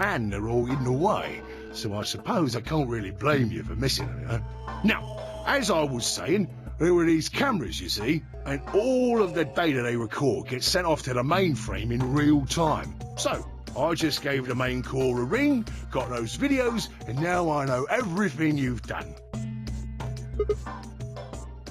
And they're all hidden away, so I suppose I can't really blame you for missing them, you know? Now, as I was saying, there were these cameras, you see, and all of the data they record gets sent off to the mainframe in real time. So, I just gave the main core a ring, got those videos, and now I know everything you've done.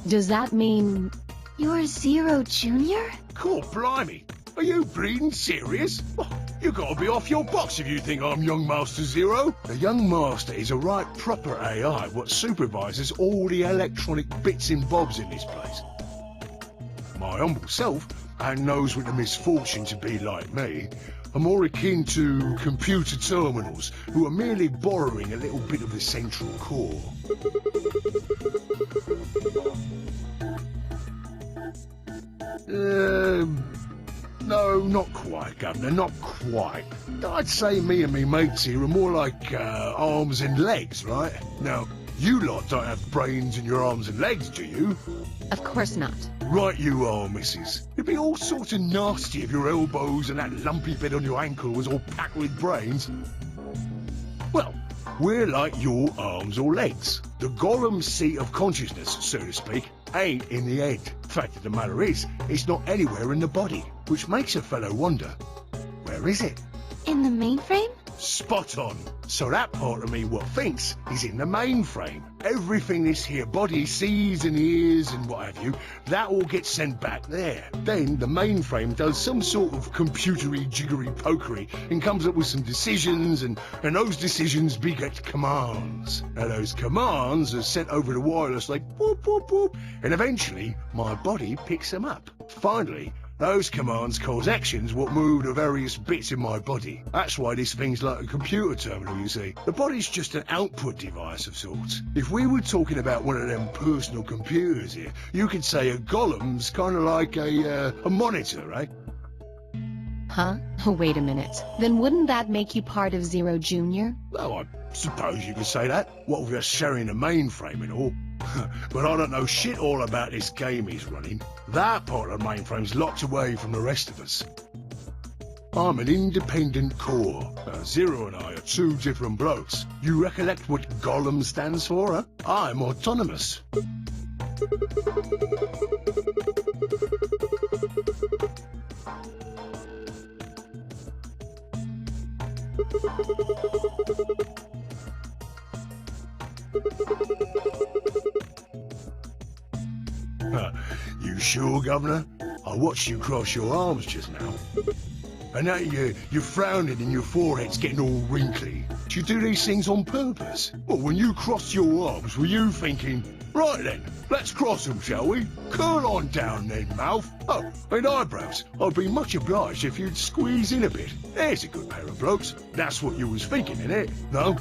Does that mean... You're Zero Junior? Cool, blimey. Are you bleeding serious? Oh, you gotta be off your box if you think I'm Young Master Zero. The Young Master is a right proper AI what supervises all the electronic bits and bobs in this place. My humble self, and those with the misfortune to be like me, are more akin to computer terminals who are merely borrowing a little bit of the central core. No, not quite, Governor, not quite. I'd say me and me mates here are more like arms and legs, right? Now, you lot don't have brains in your arms and legs, do you? Of course not. Right you are, missus. It'd be all sorts of nasty if your elbows and that lumpy bit on your ankle was all packed with brains. Well, we're like your arms or legs. The Golem's seat of consciousness, so to speak, ain't in the head. Fact of the matter is, it's not anywhere in the body, which makes a fellow wonder, where is it? In the mainframe? Spot on. So that part of me what thinks is in the mainframe. Everything this here body sees and hears and what have you, that all gets sent back there. Then the mainframe does some sort of computery jiggery pokery and comes up with some decisions, and those decisions beget commands. Now those commands are sent over the wireless like boop boop boop, and eventually my body picks them up. Finally, those commands cause actions what move the various bits in my body. That's why this thing's like a computer terminal, you see. The body's just an output device of sorts. If we were talking about one of them personal computers here, you could say a Golem's kind of like a monitor, right? Huh? Wait a minute. Then wouldn't that make you part of Zero Junior? Well, I suppose you could say that. What with us sharing a mainframe and all. But I don't know shit all about this game he's running. That part of the mainframe's locked away from the rest of us. I'm an independent core. Zero and I are two different blokes. You recollect what Golem stands for, huh? I'm autonomous. You sure, Governor? I watched you cross your arms just now. And now you're frowning and your forehead's getting all wrinkly. Do you do these things on purpose? Well, when you crossed your arms, were you thinking, right then, let's cross them, shall we? Curl on down then, mouth. Oh, and eyebrows. I'd be much obliged if you'd squeeze in a bit. There's a good pair of blokes. That's what you was thinking, innit? No?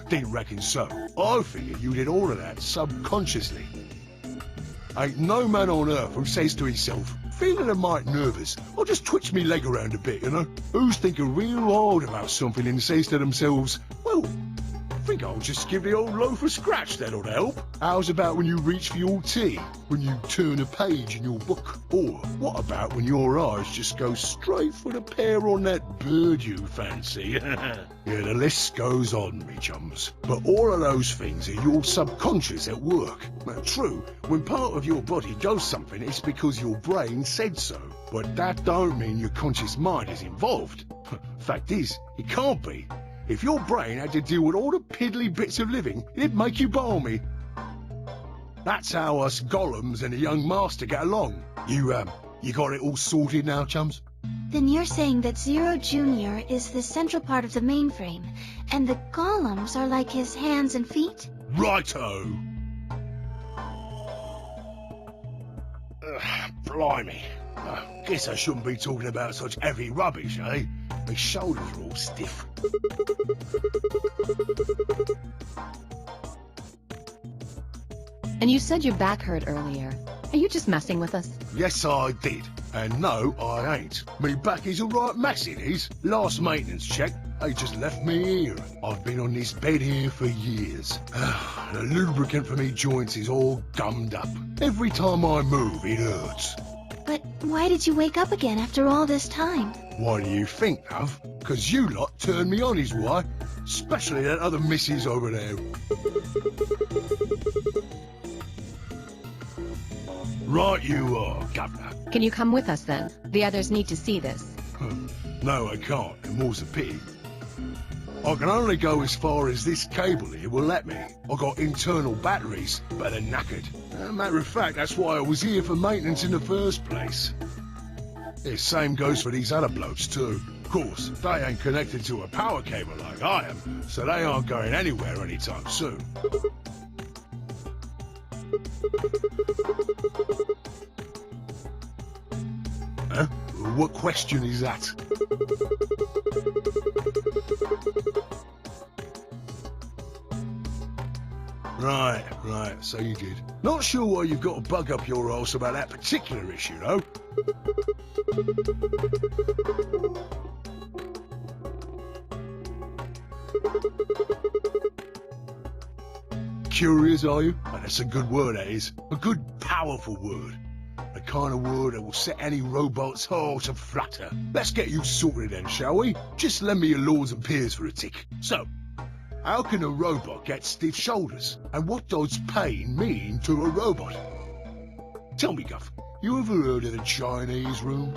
Didn't reckon so. I figured you did all of that subconsciously. Ain't no man on earth who says to himself, feeling a mite nervous, I'll just twitch me leg around a bit, you know? Who's thinking real hard about something and says to themselves, well, I think I'll just give the old loaf a scratch, that'll help. How's about when you reach for your tea, when you turn a page in your book? Or what about when your eyes just go straight for the pear on that bird you fancy? Yeah, the list goes on, me chums. But all of those things are your subconscious at work. Now, true, when part of your body does something, it's because your brain said so. But that don't mean your conscious mind is involved. Fact is, it can't be. If your brain had to deal with all the piddly bits of living, it'd make you balmy. That's how us Golems and the Young Master get along. You got it all sorted now, chums? Then you're saying that Zero Junior is the central part of the mainframe, and the Golems are like his hands and feet? Righto! Blimey. Guess I shouldn't be talking about such heavy rubbish, eh? My shoulders are all stiff. And you said your back hurt earlier. Are you just messing with us? Yes, I did. And no, I ain't. Me back is all right mess, it is. Last maintenance check, they just left me here. I've been on this bed here for years. The lubricant for me joints is all gummed up. Every time I move, it hurts. But why did you wake up again after all this time? Why do you think, love? 'Cause you lot turned me on is why. Especially that other missus over there. Right you are, Governor. Can you come with us then? The others need to see this. No, I can't, and more's a pity. I can only go as far as this cable here will let me. I got internal batteries, but they're knackered. Matter of fact, that's why I was here for maintenance in the first place. The same goes for these other blokes too. Of course, they ain't connected to a power cable like I am, so they aren't going anywhere anytime soon. Huh? What question is that? Right, so you did. Not sure why you've got to bug up your arse about that particular issue, though. Curious, are you? Oh, that's a good word, that is. A good, powerful word. The kind of word that will set any robot's heart to flutter. Let's get you sorted then, shall we? Just lend me your lords and peers for a tick. So, how can a robot get stiff shoulders? And what does pain mean to a robot? Tell me, Guff, you ever heard of the Chinese room?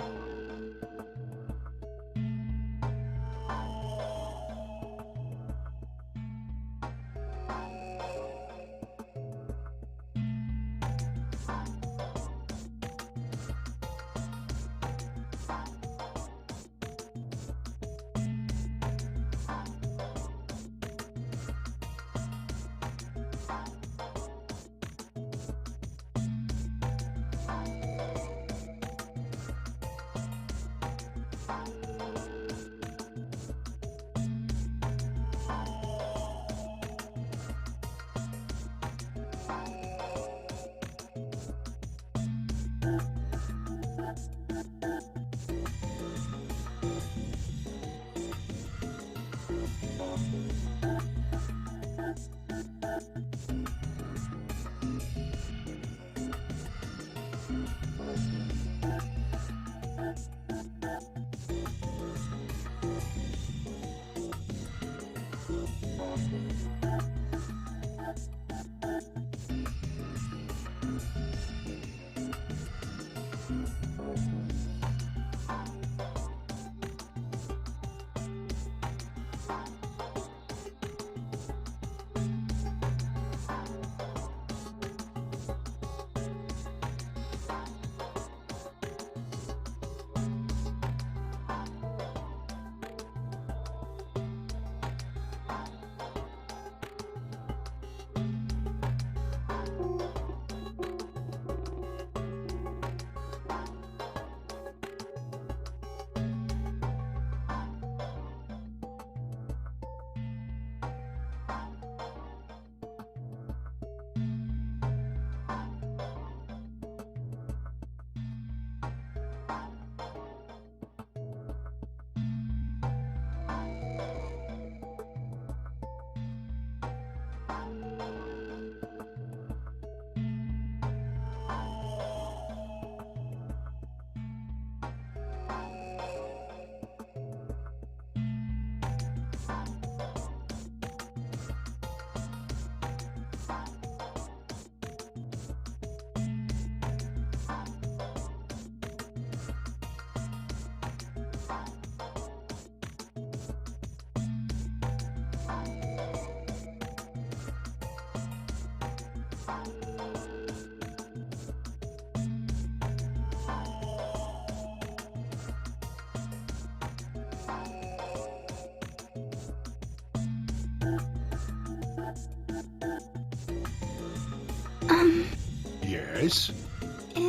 Yes?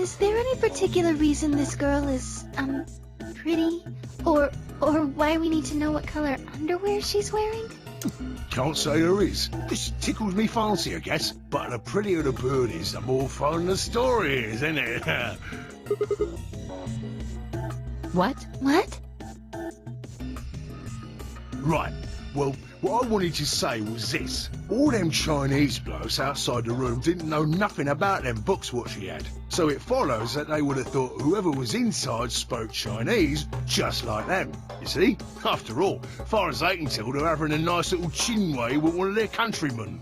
Is there any particular reason this girl is, pretty? Or why we need to know what color underwear she's wearing? Can't say there is. Just tickles me fancy, I guess. But the prettier the bird is, the more fun the story is, isn't it? What? What? Right. Well, what I wanted to say was this. All them Chinese blokes outside the room didn't know nothing about them books what she had. So it follows that they would have thought whoever was inside spoke Chinese just like them. You see? After all, far as they can tell, they're having a nice little chinwei with one of their countrymen.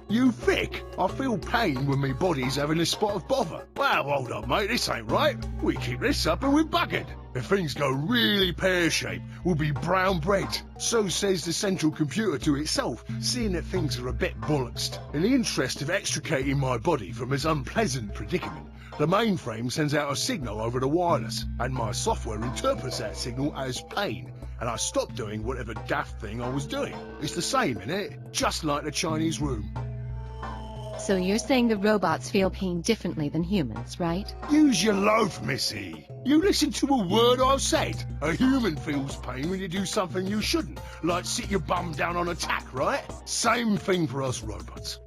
You thick? I feel pain when my body's having a spot of bother. Well, hold up, mate, this ain't right. We keep this up and we're buggered. If things go really pear-shaped, we'll be brown bread. So says the central computer to itself, seeing that things are a bit bollocksed. In the interest of extricating my body from this unpleasant predicament, the mainframe sends out a signal over the wireless, and my software interprets that signal as pain, and I stop doing whatever daft thing I was doing. It's the same, innit? Just like the Chinese room. So you're saying the robots feel pain differently than humans, right? Use your loaf, missy. You listen to a word I've said. A human feels pain when you do something you shouldn't, like sit your bum down on a tack, right? Same thing for us robots.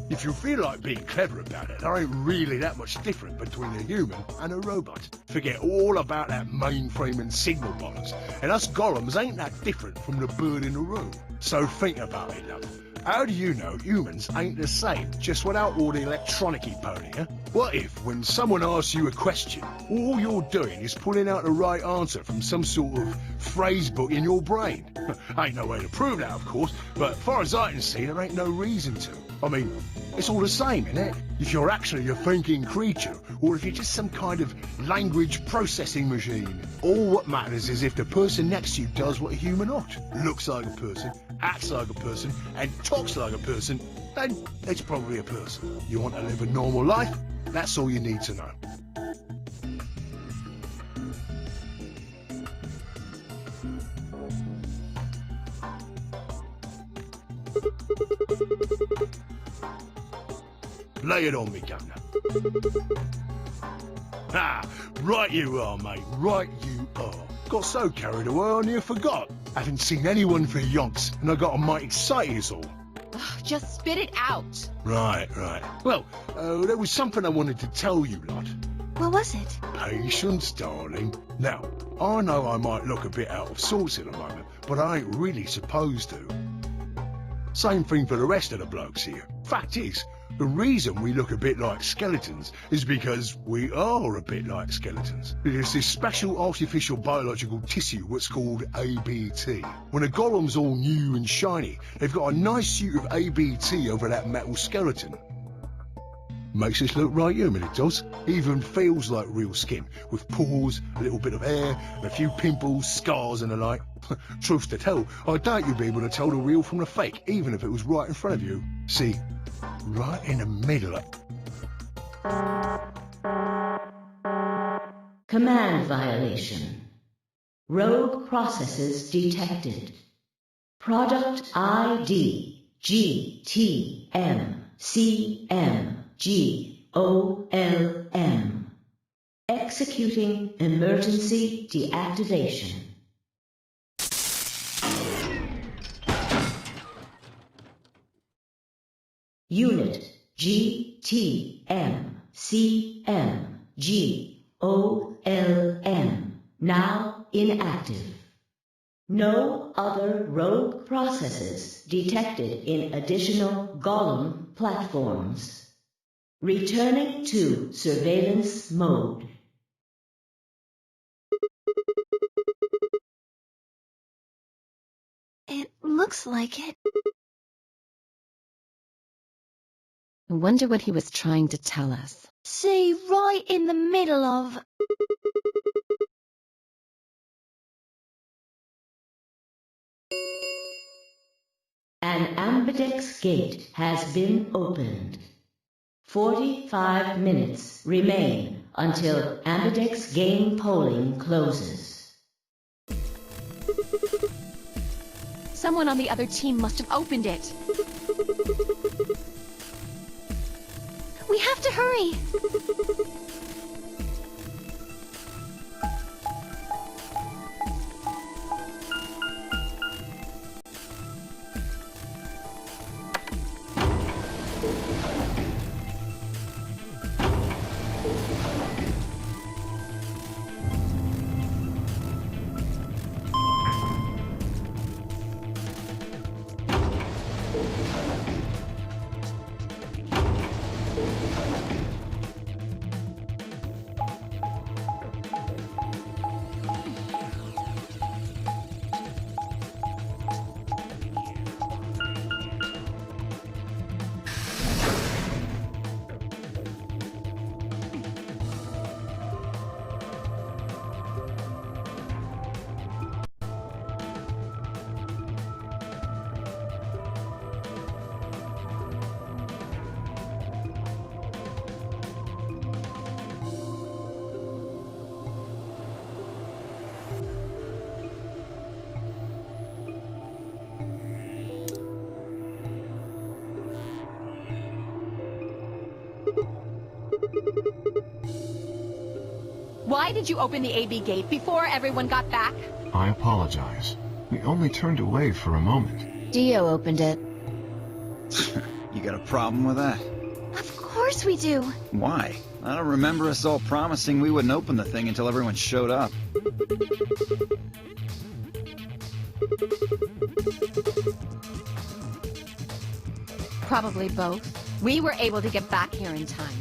If you feel like being clever about it, there ain't really that much different between a human and a robot. Forget all about that mainframe and signal bollocks, and us golems ain't that different from the bird in the room. So think about it, love. How do you know humans ain't the same, just without all the electronic-y pony, huh? What if, when someone asks you a question, all you're doing is pulling out the right answer from some sort of phrase book in your brain? Ain't no way to prove that, of course, but far as I can see, there ain't no reason to. I mean, it's all the same, innit? If you're actually a thinking creature, or if you're just some kind of language processing machine. All what matters is if the person next to you does what a human ought. Looks like a person, acts like a person, and talks like a person, then it's probably a person. You want to live a normal life? That's all you need to know. Lay it on me, Governor. Ah, right you are, mate. Right you are. Got so carried away I near forgot. Haven't seen anyone for yonks, and I got a mite excited as all. Just spit it out. Right. Well, there was something I wanted to tell you, lot. What was it? Patience, darling. Now, I know I might look a bit out of sorts in a moment, but I ain't really supposed to. Same thing for the rest of the blokes here. Fact is, the reason we look a bit like skeletons is because we are a bit like skeletons. There's this special artificial biological tissue what's called ABT. When a golem's all new and shiny, they've got a nice suit of ABT over that metal skeleton. Makes us look right human, it does. Even feels like real skin, with pores, a little bit of hair, and a few pimples, scars and the like. Truth to tell, I doubt you'd be able to tell the real from the fake, even if it was right in front of you. See, right in the middle of... Command violation. Rogue processes detected. Product ID GTMCMGOLM. Executing emergency deactivation. Unit GTMCMGOLM now inactive. No other rogue processes detected in additional Golem platforms. Returning to surveillance mode. It looks like it. I wonder what he was trying to tell us. See, right in the middle of... An ambidex gate has been opened. 45 minutes remain until Ambidex game polling closes. Someone on the other team must have opened it. We have to hurry. Why did you open the AB gate before everyone got back? I apologize. We only turned away for a moment. Dio opened it. You got a problem with that? Of course we do. Why? I don't remember us all promising we wouldn't open the thing until everyone showed up. Probably both. We were able to get back here in time.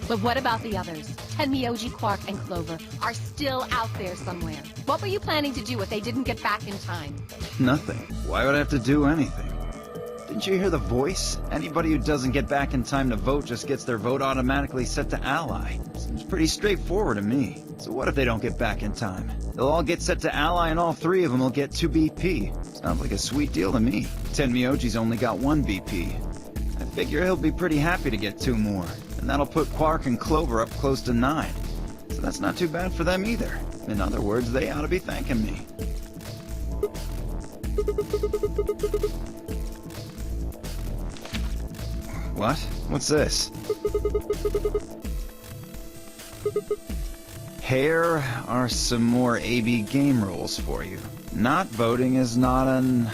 But what about the others? Tenmyoji, Quark, and Clover are still out there somewhere. What were you planning to do if they didn't get back in time? Nothing. Why would I have to do anything? Didn't you hear the voice? Anybody who doesn't get back in time to vote just gets their vote automatically set to Ally. Seems pretty straightforward to me. So what if they don't get back in time? They'll all get set to Ally and all three of them will get 2 BP. Sounds like a sweet deal to me. Tenmyoji's only got 1 BP. I figure he'll be pretty happy to get 2 more. And that'll put Quark and Clover up close to 9. So that's not too bad for them either. In other words, they ought to be thanking me. What? What's this? Here are some more AB game rules for you. Not voting is not an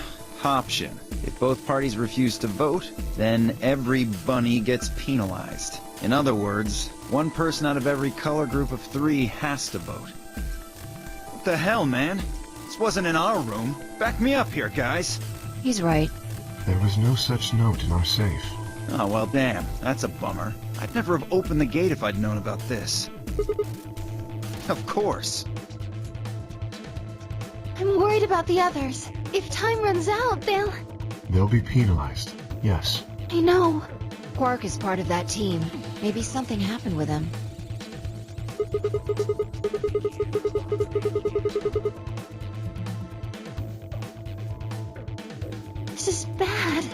option. If both parties refuse to vote, then every bunny gets penalized. In other words, 1 person out of every color group of 3 has to vote. What the hell, man? This wasn't in our room. Back me up here, guys. He's right. There was no such note in our safe. Oh, well, damn. That's a bummer. I'd never have opened the gate if I'd known about this. Of course. I'm worried about the others. If time runs out, They'll be penalized. Yes. I know. Quark is part of that team. Maybe something happened with him. This is bad.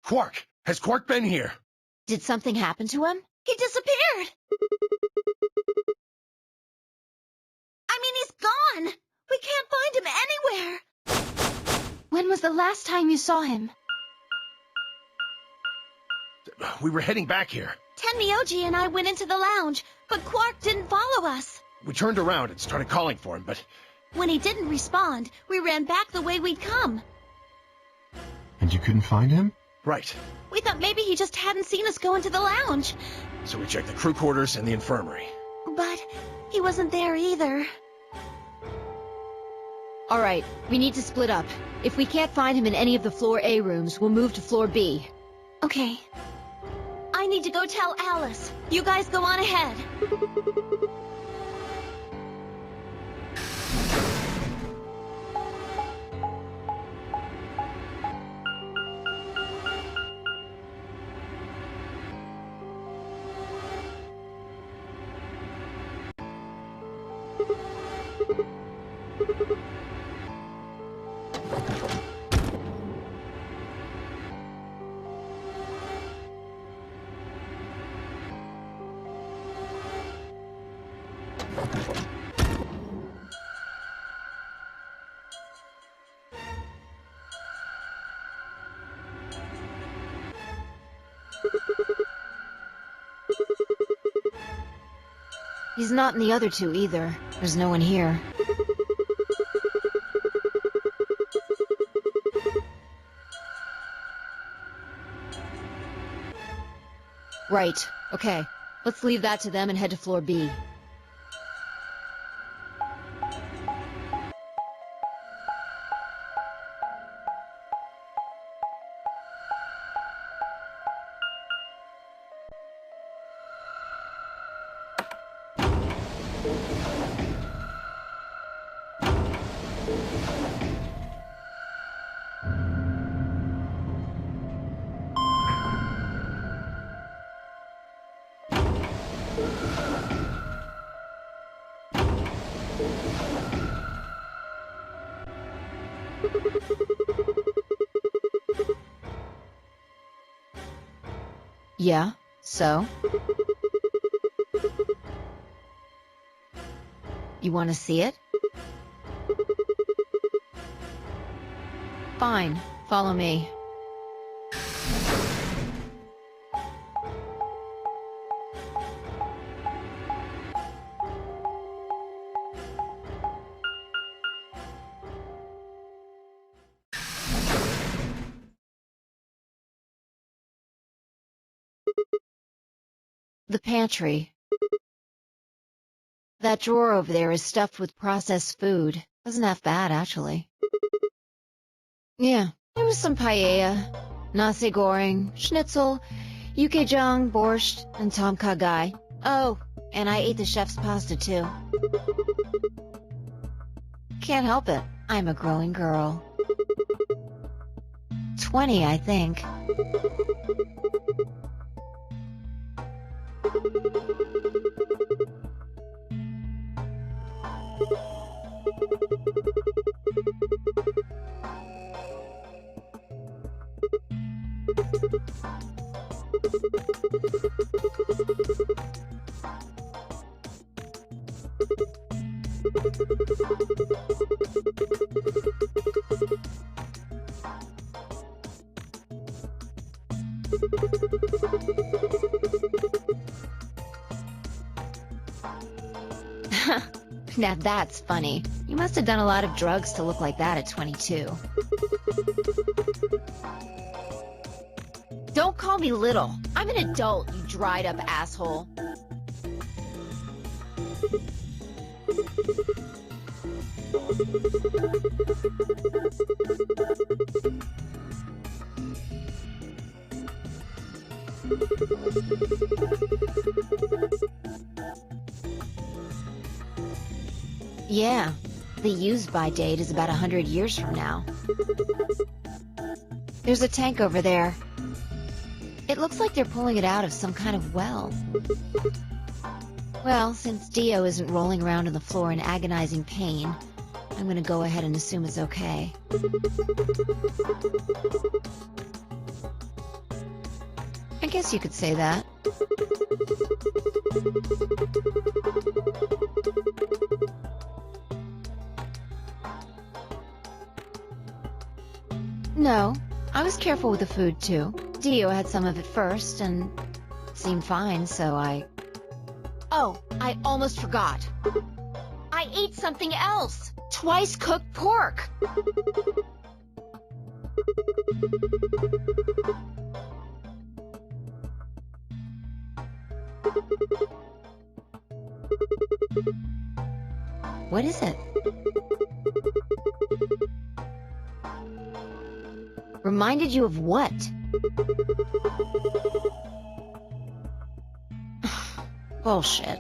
Quark! Has Quark been here? Did something happen to him? He disappeared! I mean, he's gone! We can't find him anywhere! When was the last time you saw him? We were heading back here. Tenmyoji and I went into the lounge, but Quark didn't follow us. We turned around and started calling for him, but... When he didn't respond, we ran back the way we'd come. And you couldn't find him? Right. We thought maybe he just hadn't seen us go into the lounge. So we checked the crew quarters and the infirmary. But he wasn't there either. Alright, we need to split up. If we can't find him in any of the Floor A rooms, we'll move to Floor B. Okay. I need to go tell Alice. You guys go on ahead. He's not in the other two either. There's no one here. Right. Okay. Let's leave that to them and head to Floor B. Yeah, so? You want to see it? Fine, follow me. The pantry. That drawer over there is stuffed with processed food. Wasn't half bad, actually. Yeah, there was some paella, nasi goreng, schnitzel, yukejang, borscht, and tom kha gai. Oh, and I ate the chef's pasta, too. Can't help it. I'm a growing girl. 20, I think. Now that's funny. You must have done a lot of drugs to look like that at 22. Don't call me little. I'm an adult, you dried up asshole. Yeah, the use-by date is about 100 years from now. There's a tank over there. It looks like they're pulling it out of some kind of well. Well, since Dio isn't rolling around on the floor in agonizing pain, I'm gonna go ahead and assume it's okay. I guess you could say that. No, I was careful with the food too. Dio had some of it first, and seemed fine, so I... Oh, I almost forgot. I ate something else! Twice cooked pork! What is it? Reminded you of what? Bullshit.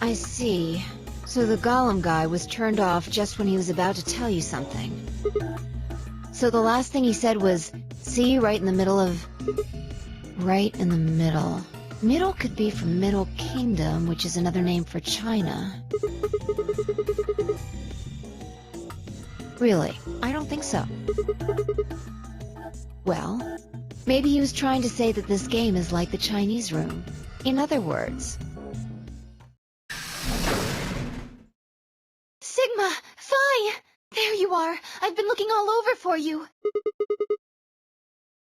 I see. So the Golem guy was turned off just when he was about to tell you something. So the last thing he said was, see you right in the middle of... Right in the middle. Middle could be from Middle Kingdom, which is another name for China. Really? I don't think so. Well, maybe he was trying to say that this game is like the Chinese room. In other words... Sigma! Phi! There you are! I've been looking all over for you!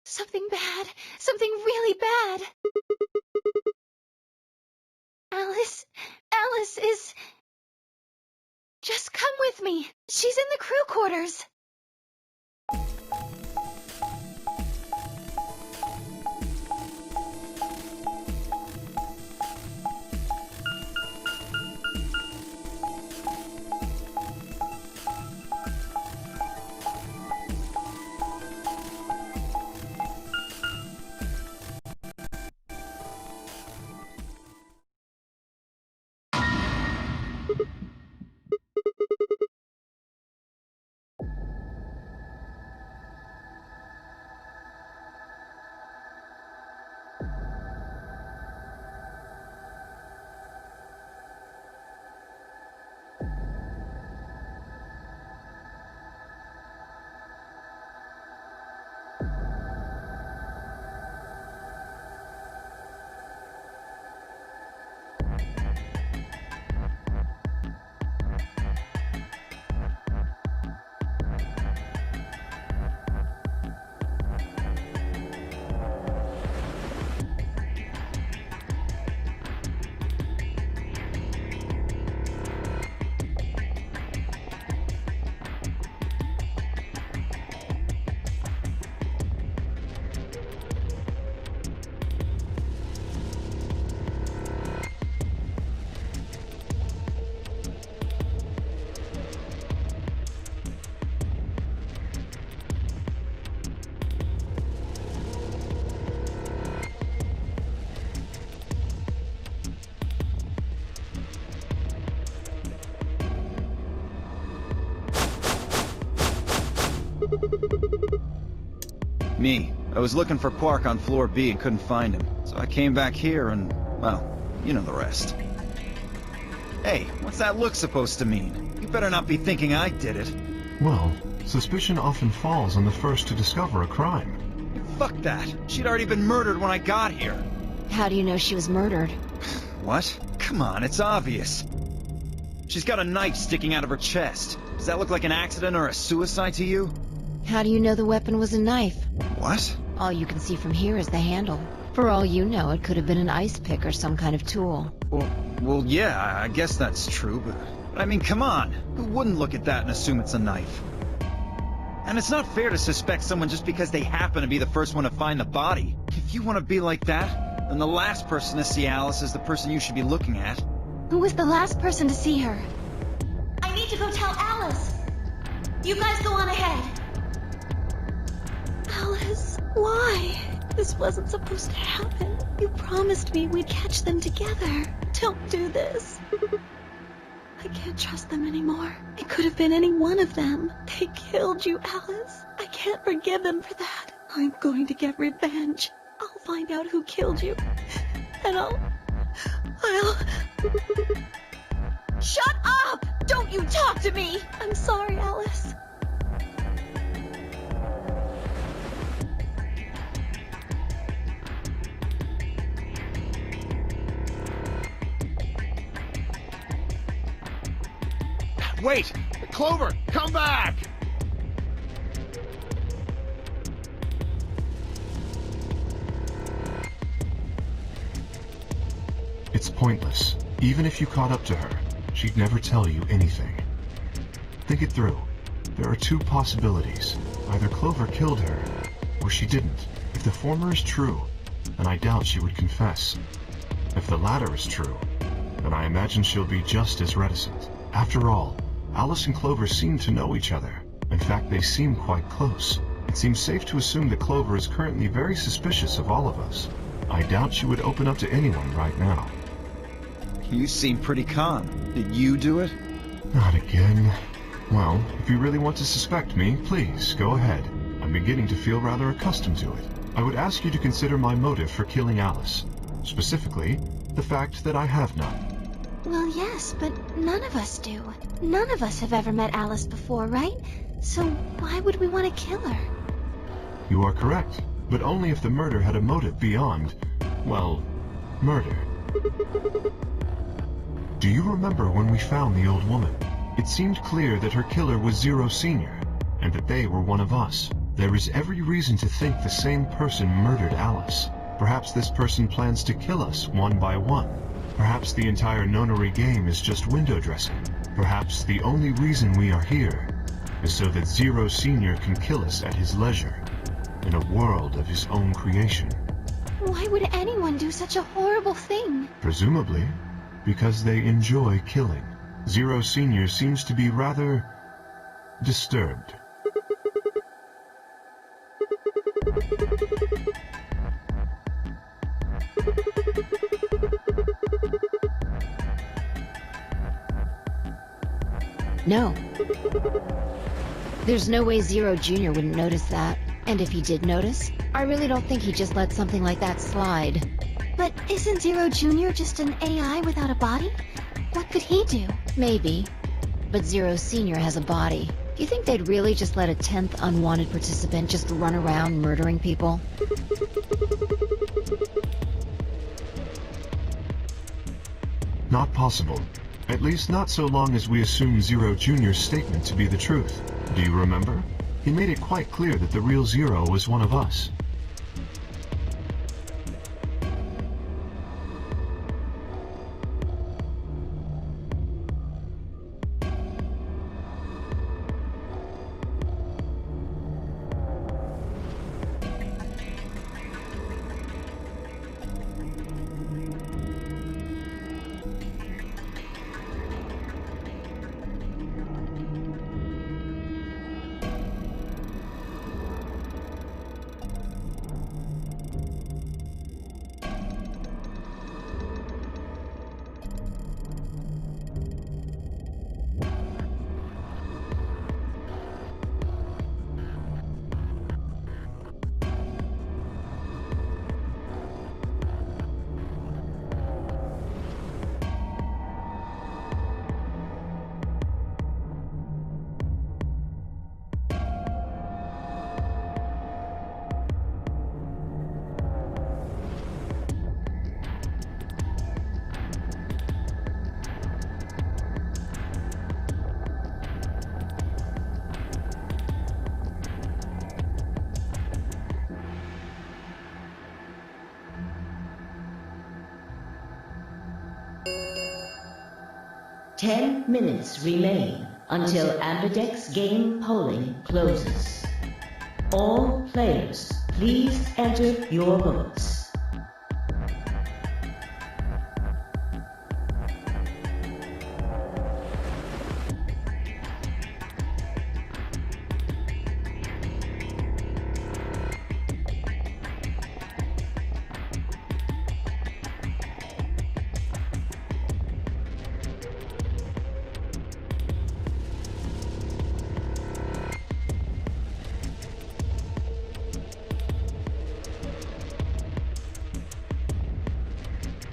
Something bad! Something really bad! Alice is... Just come with me! She's in the crew quarters! Me. I was looking for Quark on floor B and couldn't find him. So I came back here and, well, you know the rest. Hey, what's that look supposed to mean? You better not be thinking I did it. Well, suspicion often falls on the first to discover a crime. Fuck that. She'd already been murdered when I got here. How do you know she was murdered? What? Come on, it's obvious. She's got a knife sticking out of her chest. Does that look like an accident or a suicide to you? How do you know the weapon was a knife? What? All you can see from here is the handle. For all you know, it could have been an ice pick or some kind of tool. Well, yeah, I guess that's true, but I mean, come on. Who wouldn't look at that and assume it's a knife? And it's not fair to suspect someone just because they happen to be the first one to find the body. If you want to be like that, then the last person to see Alice is the person you should be looking at. Who was the last person to see her? I need to go tell Alice! You guys go on ahead! Alice, why? This wasn't supposed to happen. You promised me we'd catch them together. Don't do this. I can't trust them anymore. It could have been any one of them. They killed you, Alice. I can't forgive them for that. I'm going to get revenge. I'll find out who killed you. And I'll... Shut up! Don't you talk to me! I'm sorry, Alice. Wait! Clover, come back! It's pointless. Even if you caught up to her, she'd never tell you anything. Think it through. There are two possibilities. Either Clover killed her, or she didn't. If the former is true, then I doubt she would confess. If the latter is true, then I imagine she'll be just as reticent. After all, Alice and Clover seem to know each other. In fact, they seem quite close. It seems safe to assume that Clover is currently very suspicious of all of us. I doubt she would open up to anyone right now. You seem pretty calm. Did you do it? Not again. Well, if you really want to suspect me, please, go ahead. I'm beginning to feel rather accustomed to it. I would ask you to consider my motive for killing Alice. Specifically, the fact that I have none. Well, yes, but none of us do. None of us have ever met Alice before, right? So why would we want to kill her? You are correct, but only if the murder had a motive beyond, well, murder. Do you remember when we found the old woman? It seemed clear that her killer was Zero Sr., and that they were one of us. There is every reason to think the same person murdered Alice. Perhaps this person plans to kill us one by one. Perhaps the entire nonary game is just window dressing. Perhaps the only reason we are here is so that Zero Sr. can kill us at his leisure, in a world of his own creation. Why would anyone do such a horrible thing? Presumably, because they enjoy killing. Zero Sr. seems to be rather disturbed. No. There's no way Zero Jr. wouldn't notice that. And if he did notice, I really don't think he'd just let something like that slide. But isn't Zero Jr. just an AI without a body? What could he do? Maybe. But Zero Sr. has a body. Do you think they'd really just let a 10th unwanted participant just run around murdering people? Not possible. At least not so long as we assume Zero Jr.'s statement to be the truth. Do you remember? He made it quite clear that the real Zero was one of us. Ten minutes remain until Ambidex game polling closes. All players, please enter your votes.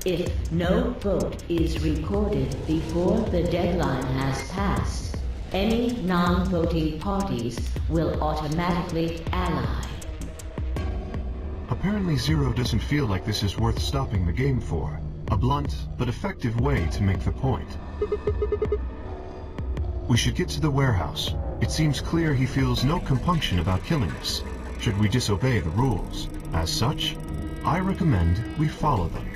If no vote is recorded before the deadline has passed, any non-voting parties will automatically ally. Apparently Zero doesn't feel like this is worth stopping the game for. A blunt but effective way to make the point. We should get to the warehouse. It seems clear he feels no compunction about killing us, should we disobey the rules. As such, I recommend we follow them.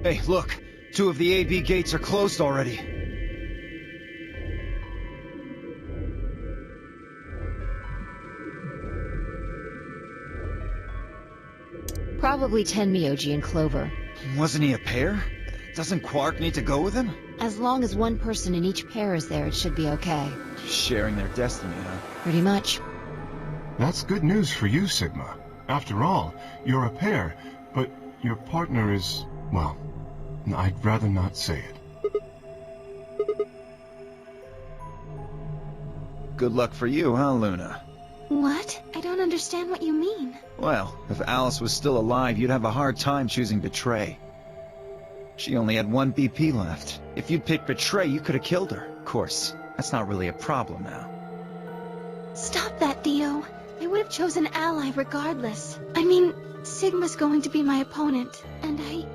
Hey, look! 2 of the AB gates are closed already. Probably Tenmyoji and Clover. Wasn't he a pair? Doesn't Quark need to go with him? As long as one person in each pair is there, it should be okay. Sharing their destiny, huh? Pretty much. That's good news for you, Sigma. After all, you're a pair, but your partner is, well, I'd rather not say it. Good luck for you, huh, Luna? What? I don't understand what you mean. Well, if Alice was still alive, you'd have a hard time choosing Betray. She only had 1 BP left. If you'd picked Betray, you could have killed her. Of course, that's not really a problem now. Stop that, Dio. I would have chosen Ally regardless. I mean, Sigma's going to be my opponent, and I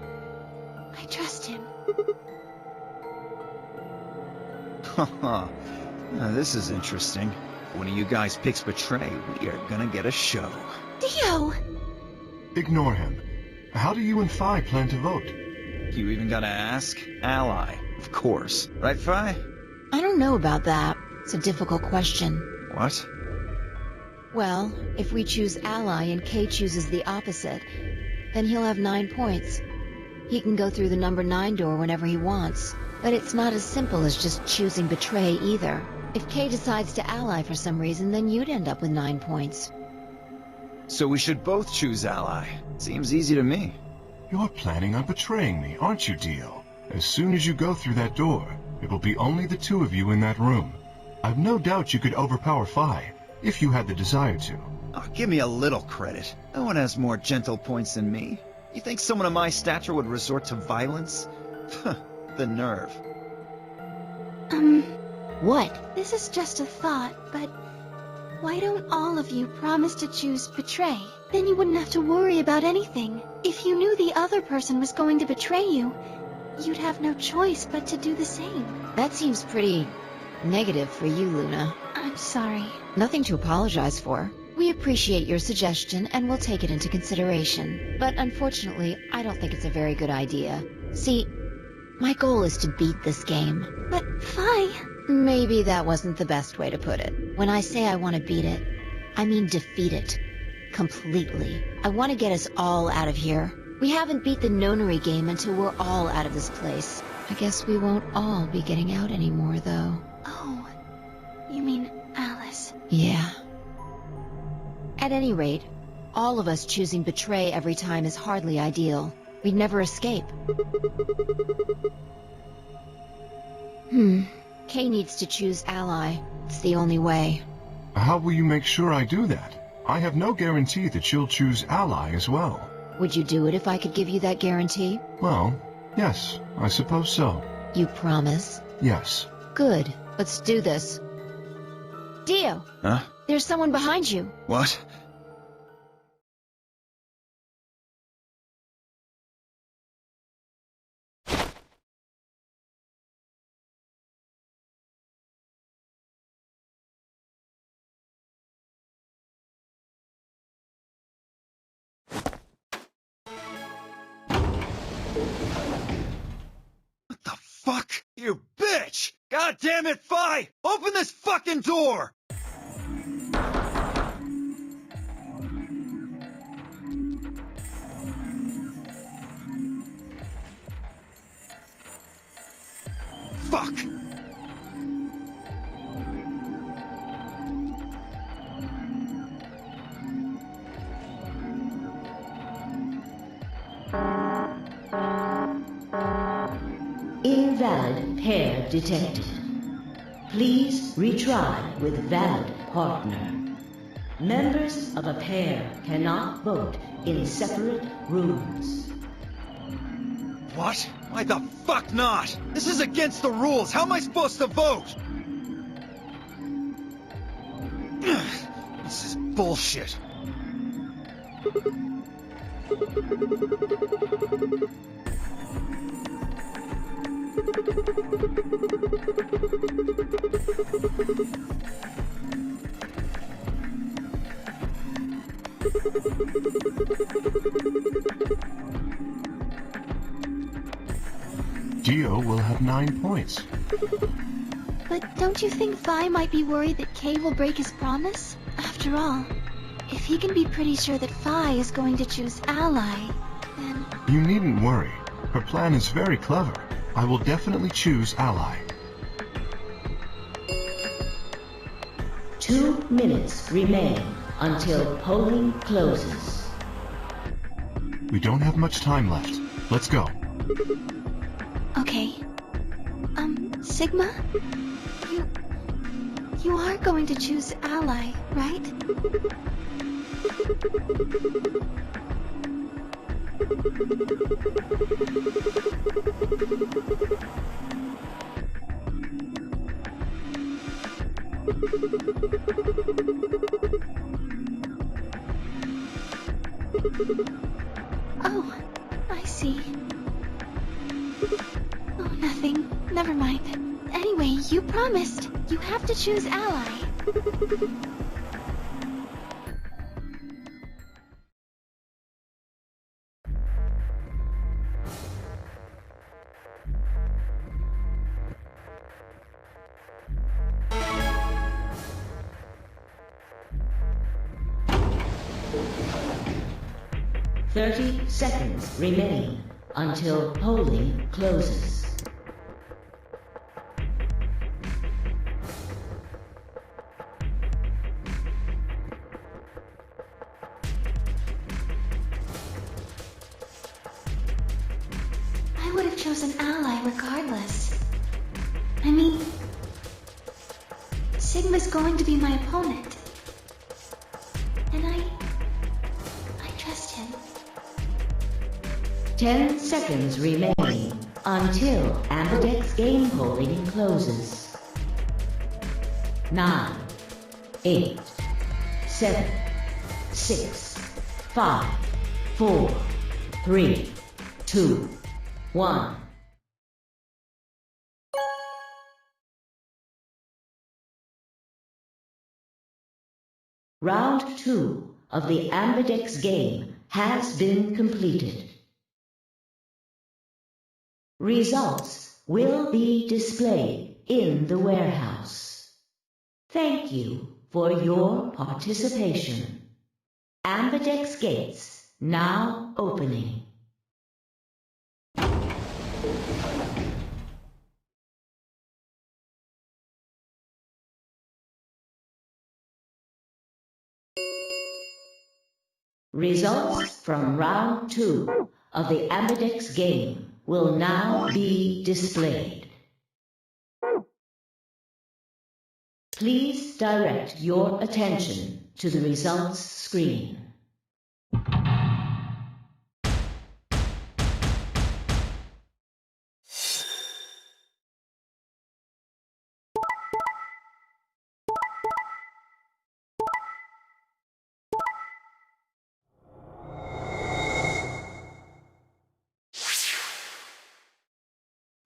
trust him. Haha. Now, this is interesting. If one of you guys picks Betray, we are gonna get a show. Dio! Ignore him. How do you and Phi plan to vote? You even gotta ask? Ally, of course. Right, Phi? I don't know about that. It's a difficult question. What? Well, if we choose Ally and Kay chooses the opposite, then he'll have 9 points. He can go through the number 9 door whenever he wants. But it's not as simple as just choosing Betray either. If Kay decides to ally for some reason, then you'd end up with 9 points. So we should both choose Ally. Seems easy to me. You're planning on betraying me, aren't you, Dio? As soon as you go through that door, it will be only the 2 of you in that room. I've no doubt you could overpower Phi, if you had the desire to. Oh, give me a little credit. No one has more gentle points than me. You think someone of my stature would resort to violence? The nerve. What? This is just a thought, but why don't all of you promise to choose Betray? Then you wouldn't have to worry about anything. If you knew the other person was going to betray you, you'd have no choice but to do the same. That seems pretty negative for you, Luna. I'm sorry. Nothing to apologize for. We appreciate your suggestion and we'll take it into consideration. But unfortunately, I don't think it's a very good idea. See, my goal is to beat this game. But Phi... Maybe that wasn't the best way to put it. When I say I want to beat it, I mean defeat it. Completely. I want to get us all out of here. We haven't beat the Nonary game until we're all out of this place. I guess we won't all be getting out anymore, though. Oh, you mean Alice? Yeah. At any rate, all of us choosing Betray every time is hardly ideal. We'd never escape. Kay needs to choose Ally. It's the only way. How will you make sure I do that? I have no guarantee that she'll choose Ally as well. Would you do it if I could give you that guarantee? Well, yes, I suppose so. You promise? Yes. Good. Let's do this. Dio! Huh? There's someone behind you. What? What the fuck? You bitch! God damn it, Fi! Open this fucking door! Fuck! Invalid pair detected. Please retry with valid partner. Members of a pair cannot vote in separate rooms. What? Why the fuck not? This is against the rules. How am I supposed to vote? This is bullshit. Dio will have 9 points. But don't you think Vi might be worried that Kay will break his promise? After all, if he can be pretty sure that Vi is going to choose Ally, then... You needn't worry. Her plan is very clever. I will definitely choose Ally. 2 minutes remain until polling closes. We don't have much time left. Let's go. Okay. Sigma? You are going to choose Ally, right? Oh, I see. Oh, nothing. Never mind. Anyway, you promised. You have to choose Ally. Thirty seconds remain until polling closes. I would have chosen Ally regardless. I mean, Sigma's going to be my opponent. And I trust him. 10 seconds remain until Ambidex game polling closes. 9, 8, 7, 6, 5, 4, 3, 2, 1. Round 2 of the Ambidex game has been completed. Results will be displayed in the warehouse. Thank you for your participation. Ambidex gates now opening. Results from round 2 of the Ambidex game will now be displayed. Please direct your attention to the results screen.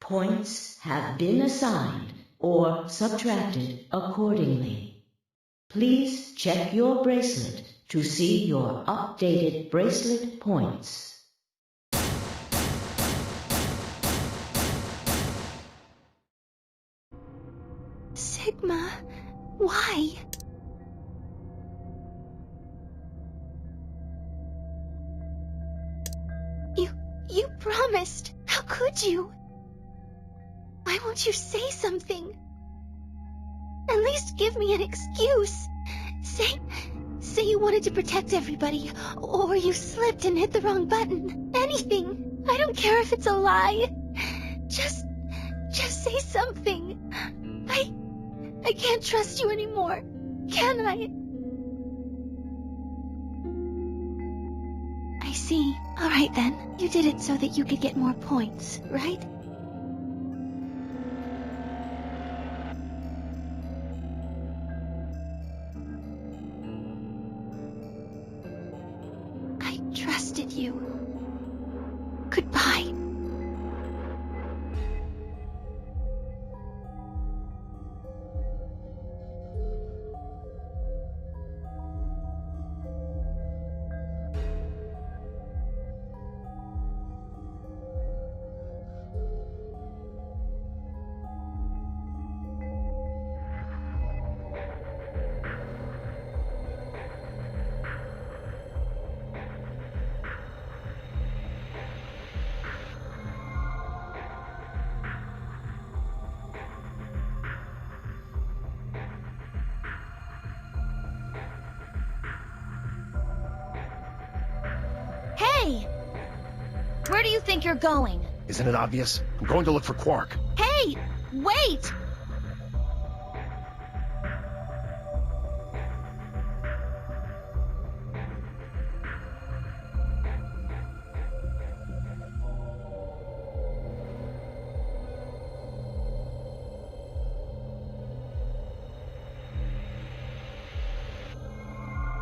Points have been assigned or subtracted accordingly. Please check your bracelet to see your updated bracelet points. Sigma, why? You promised. How could you? Why won't you say something? At least give me an excuse. Say you wanted to protect everybody, or you slipped and hit the wrong button. Anything. I don't care if it's a lie. Just say something. I can't trust you anymore. Can I? I see. All right then. You did it so that you could get more points, right? I trusted you. Goodbye. Hey! Where do you think you're going? Isn't it obvious? I'm going to look for Quark. Hey! Wait!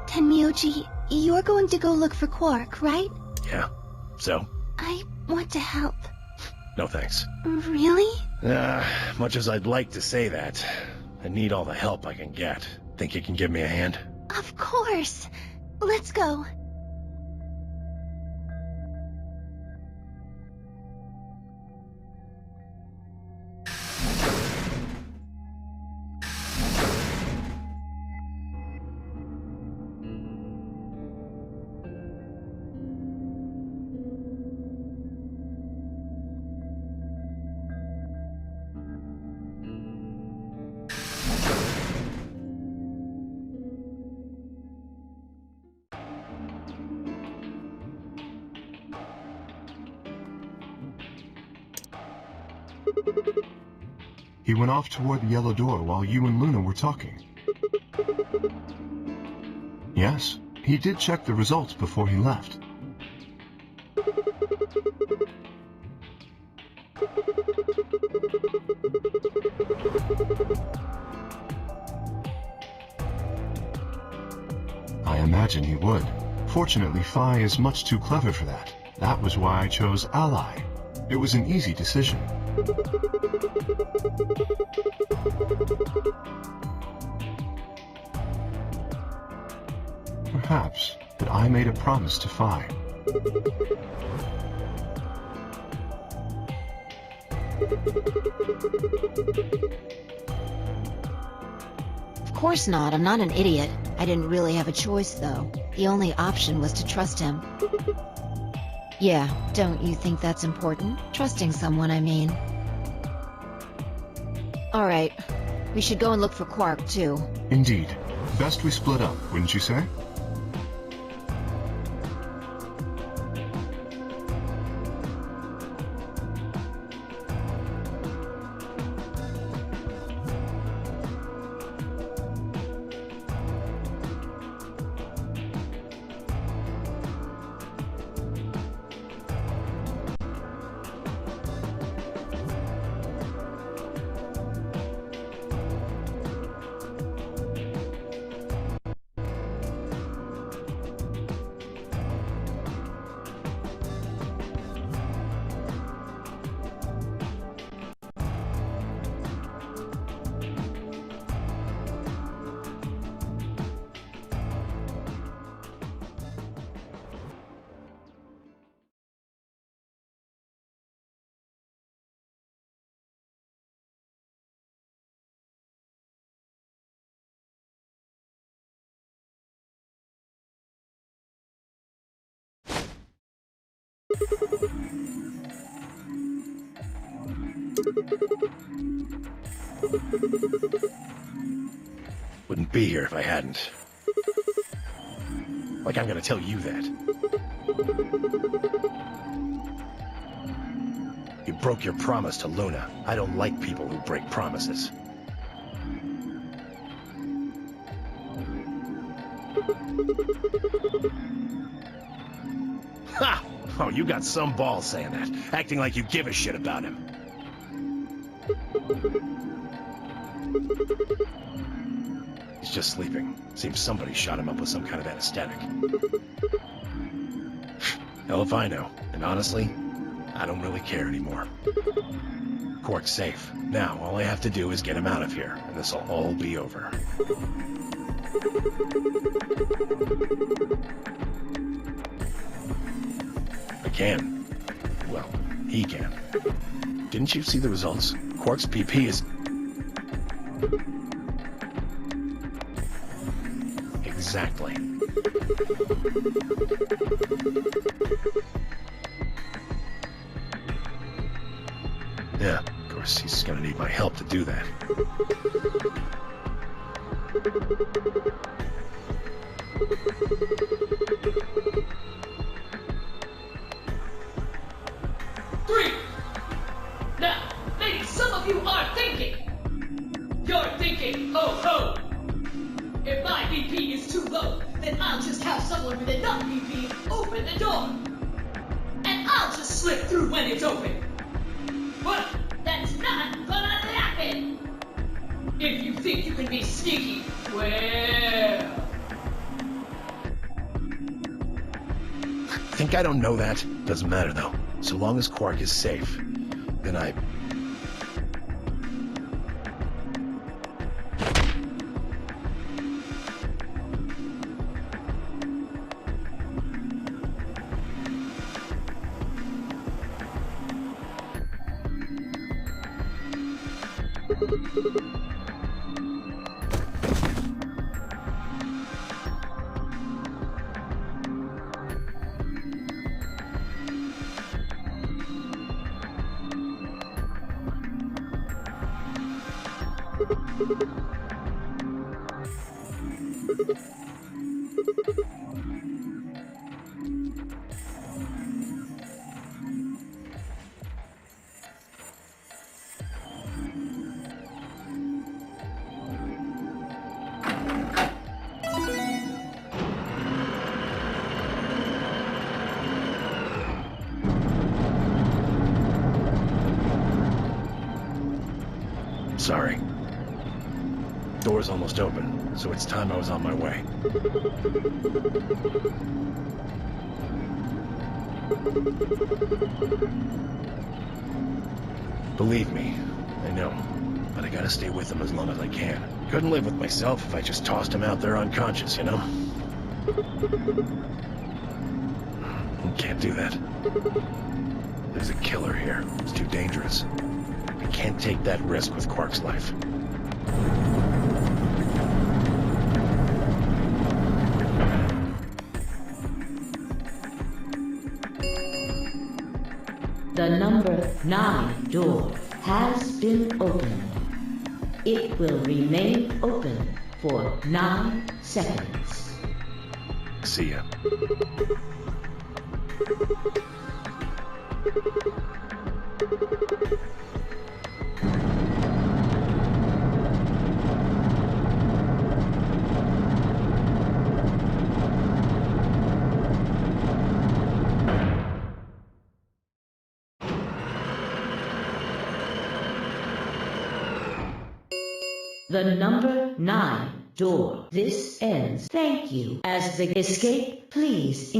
Tenmyoji, you're going to go look for Quark, right? Yeah. So? I want to help. No thanks. Really? Much as I'd like to say that, I need all the help I can get. Think you can give me a hand? Of course. Let's go. He went off toward the yellow door while you and Luna were talking. Yes, he did check the results before he left. I imagine he would. Fortunately, Phi is much too clever for that. That was why I chose Ally. It was an easy decision. Perhaps, but I made a promise to Phi. Of course not, I'm not an idiot. I didn't really have a choice, though. The only option was to trust him. Yeah, don't you think that's important? Trusting someone, I mean. Alright, we should go and look for Quark, too. Indeed. Best we split up, wouldn't you say? Wouldn't be here if I hadn't. Like I'm gonna tell you that. You broke your promise to Luna. I don't like people who break promises. Ha! Oh, you got some balls saying that. Acting like you give a shit about him. He's just sleeping. Seems somebody shot him up with some kind of anesthetic. Hell if I know. And honestly, I don't really care anymore. Quark's safe. Now, all I have to do is get him out of here, and this'll all be over. I can. Well, he can. Didn't you see the results? Quark's PP is... Exactly. Yeah, of course, he's gonna need my help to do that. Now, maybe some of you are thinking. You're thinking, oh ho! If my BP is too low, then I'll just have someone with enough BP open the door. And I'll just slip through when it's open. But that's not gonna happen! If you think you can be sneaky, well... Think I don't know that? Doesn't matter, though. So long as Quark is safe, then I... Sorry. Door's almost open, so it's time I was on my way. Believe me, I know, but I gotta stay with him as long as I can. Couldn't live with myself if I just tossed him out there unconscious, you know? Can't do that. There's a killer here. It's too dangerous. I can't take that risk with Quark's life. The number 9 door has been opened. It will remain open for 9 seconds. See ya. The number 9 door. This ends. Thank you. As the escape, please.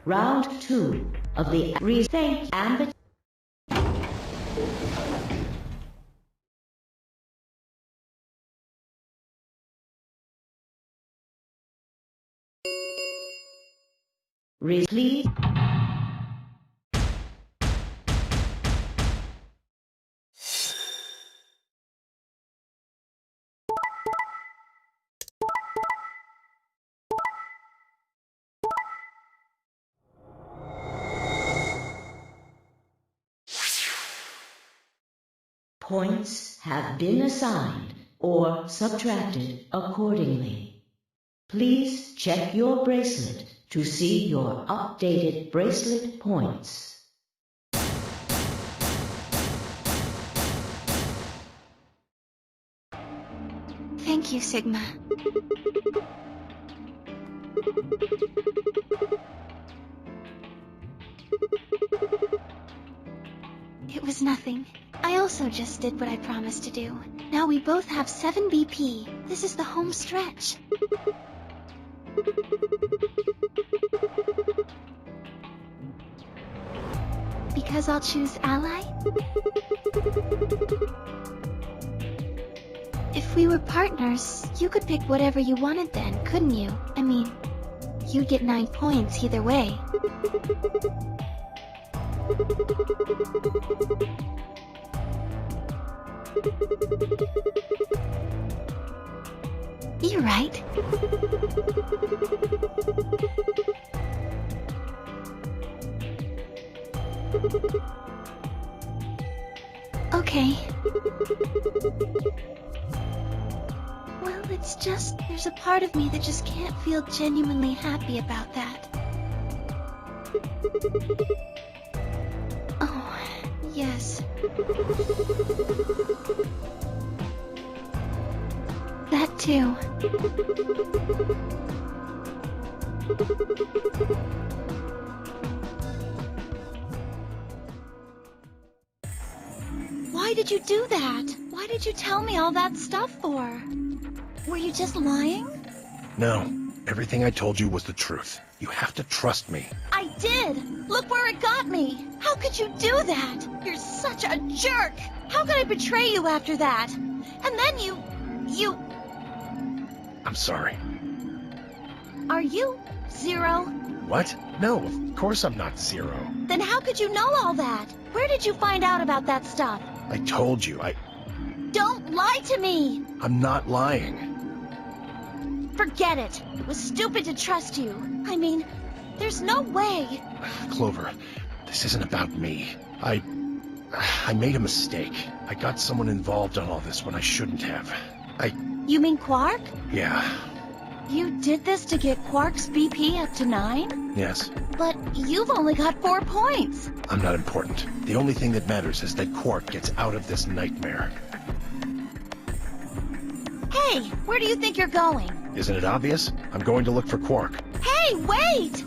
Round 2 of the Rethink and Please. Points have been assigned or subtracted accordingly. Please check your bracelet to see your updated bracelet points. Thank you, Sigma. It was nothing. I also just did what I promised to do. Now we both have 7 BP. This is the home stretch. Because I'll choose Ally? If we were partners, you could pick whatever you wanted then, couldn't you? I mean, you'd get 9 points either way. You're right. Okay. Well, it's just, there's a part of me that just can't feel genuinely happy about that. Oh, yes. That too. Why did you do that? Why did you tell me all that stuff for? Were you just lying? No, everything I told you was the truth. You have to trust me. I did! Look where it got me! How could you do that? You're such a jerk! How could I betray you after that? And then you... I'm sorry. Are you Zero? What? No, of course I'm not Zero. Then how could you know all that? Where did you find out about that stuff? I told you, Don't lie to me! I'm not lying. Forget it. It was stupid to trust you. I mean, there's no way. Clover, this isn't about me. I made a mistake. I got someone involved on all this when I shouldn't have. You mean Quark? Yeah. You did this to get Quark's BP up to 9? Yes. But you've only got 4 points. I'm not important. The only thing that matters is that Quark gets out of this nightmare. Hey, where do you think you're going? Isn't it obvious? I'm going to look for Quark. Hey, wait!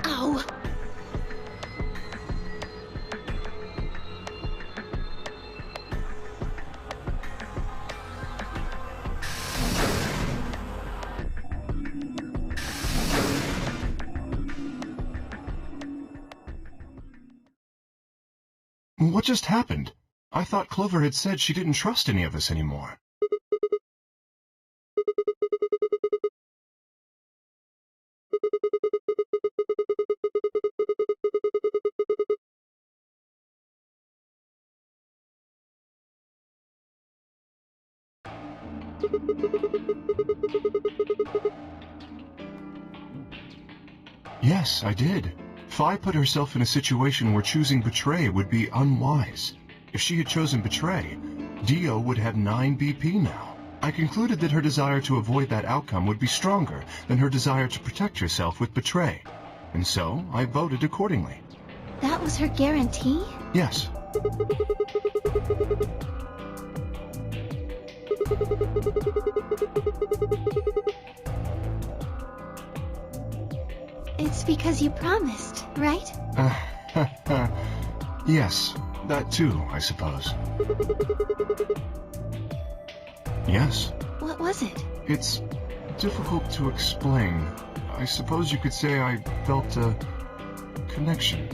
Ow. What just happened? I thought Clover had said she didn't trust any of us anymore. Yes, I did. Phi put herself in a situation where choosing Betray would be unwise. If she had chosen Betray, Dio would have 9 BP now. I concluded that her desire to avoid that outcome would be stronger than her desire to protect herself with Betray. And so, I voted accordingly. That was her guarantee? Yes. It's because you promised, right? Yes, that too, I suppose. Yes. What was it? It's difficult to explain. I suppose you could say I felt a connection.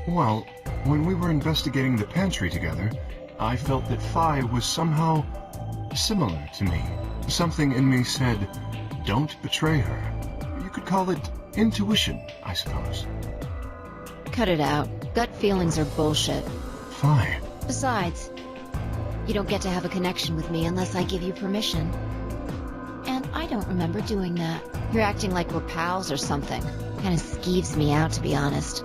Well, when we were investigating the pantry together, I felt that Phi was somehow similar to me. Something in me said, don't betray her. You could call it intuition, I suppose. Cut it out. Gut feelings are bullshit. Phi. Besides, you don't get to have a connection with me unless I give you permission. And I don't remember doing that. You're acting like we're pals or something. Kinda skeeves me out, to be honest.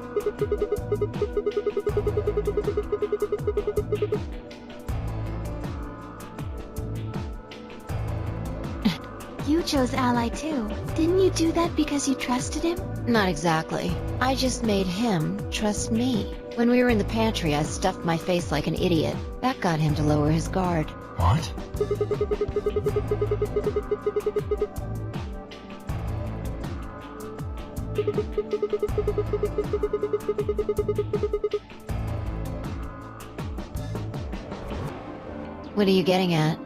You chose Ally too. Didn't you do that because you trusted him? Not exactly. I just made him trust me. When we were in the pantry, I stuffed my face like an idiot. That got him to lower his guard. What? What are you getting at?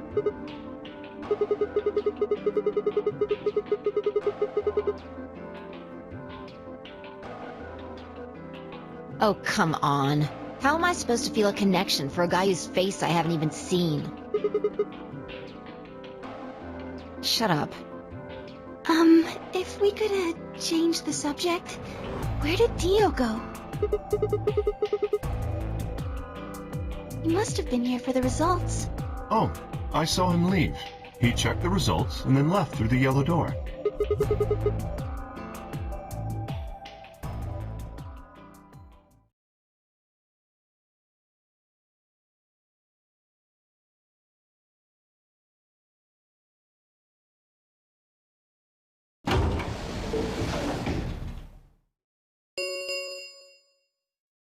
Oh, come on. How am I supposed to feel a connection for a guy whose face I haven't even seen? Shut up. If we could, change the subject, where did Dio go? He must have been here for the results. Oh, I saw him leave. He checked the results and then left through the yellow door.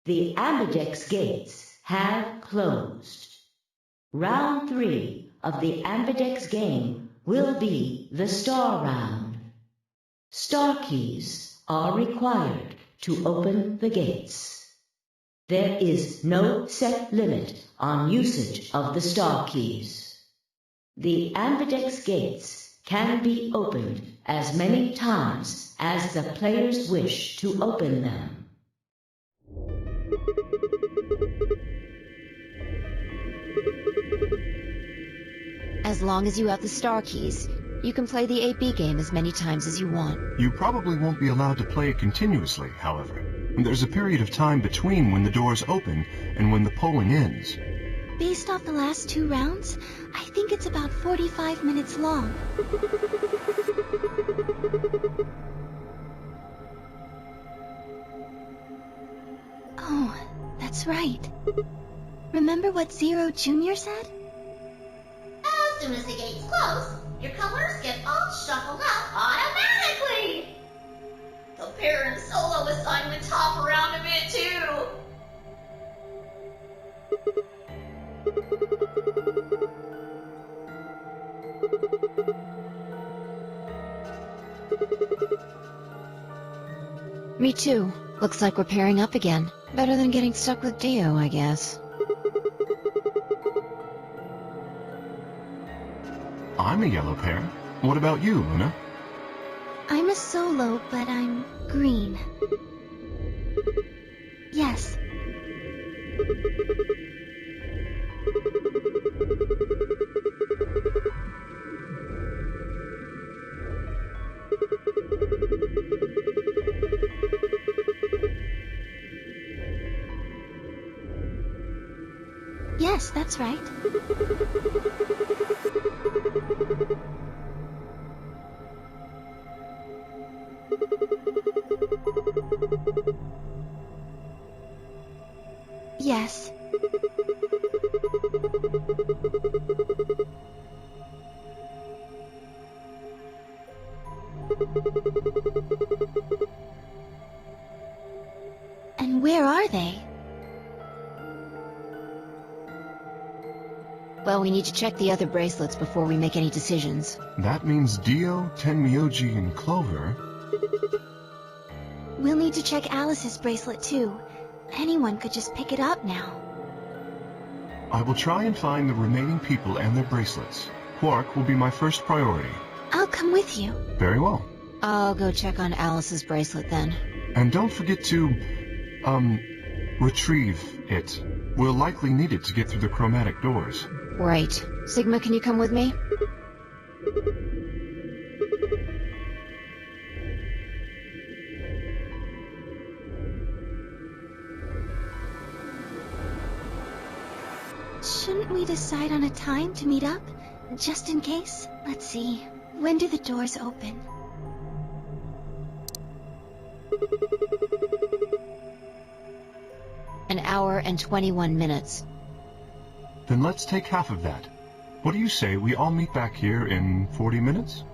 The Ambidex gates have closed. Round 3 of the Ambidex game will be the Star Round. Star keys are required to open the gates. There is no set limit on usage of the Star keys. The Ambidex gates can be opened as many times as the players wish to open them. As long as you have the star keys, you can play the 8B game as many times as you want. You probably won't be allowed to play it continuously, however. There's a period of time between when the doors open and when the polling ends. Based off the last 2 rounds, I think it's about 45 minutes long. Oh, that's right. Remember what Zero Jr. said? As soon as the gates close, your colors get all shuffled up automatically. The parent solo assignments hop around a bit too. Me too. Looks like we're pairing up again. Better than getting stuck with Dio, I guess. I'm a yellow pair. What about you, Luna? I'm a solo, but I'm green. Yes. Yes, that's right. Yes. And where are they? Well, we need to check the other bracelets before we make any decisions. That means Dio, Tenmyoji, and Clover... We'll need to check Alice's bracelet too. Anyone could just pick it up now. I will try and find the remaining people and their bracelets. Quark will be my first priority. I'll come with you. Very well. I'll go check on Alice's bracelet then. And don't forget to, retrieve it. We'll likely need it to get through the chromatic doors. Right. Sigma, can you come with me? Shouldn't we decide on a time to meet up? Just in case? Let's see. When do the doors open? An hour and 21 minutes. Then let's take half of that. What do you say we all meet back here in 40 minutes?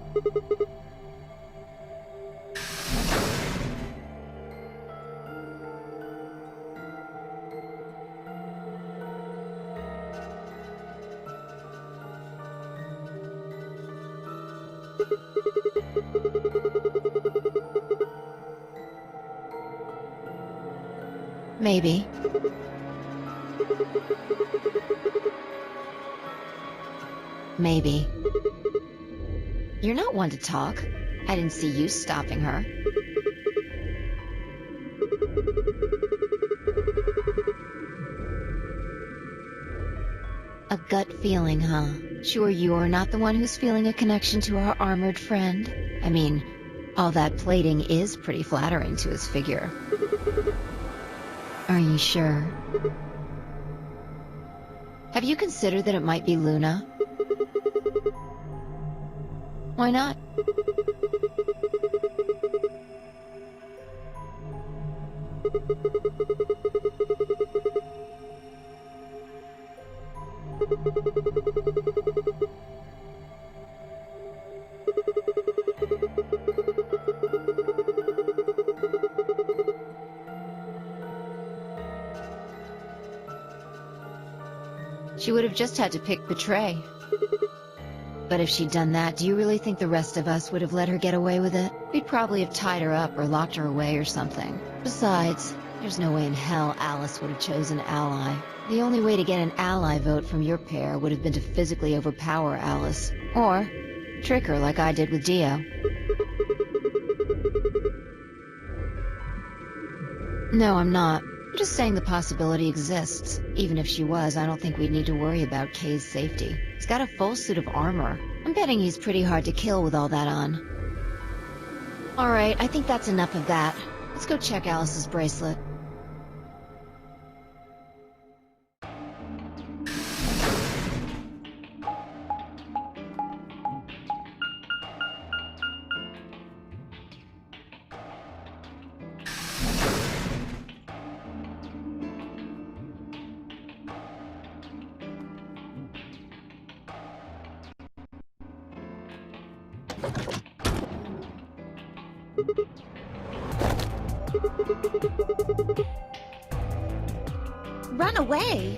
Maybe. Maybe. You're not one to talk. I didn't see you stopping her. A gut feeling, huh? Sure you're not the one who's feeling a connection to our armored friend? I mean, all that plating is pretty flattering to his figure. Are you sure? Have you considered that it might be Luna? Why not? She would have just had to pick Betray. But if she'd done that, do you really think the rest of us would have let her get away with it? We'd probably have tied her up or locked her away or something. Besides, there's no way in hell Alice would have chosen Ally. The only way to get an ally vote from your pair would have been to physically overpower Alice. Or trick her like I did with Dio. No, I'm not. I'm just saying the possibility exists. Even if she was, I don't think we'd need to worry about Kay's safety. He's got a full suit of armor. I'm betting he's pretty hard to kill with all that on. Alright, I think that's enough of that. Let's go check Alice's bracelet. Run away?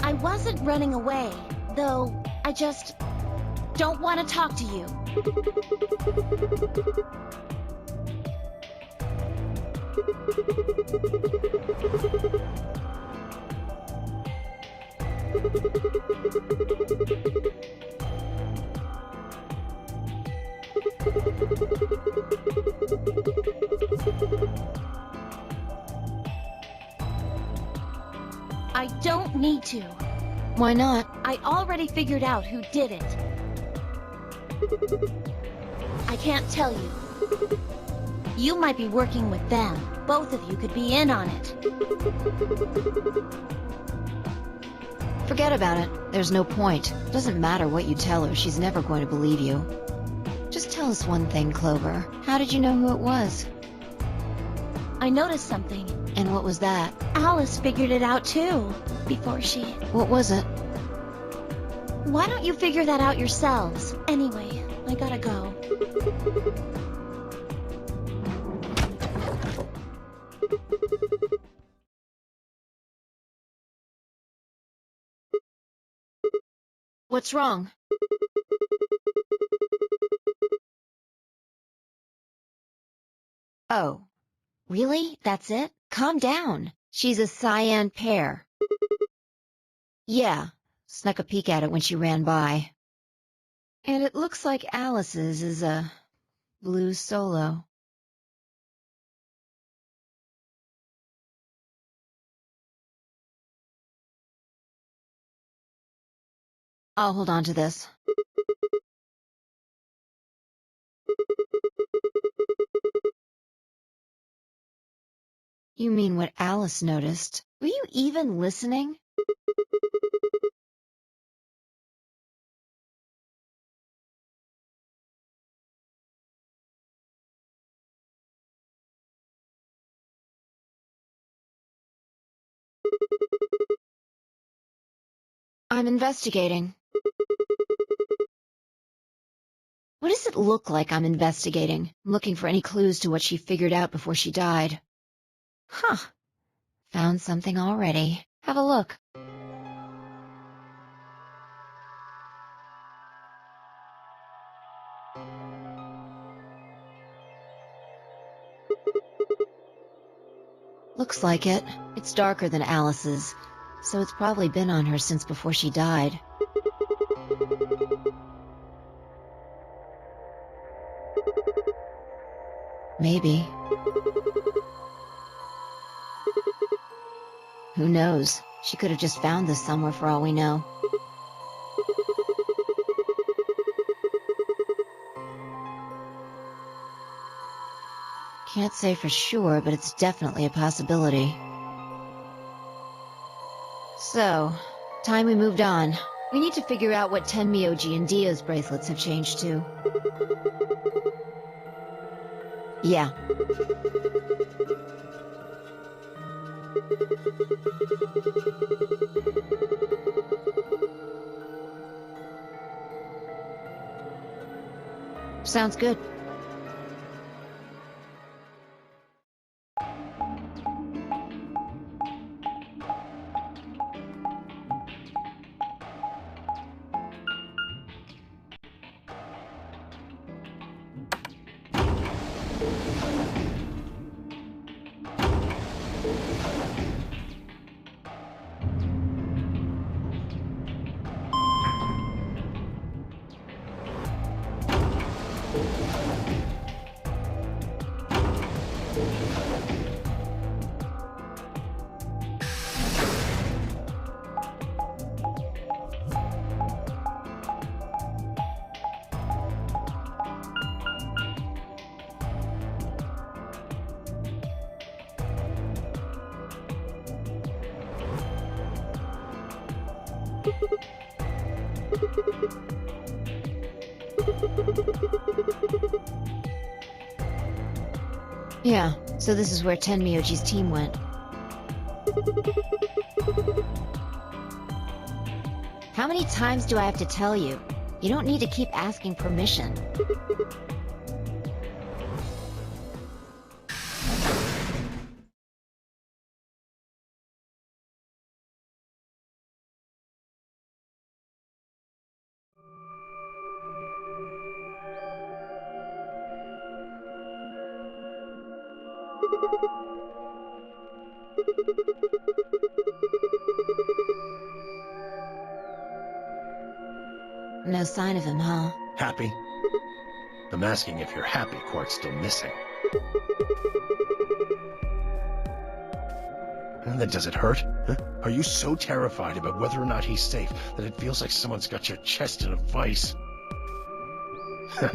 I wasn't running away, though I just don't want to talk to you. I don't need to. Why not? I already figured out who did it. I can't tell you. You might be working with them. Both of you could be in on it. Forget about it. There's no point. Doesn't matter what you tell her, she's never going to believe you. Just tell us one thing, Clover. How did you know who it was? I noticed something. And what was that? Alice figured it out too, before she... What was it? Why don't you figure that out yourselves? Anyway, I gotta go. What's wrong? Oh, really? That's it? Calm down. She's a cyan pear. Yeah, snuck a peek at it when she ran by. And it looks like Alice's is a blue solo. I'll hold on to this. You mean what Alice noticed? Were you even listening? I'm investigating. What does it look like I'm investigating? I'm looking for any clues to what she figured out before she died. Huh. Found something already. Have a look. Looks like it. It's darker than Alice's, so it's probably been on her since before she died. Maybe. Who knows? She could have just found this somewhere for all we know. Can't say for sure, but it's definitely a possibility. So, time we moved on. We need to figure out what Tenmyoji and Dio's bracelets have changed to. Yeah. Sounds good. Yeah, so this is where Tenmyoji's team went. How many times do I have to tell you? You don't need to keep asking permission. No sign of him, huh? Happy? I'm asking if you're happy Quark's still missing. And then does it hurt? Huh? Are you so terrified about whether or not he's safe that it feels like someone's got your chest in a vice? I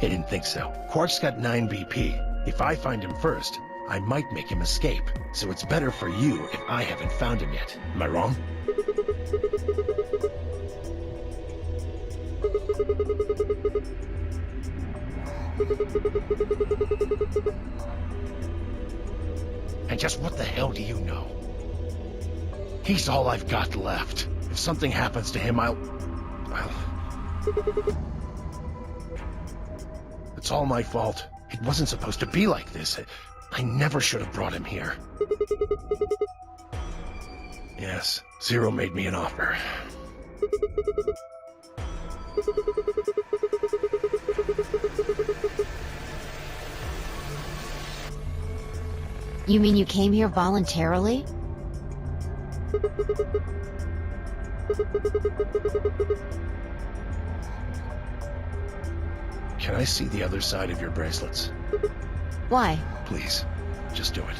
didn't think so. Quark's got 9 BP. If I find him first, I might make him escape. So it's better for you if I haven't found him yet. Am I wrong? And just what the hell do you know? He's all I've got left. If something happens to him, It's all my fault. It wasn't supposed to be like this. I never should have brought him here. Yes, Zero made me an offer. You mean you came here voluntarily? Can I see the other side of your bracelets? Why? Please, just do it.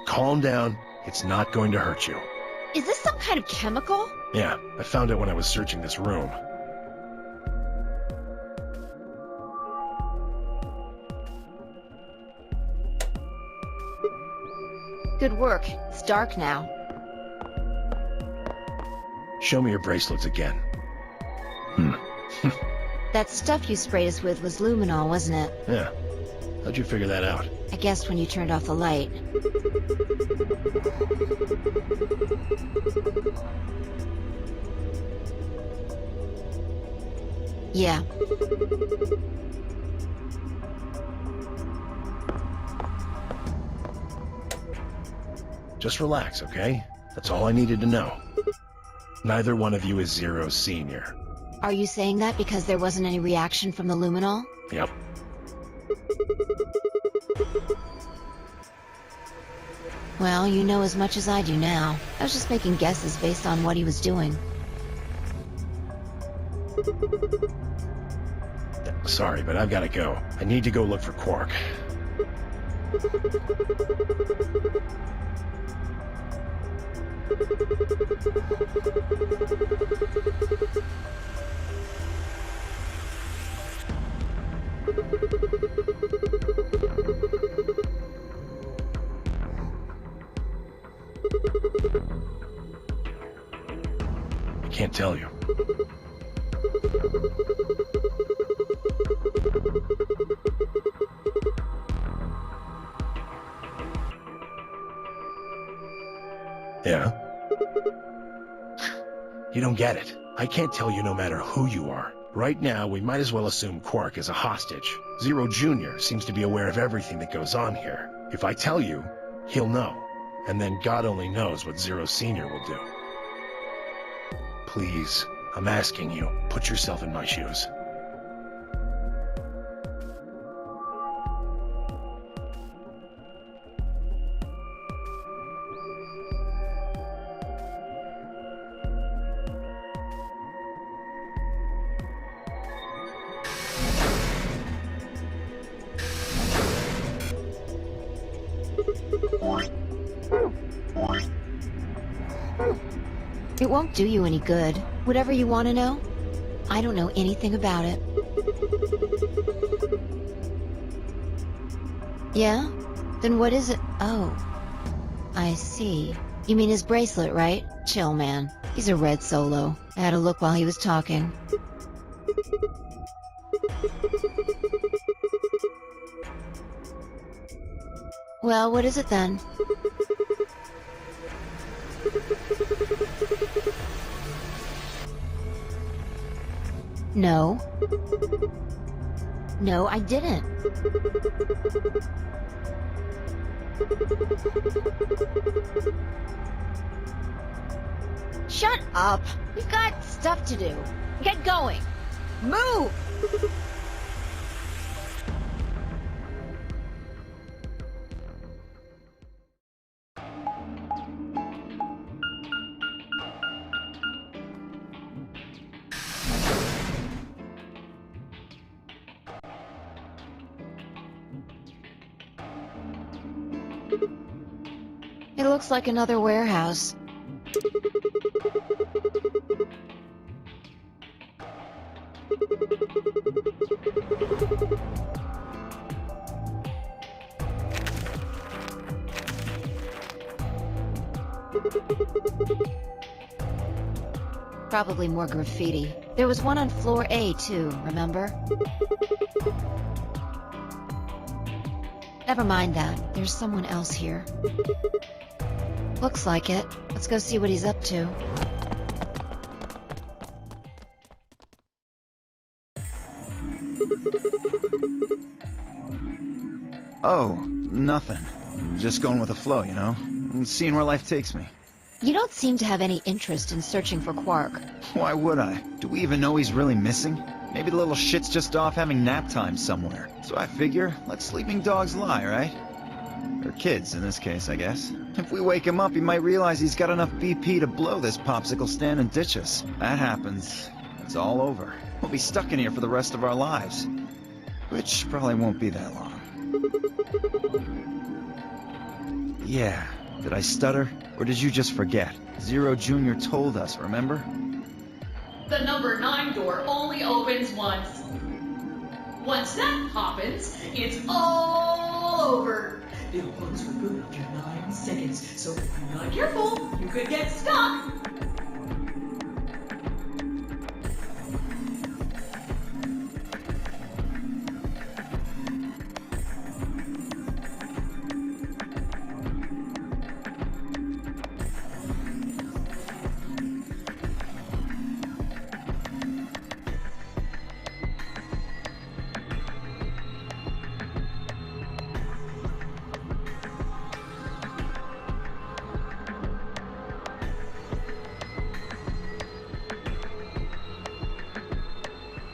Calm down. It's not going to hurt you. Is this some kind of chemical? Yeah, I found it when I was searching this room. Good work. It's dark now. Show me your bracelets again. That stuff you sprayed us with was luminol, wasn't it? Yeah. How'd you figure that out? I guessed when you turned off the light. Yeah. Just relax, okay? That's all I needed to know. Neither one of you is Zero Senior. Are you saying that because there wasn't any reaction from the luminol? Yep. Well, you know as much as I do now. I was just making guesses based on what he was doing. Sorry, but I've got to go. I need to go look for Quark. I can't tell you. Yeah? You don't get it. I can't tell you no matter who you are. Right now, we might as well assume Quark is a hostage. Zero Jr. seems to be aware of everything that goes on here. If I tell you, he'll know. And then God only knows what Zero Sr. will do. Please, I'm asking you, put yourself in my shoes. It won't do you any good. Whatever you want to know, I don't know anything about it. Yeah? Then what is it? Oh. I see. You mean his bracelet, right? Chill, man. He's a red Solo. I had a look while he was talking. Well, what is it then? No. No, I didn't. Shut up! We've got stuff to do. Get going! Move! It looks like another warehouse. Probably more graffiti. There was one on floor A, too, remember? Never mind that. There's someone else here. Looks like it. Let's go see what he's up to. Oh, nothing. Just going with the flow, you know? And seeing where life takes me. You don't seem to have any interest in searching for Quark. Why would I? Do we even know he's really missing? Maybe the little shit's just off having nap time somewhere. So I figure, let sleeping dogs lie, right? Or kids, in this case, I guess. If we wake him up, he might realize he's got enough BP to blow this popsicle stand and ditch us. That happens. It's all over. We'll be stuck in here for the rest of our lives. Which probably won't be that long. Yeah. Did I stutter? Or did you just forget? Zero Jr. told us, remember? The number 9 door only opens once. Once that happens, it's all over. The phones reboot after 9 seconds, so if you're not careful, you could get stuck.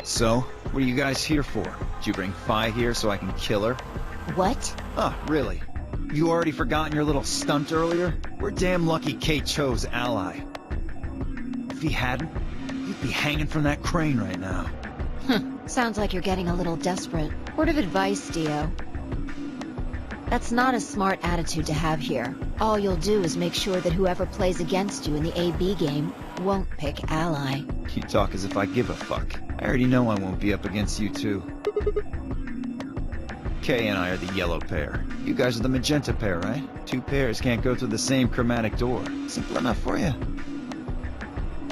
So, what are you guys here for? Did you bring Phi here so I can kill her? What? Oh, really? You already forgotten your little stunt earlier? We're damn lucky Kate chose Ally. If he hadn't, you'd be hanging from that crane right now. Sounds like you're getting a little desperate. Word of advice, Dio. That's not a smart attitude to have here. All you'll do is make sure that whoever plays against you in the AB game won't pick Ally. You talk as if I give a fuck. I already know I won't be up against you two. Kay and I are the yellow pair. You guys are the magenta pair, right? Two pairs can't go through the same chromatic door. Simple enough for you.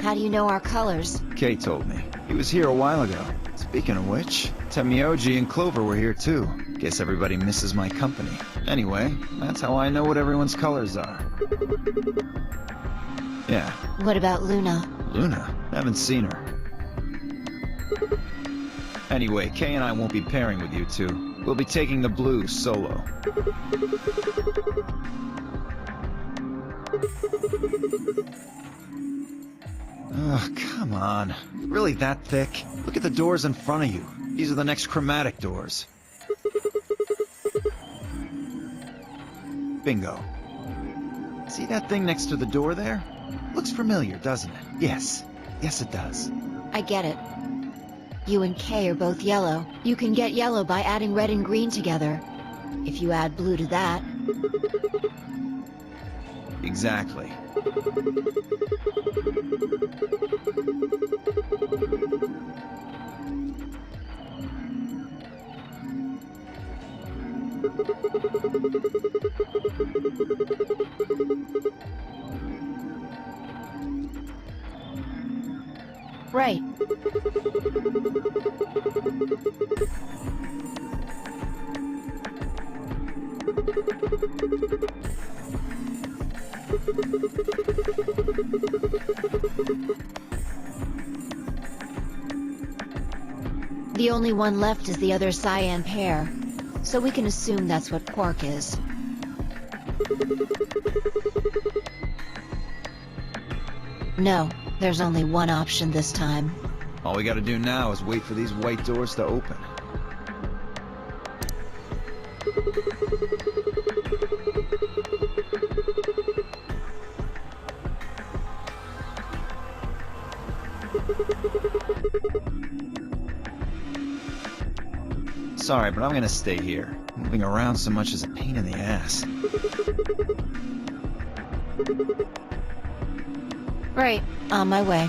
How do you know our colors? Kay told me. He was here a while ago. Speaking of which, Temioji and Clover were here too. Guess everybody misses my company. Anyway, that's how I know what everyone's colors are. Yeah. What about Luna? Luna? Haven't seen her. Anyway, Kay and I won't be pairing with you two. We'll be taking the blue solo. Ugh, come on. Really that thick? Look at the doors in front of you. These are the next chromatic doors. Bingo. See that thing next to the door there? Looks familiar, doesn't it? Yes. Yes, it does. I get it. You and Kay are both yellow. You can get yellow by adding red and green together. If you add blue to that... Exactly. Right. The only one left is the other cyan pair, so we can assume that's what Quark is. No, there's only one option this time. All we gotta do now is wait for these white doors to open. Sorry, but I'm gonna stay here. Moving around so much is a pain in the ass. Right, on my way.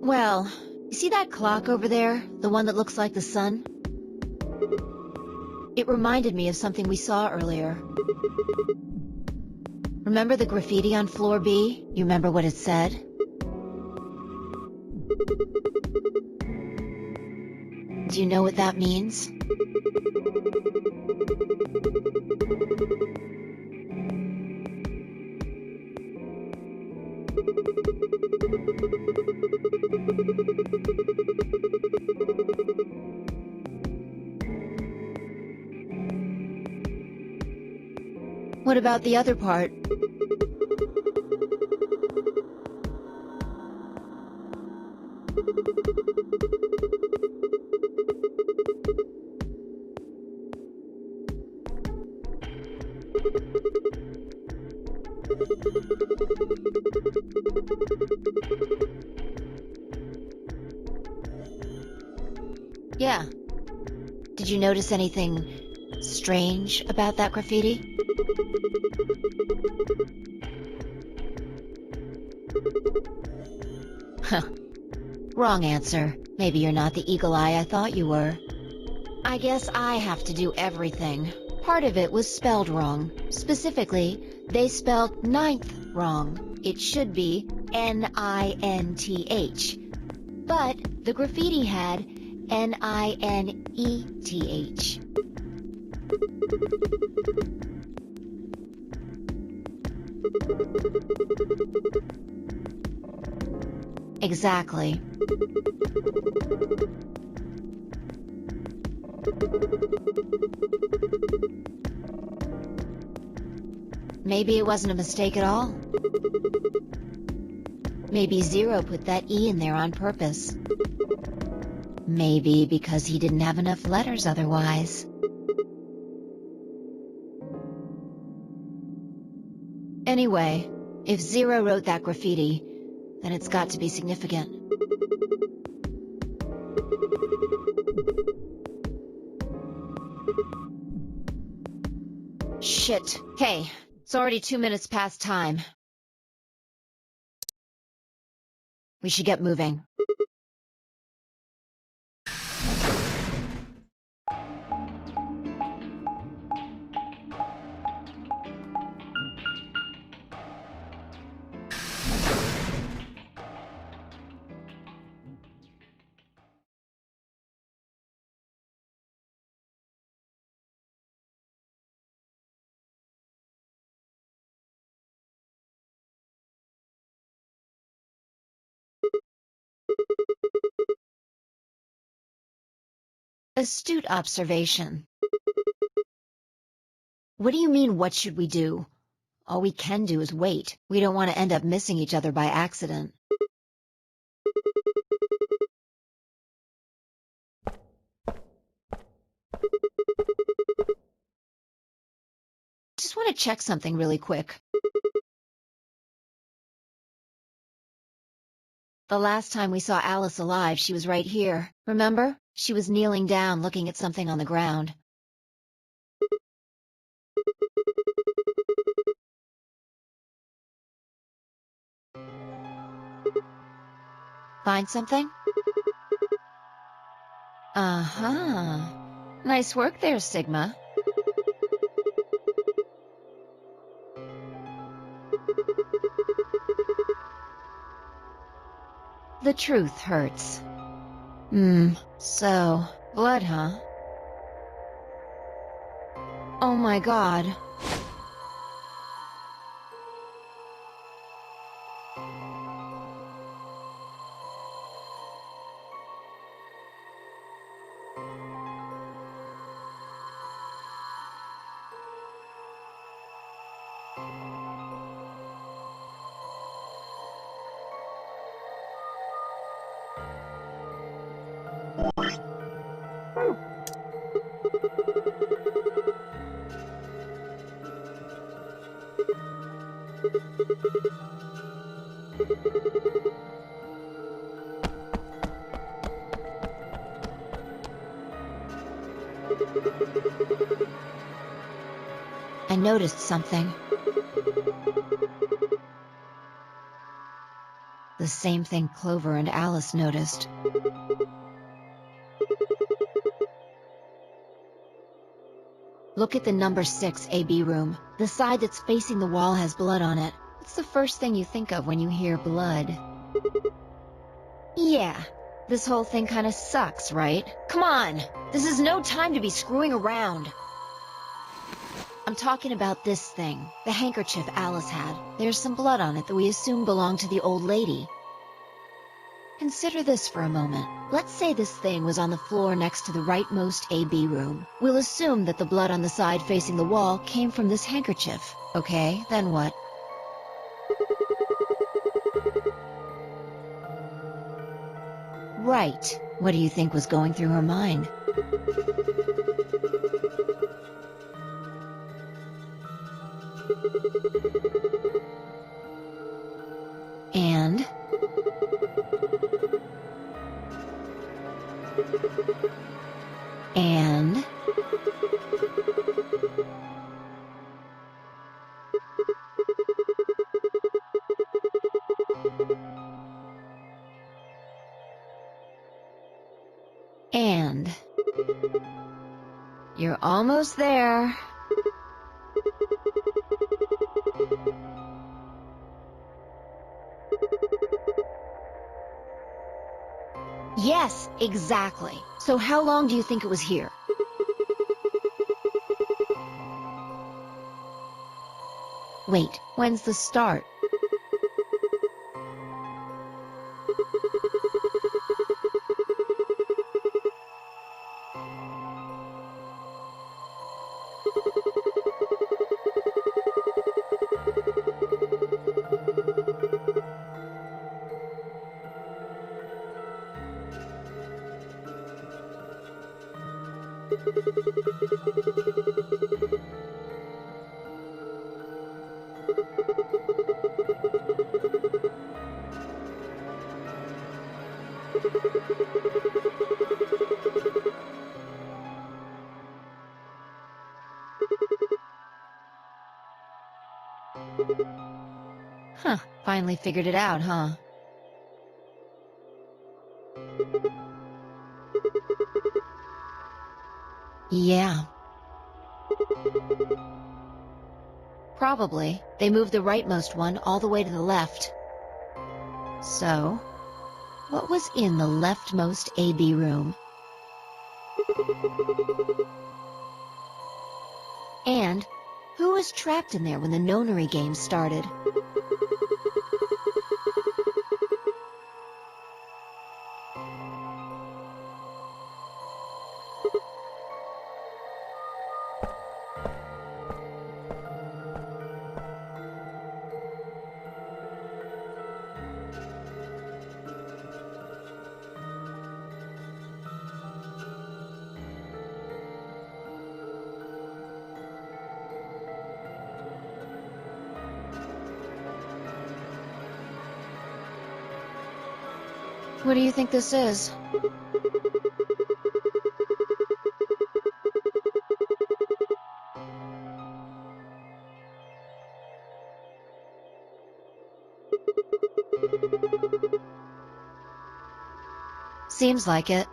Well, you see that clock over there? The one that looks like the sun? It reminded me of something we saw earlier. Remember the graffiti on floor B? You remember what it said? Do you know what that means? What about the other part? Yeah. Did you notice anything strange about that graffiti? Huh. Wrong answer. Maybe you're not the eagle eye I thought you were. I guess I have to do everything. Part of it was spelled wrong. Specifically, they spelled ninth wrong. It should be N-I-N-T-H. But the graffiti had N-I-N-E-T-H. Exactly. Maybe it wasn't a mistake at all. Maybe Zero put that E in there on purpose. Maybe because he didn't have enough letters otherwise. Anyway, if Zero wrote that graffiti, then it's got to be significant. Shit. Hey, it's already 2 minutes past time. We should get moving. Astute observation. What do you mean, what should we do? All we can do is wait. We don't want to end up missing each other by accident. Just want to check something really quick. The last time we saw Alice alive, she was right here. Remember? She was kneeling down, looking at something on the ground. Find something? Uh-huh. Nice work there, Sigma. The truth hurts. So, blood, huh? Oh my god. I noticed something. The same thing Clover and Alice noticed. Look at the number 6 AB room. The side that's facing the wall has blood on it. What's the first thing you think of when you hear blood? Yeah, this whole thing kinda sucks, right? Come on! This is no time to be screwing around! I'm talking about this thing, the handkerchief Alice had. There's some blood on it that we assume belonged to the old lady. Consider this for a moment. Let's say this thing was on the floor next to the rightmost AB room. We'll assume that the blood on the side facing the wall came from this handkerchief. Okay, then what? Right. What do you think was going through her mind? And? And? And? You're almost there. Yes, exactly. So how long do you think it was here? Wait, when's the start? Huh, finally figured it out, huh? Yeah. Probably. They moved the rightmost one all the way to the left. So, what was in the leftmost AB room? And who was trapped in there when the nonary game started? What do you think this is? Seems like it.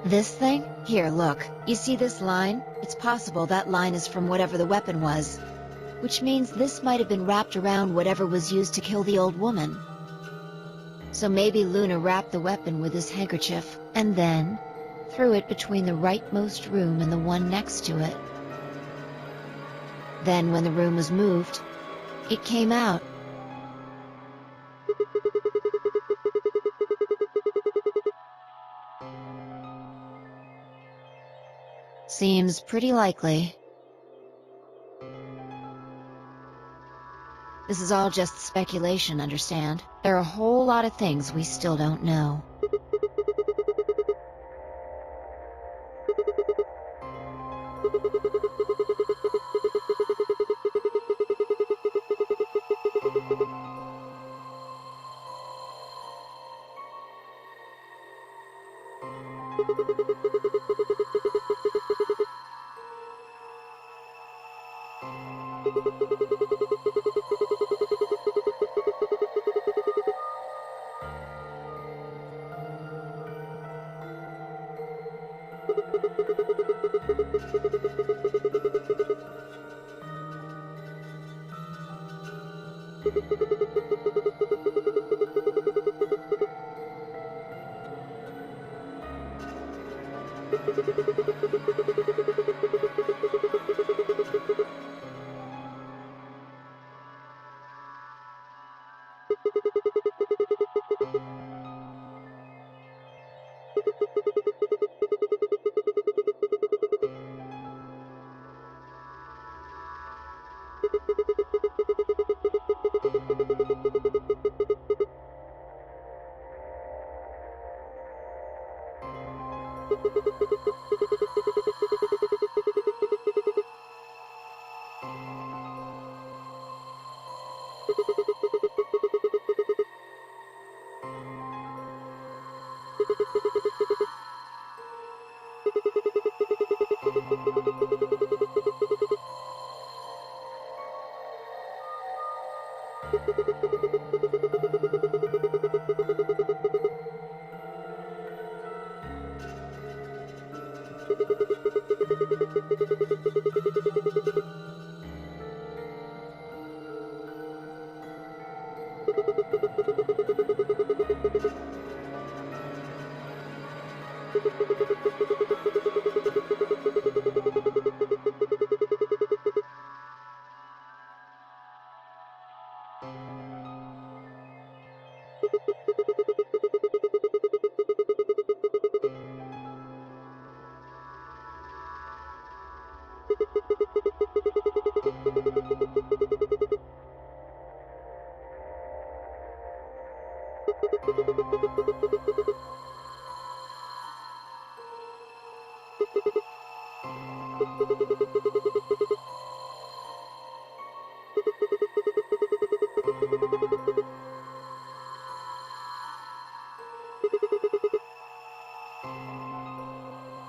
This thing? Here, look. You see this line? It's possible that line is from whatever the weapon was. Which means this might have been wrapped around whatever was used to kill the old woman. So maybe Luna wrapped the weapon with this handkerchief, and then threw it between the rightmost room and the one next to it. Then when the room was moved, it came out. Seems pretty likely. This is all just speculation, understand? There are a whole lot of things we still don't know.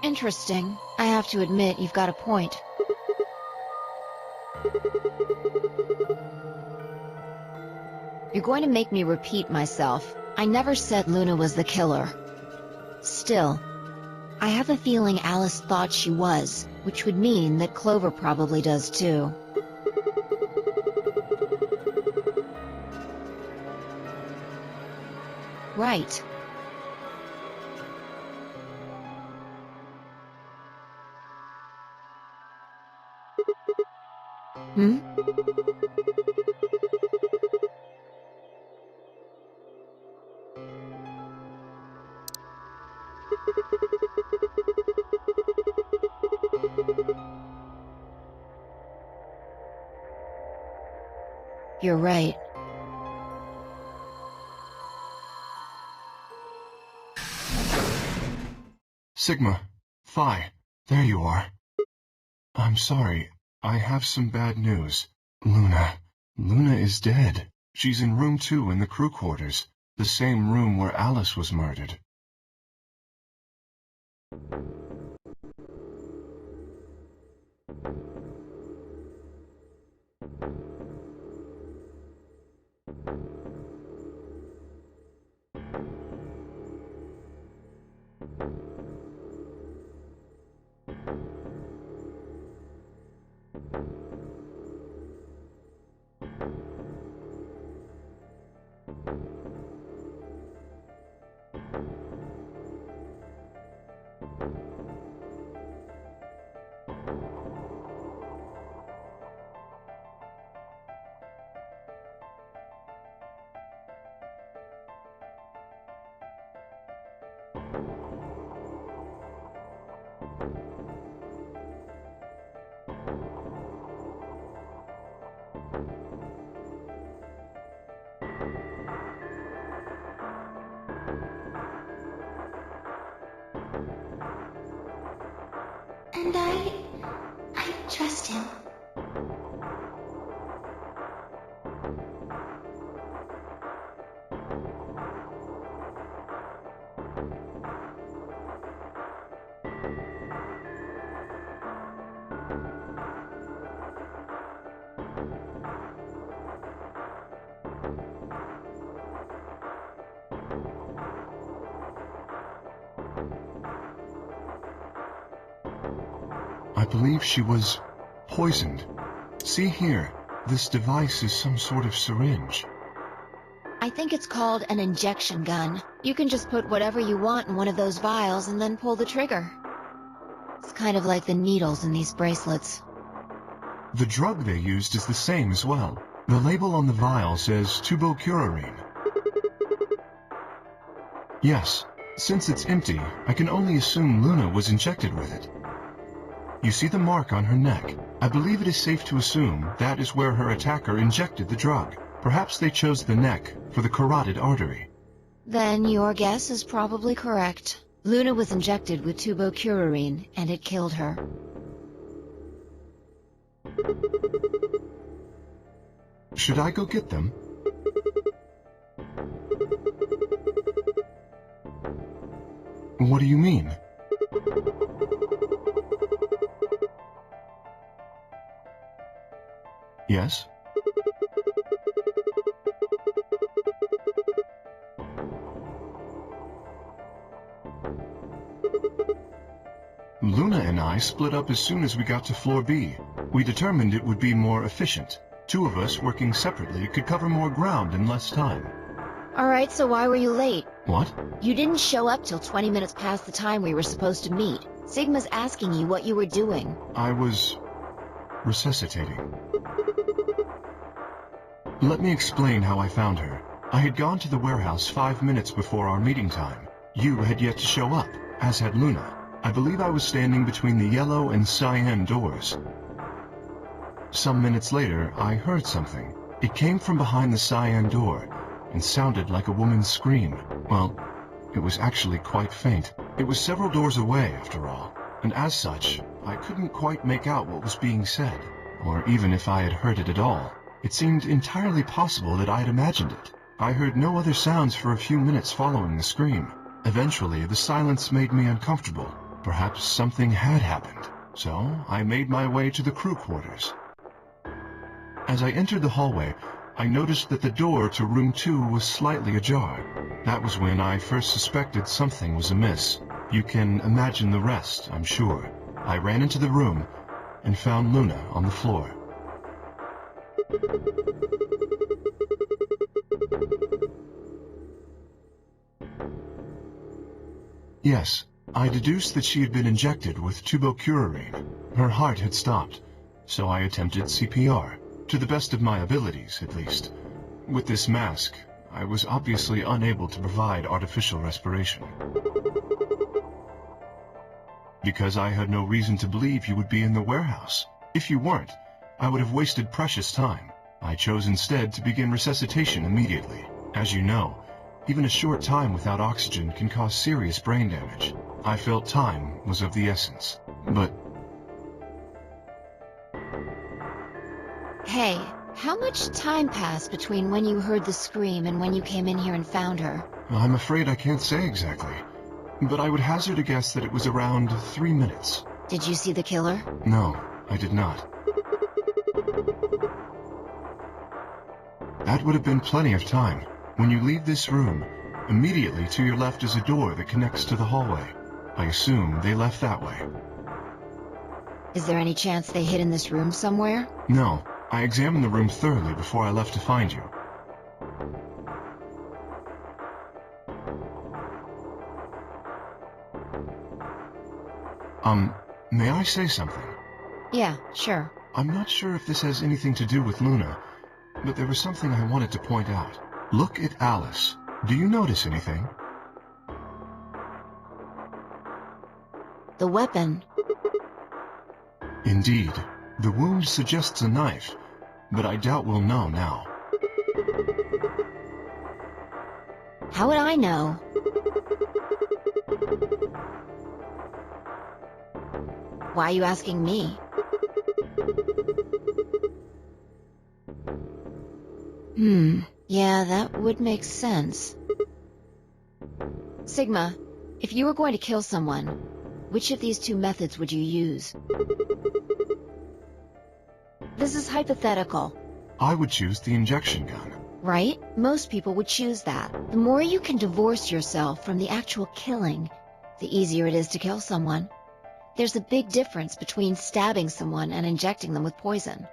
Interesting. I have to admit, you've got a point. You're going to make me repeat myself. I never said Luna was the killer. Still, I have a feeling Alice thought she was, which would mean that Clover probably does too. Right. Hmm? You're right. Sigma. Phi. There you are. I'm sorry. I have some bad news. Luna. Luna is dead. She's in room 2 in the crew quarters. The same room where Alice was murdered. trust him. I believe she was poisoned. See here, this device is some sort of syringe. I think it's called an injection gun. You can just put whatever you want in one of those vials and then pull the trigger. It's kind of like the needles in these bracelets. The drug they used is the same as well. The label on the vial says tubocurarine. Yes, since it's empty, I can only assume Luna was injected with it. You see the mark on her neck. I believe it is safe to assume that is where her attacker injected the drug. Perhaps they chose the neck for the carotid artery. Then your guess is probably correct. Luna was injected with tubocurarine, and it killed her. Should I go get them? What do you mean? Yes? Luna and I split up as soon as we got to floor B. We determined it would be more efficient. Two of us working separately could cover more ground in less time. Alright, so why were you late? What? You didn't show up till 20 minutes past the time we were supposed to meet. Sigma's asking you what you were doing. I was resuscitating. Let me explain how I found her. I had gone to the warehouse 5 minutes before our meeting time. You had yet to show up, as had Luna. I believe I was standing between the yellow and cyan doors. Some minutes later, I heard something. It came from behind the cyan door, and sounded like a woman's scream. Well, it was actually quite faint. It was several doors away, after all, and as such, I couldn't quite make out what was being said, or even if I had heard it at all. It seemed entirely possible that I had imagined it. I heard no other sounds for a few minutes following the scream. Eventually, the silence made me uncomfortable. Perhaps something had happened, so I made my way to the crew quarters. As I entered the hallway, I noticed that the door to room 2 was slightly ajar. That was when I first suspected something was amiss. You can imagine the rest, I'm sure. I ran into the room and found Luna on the floor. Yes, I deduced that she had been injected with tubocurarine. Her heart had stopped, so I attempted CPR, to the best of my abilities, at least. With this mask, I was obviously unable to provide artificial respiration. Because I had no reason to believe you would be in the warehouse. If you weren't, I would have wasted precious time. I chose instead to begin resuscitation immediately. As you know, even a short time without oxygen can cause serious brain damage. I felt time was of the essence. But... Hey, how much time passed between when you heard the scream and when you came in here and found her? I'm afraid I can't say exactly. But I would hazard a guess that it was around 3 minutes. Did you see the killer? No, I did not. That would have been plenty of time. When you leave this room, immediately to your left is a door that connects to the hallway. I assume they left that way. Is there any chance they hid in this room somewhere? No, I examined the room thoroughly before I left to find you. May I say something? Yeah, sure. I'm not sure if this has anything to do with Luna, but there was something I wanted to point out. Look at Alice. Do you notice anything? The weapon. Indeed. The wound suggests a knife, but I doubt we'll know now. How would I know? Why are you asking me? Yeah, that would make sense. Sigma, if you were going to kill someone, which of these two methods would you use? This is hypothetical. I would choose the injection gun. Right? Most people would choose that. The more you can divorce yourself from the actual killing, the easier it is to kill someone. There's a big difference between stabbing someone and injecting them with poison.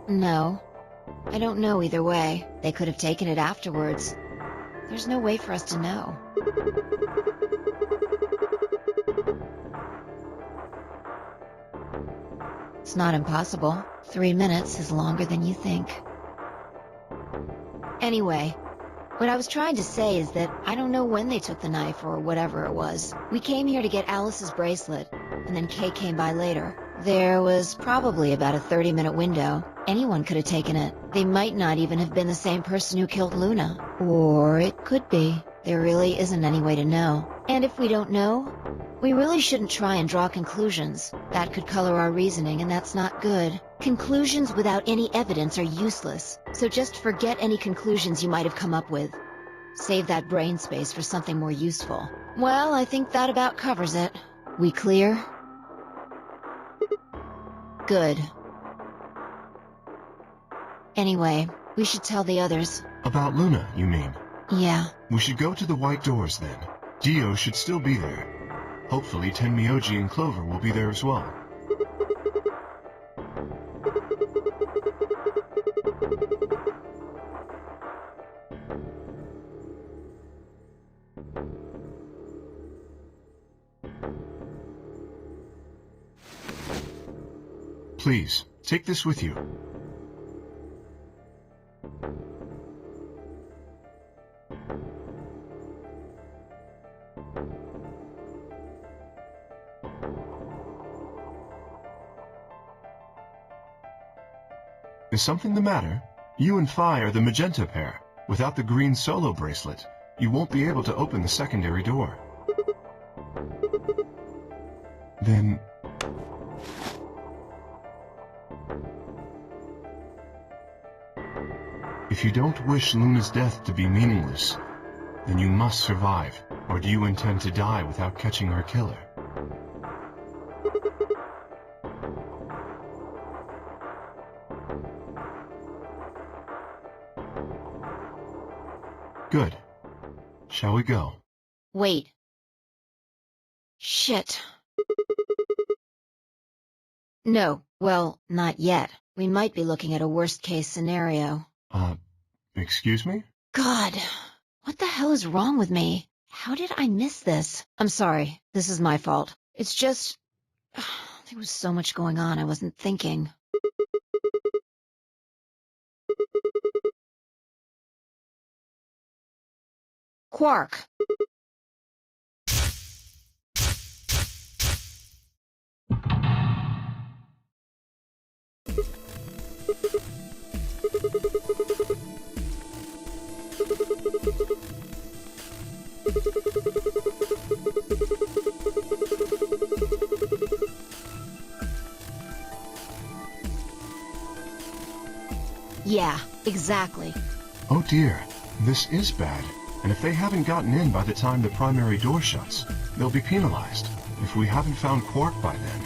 No. I don't know either way. They could have taken it afterwards. There's no way for us to know. It's not impossible. 3 minutes is longer than you think. Anyway, what I was trying to say is that I don't know when they took the knife or whatever it was. We came here to get Alice's bracelet, and then Kay came by later. There was probably about a 30-minute window. Anyone could have taken it. They might not even have been the same person who killed Luna. Or it could be. There really isn't any way to know. And if we don't know, we really shouldn't try and draw conclusions. That could color our reasoning, and that's not good. Conclusions without any evidence are useless, so just forget any conclusions you might have come up with. Save that brain space for something more useful. Well, I think that about covers it. We clear? Good. Anyway, we should tell the others. About Luna, you mean? Yeah. We should go to the White Doors then. Dio should still be there. Hopefully Tenmyoji and Clover will be there as well. Please, take this with you. Is something the matter? You and Phi are the magenta pair. Without the green solo bracelet, you won't be able to open the secondary door. Then... if you don't wish Luna's death to be meaningless, then you must survive. Or do you intend to die without catching our killer? Good. Shall we go? Wait. Shit. No, well, not yet. We might be looking at a worst-case scenario. Excuse me? God, what the hell is wrong with me? How did I miss this? I'm sorry. This is my fault. It's just... there was so much going on I wasn't thinking. Quark. Yeah, exactly. Oh dear, this is bad. And if they haven't gotten in by the time the primary door shuts, they'll be penalized. If we haven't found Quark by then.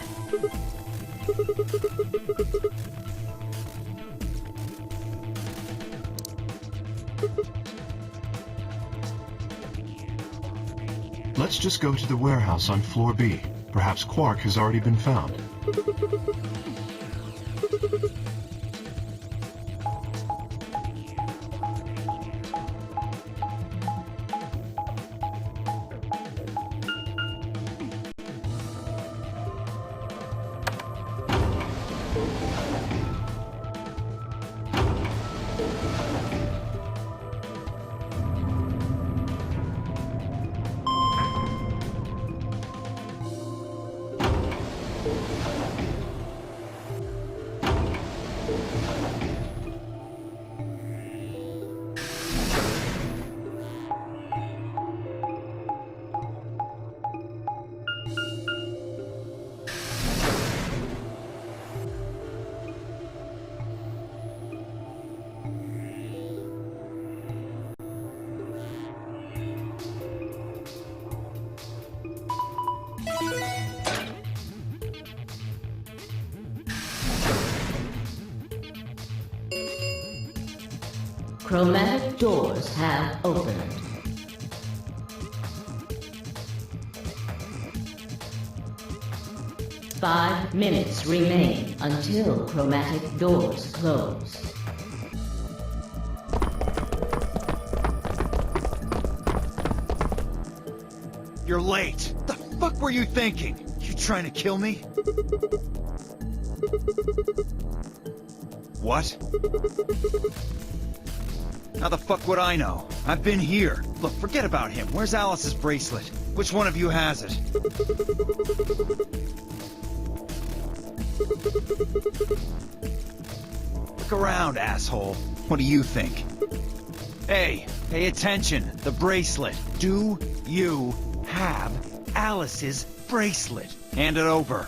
Let's just go to the warehouse on floor B. Perhaps Quark has already been found. chromatic doors have opened. Five minutes remain until chromatic doors close. You're late. The fuck were you thinking? You trying to kill me? What? How the fuck would I know? I've been here. Look, forget about him. Where's Alice's bracelet? Which one of you has it? Look around, asshole. What do you think? Hey, pay attention. The bracelet. Do you have Alice's bracelet? Hand it over.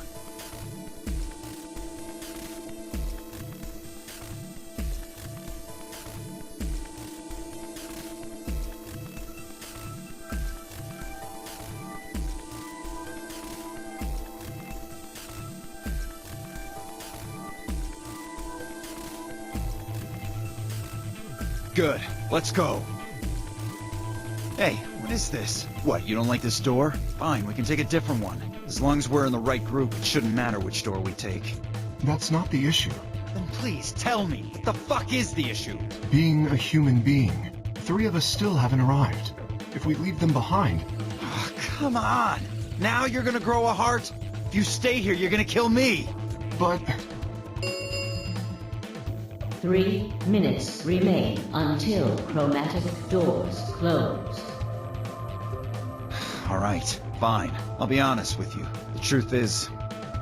Good. Let's go. Hey, what is this? What, you don't like this door? Fine, we can take a different one. As long as we're in the right group, it shouldn't matter which door we take. That's not the issue. Then please, tell me, what the fuck is the issue? Being a human being. 3 of us still haven't arrived. If we leave them behind... Oh, come on! Now you're gonna grow a heart? If you stay here, you're gonna kill me! But... 3 minutes remain until chromatic doors close. Alright, fine. I'll be honest with you. The truth is,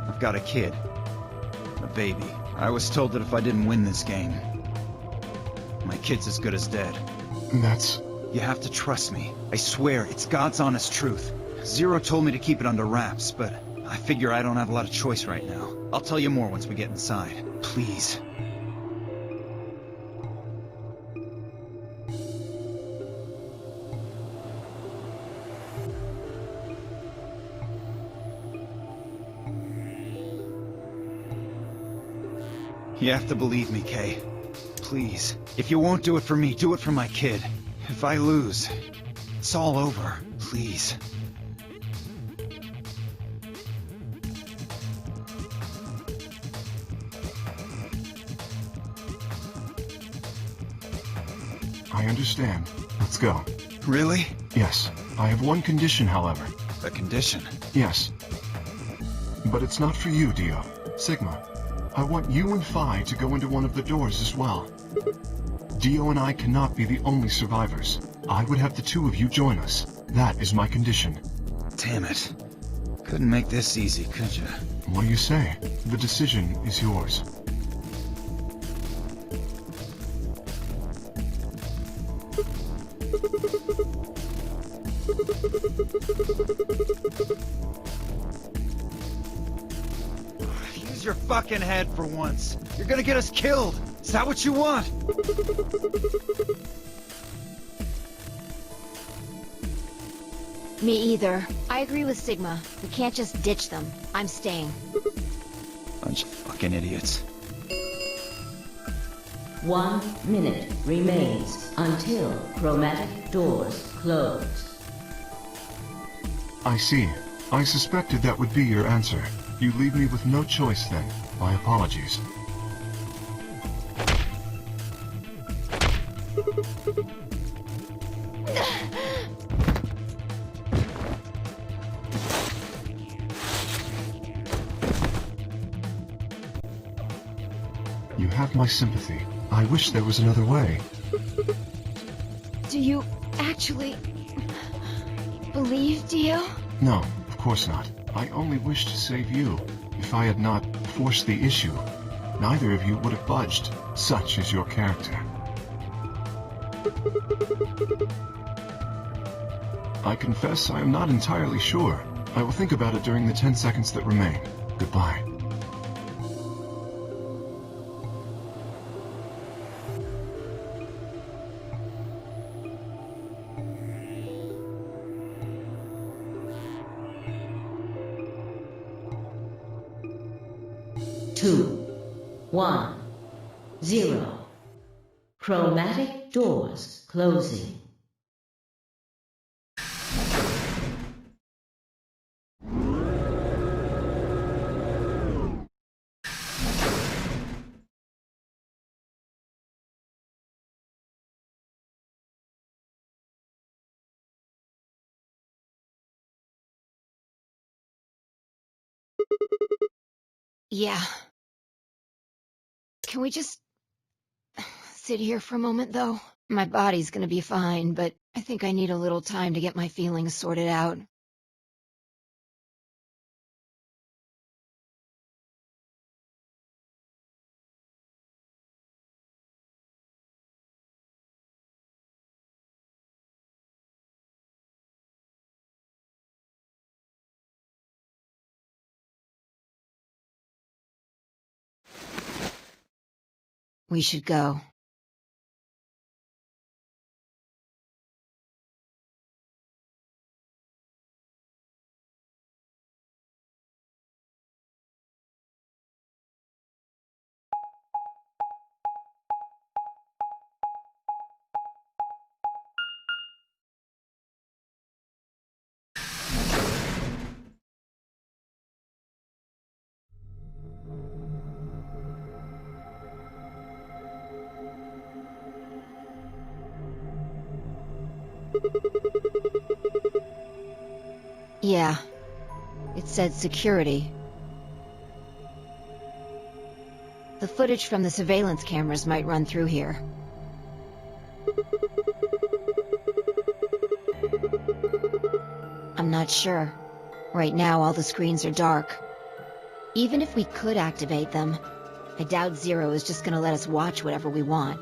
I've got a kid. A baby. I was told that if I didn't win this game, my kid's as good as dead. That's... You have to trust me. I swear, it's God's honest truth. Zero told me to keep it under wraps, but I figure I don't have a lot of choice right now. I'll tell you more once we get inside. Please. You have to believe me, Kay. Please. If you won't do it for me, do it for my kid. If I lose, it's all over. Please. I understand. Let's go. Really? Yes. I have one condition, however. A condition? Yes. But it's not for you, Dio. Sigma. I want you and Phi to go into one of the doors as well. Dio and I cannot be the only survivors. I would have the 2 of you join us. That is my condition. Damn it. Couldn't make this easy, could you? What do you say? The decision is yours. Use your fucking head for once. You're gonna get us killed. Is that what you want? Me either. I agree with Sigma. We can't just ditch them. I'm staying. Bunch of fucking idiots. 1 minute remains until chromatic doors close. I see. I suspected that would be your answer. You leave me with no choice then. My apologies. You have my sympathy. I wish there was another way. Do you actually believe Dio? No, of course not. I only wish to save you. If I had not forced the issue, neither of you would have budged. Such is your character. I confess I am not entirely sure. I will think about it during the 10 seconds that remain. Goodbye. Two, 1, 0. Chromatic Doors closing. Yeah. Can we just sit here for a moment, though? My body's gonna be fine, but I think I need a little time to get my feelings sorted out. We should go. Yeah. It said security. The footage from the surveillance cameras might run through here. I'm not sure. Right now, all the screens are dark. Even if we could activate them, I doubt Zero is just gonna let us watch whatever we want.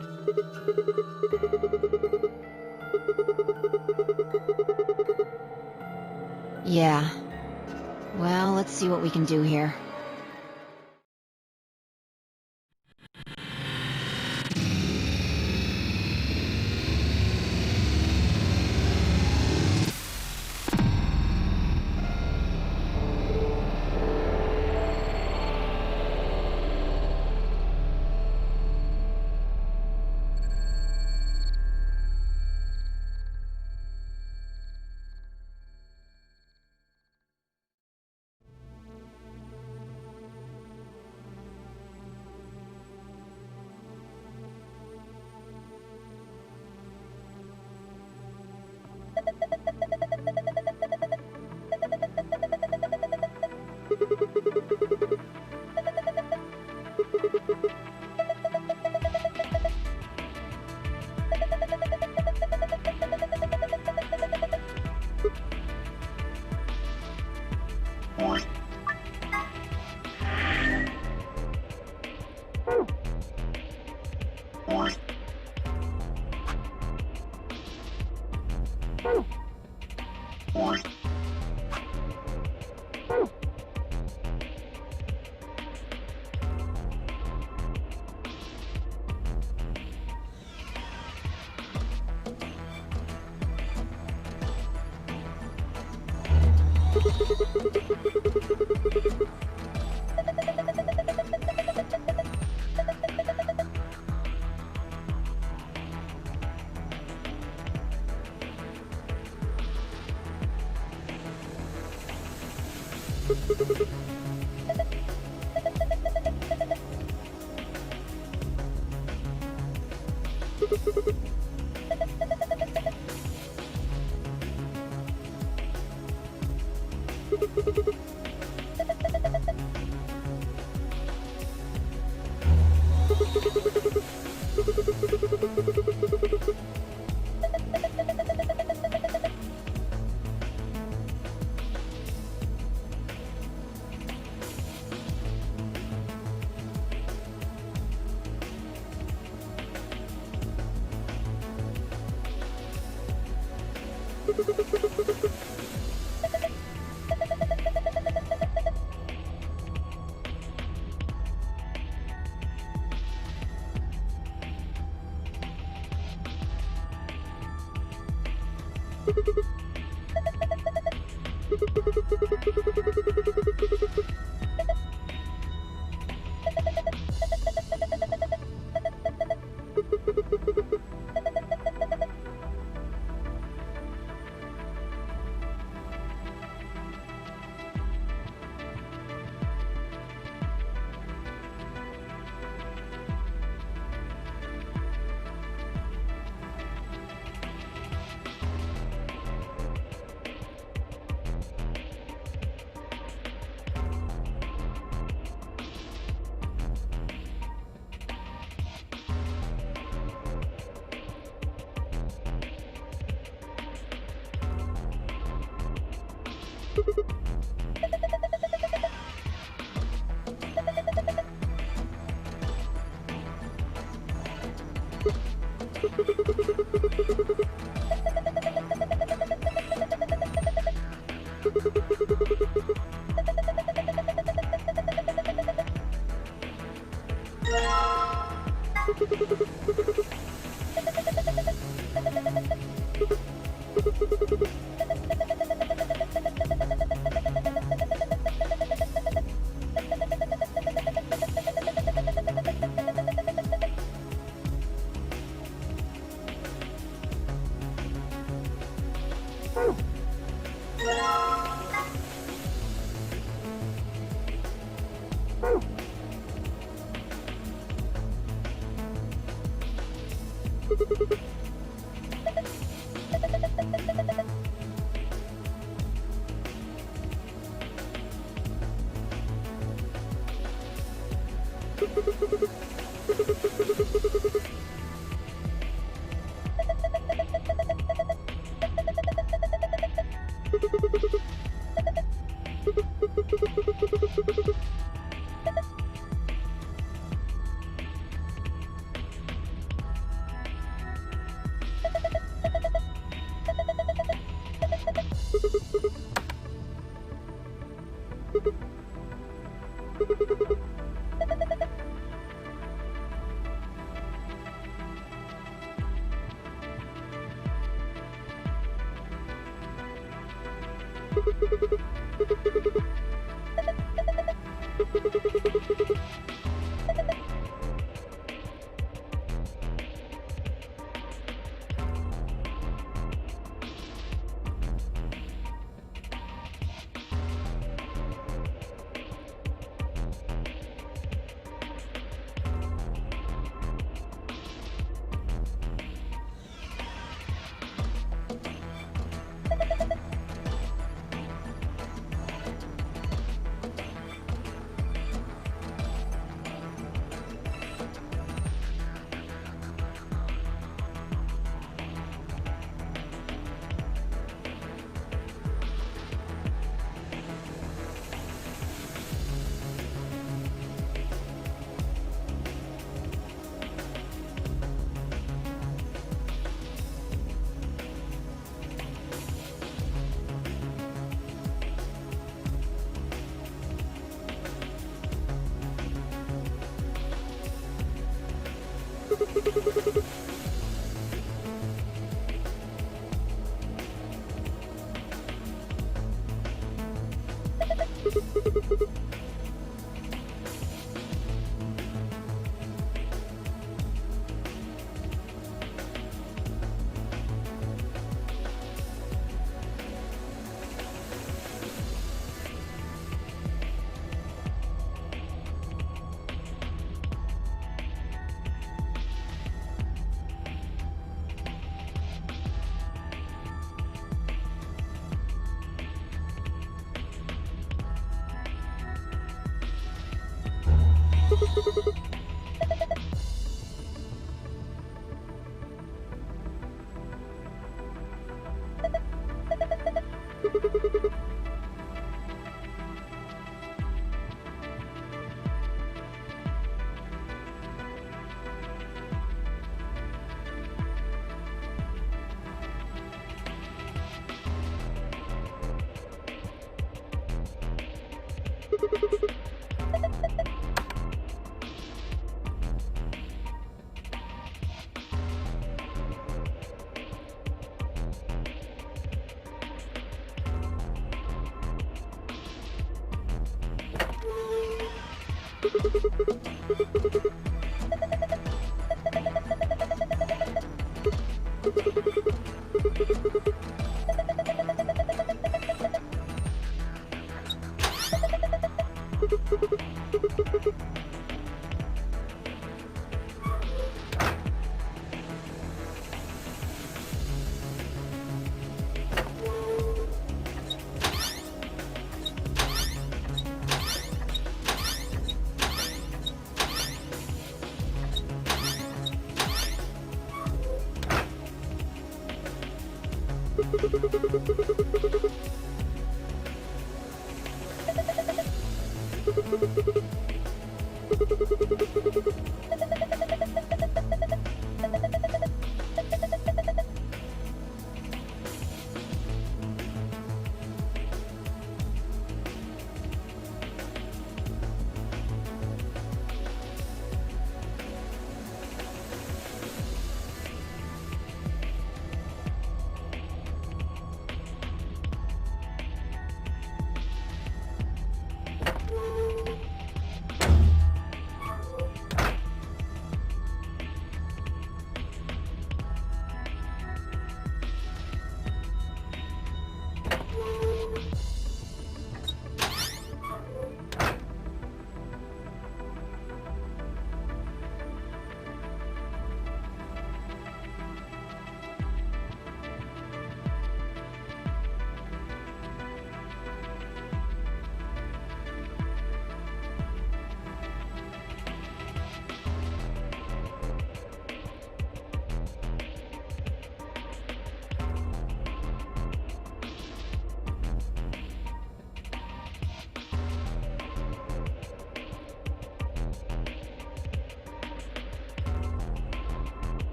Yeah. Well, let's see what we can do here.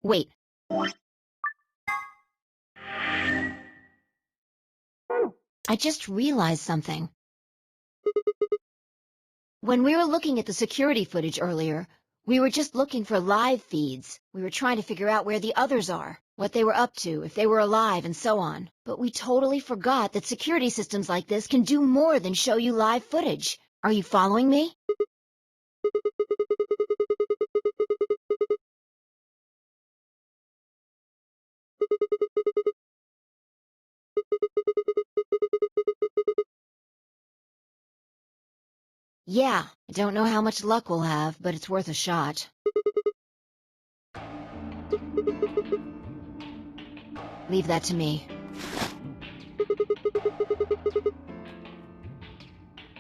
Wait. I just realized something. When we were looking at the security footage earlier, we were just looking for live feeds. We were trying to figure out where the others are, what they were up to, if they were alive, and so on. But we totally forgot that security systems like this can do more than show you live footage. Are you following me? Yeah, I don't know how much luck we'll have, but it's worth a shot. Leave that to me.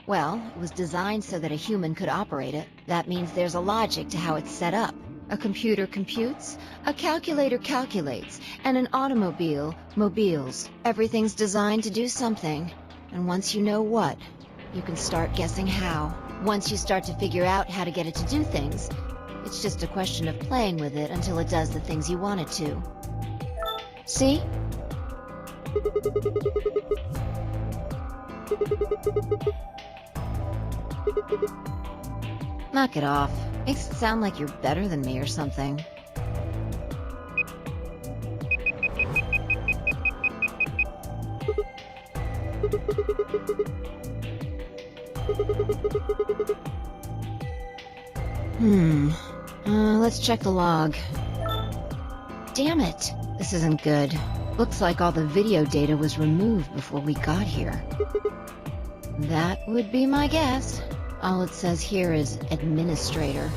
Well, it was designed so that a human could operate it. That means there's a logic to how it's set up. A computer computes, a calculator calculates, and an automobile mobiles. Everything's designed to do something, and once you know what, you can start guessing how. Once you start to figure out how to get it to do things, it's just a question of playing with it until it does the things you want it to. See? Knock it off. Makes it sound like you're better than me or something. Let's check the log. Damn it! This isn't good. Looks like all the video data was removed before we got here. That would be my guess. All it says here is administrator.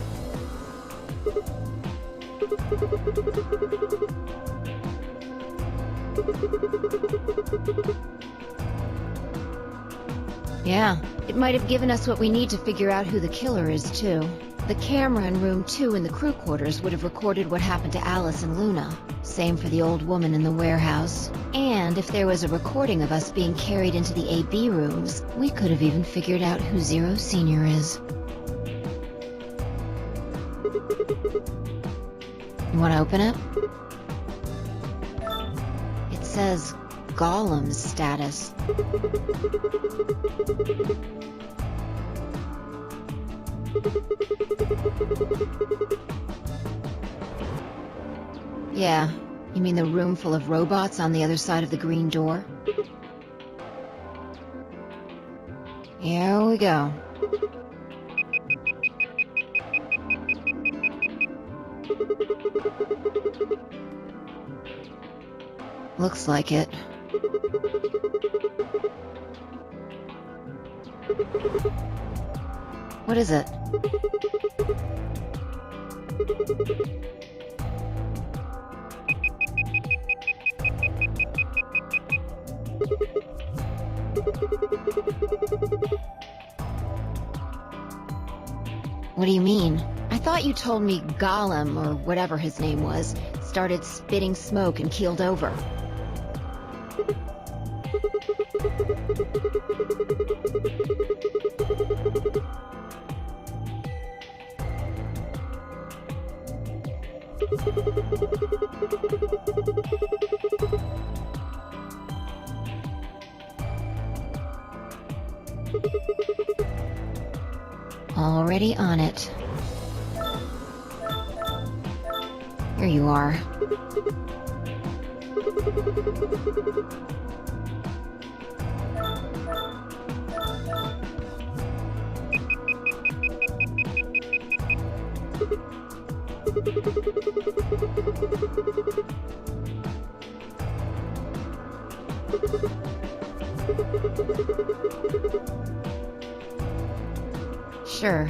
Yeah, it might have given us what we need to figure out who the killer is, too. The camera in room 2 in the crew quarters would have recorded what happened to Alice and Luna. Same for the old woman in the warehouse. And if there was a recording of us being carried into the AB rooms, we could have even figured out who Zero Senior is. You want to open it? It says Golem's status. Yeah, you mean the room full of robots on the other side of the green door? Here we go. Looks like it. What is it? What do you mean? I thought you told me Golem, or whatever his name was, started spitting smoke and keeled over. Already on it. Here you are. Sure.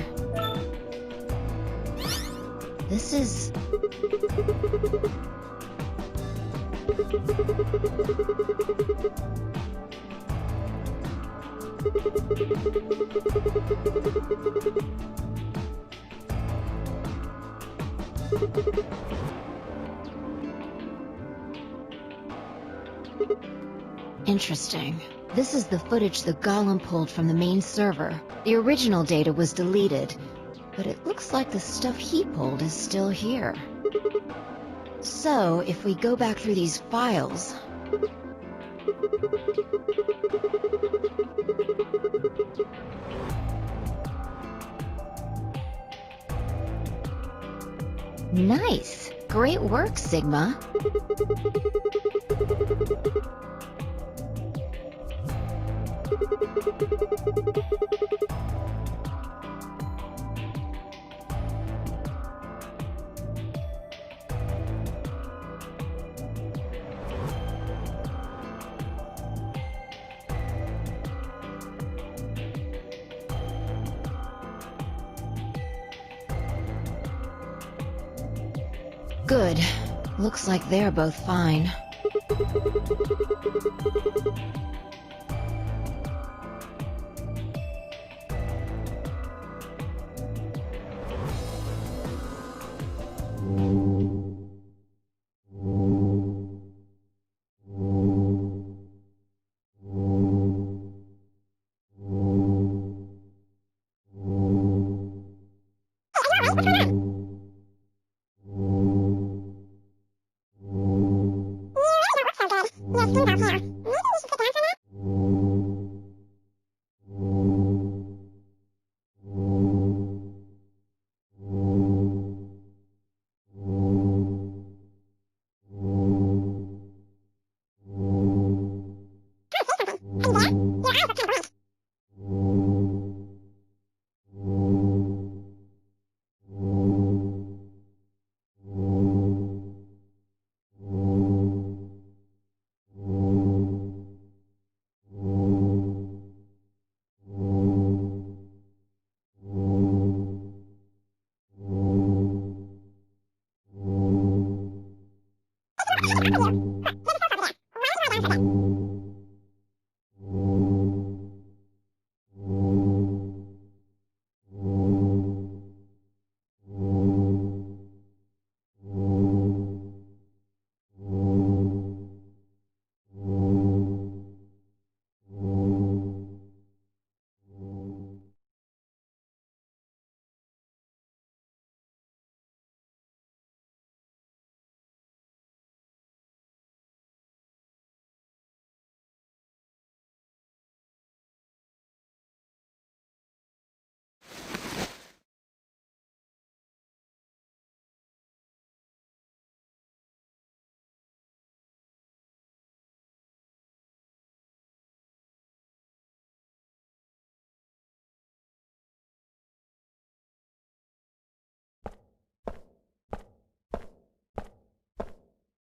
This is... Interesting. This is the footage the Golem pulled from the main server. The original data was deleted, but it looks like the stuff he pulled is still here. So, if we go back through these files... Nice! Great work, Sigma. Good. Looks like they're both fine.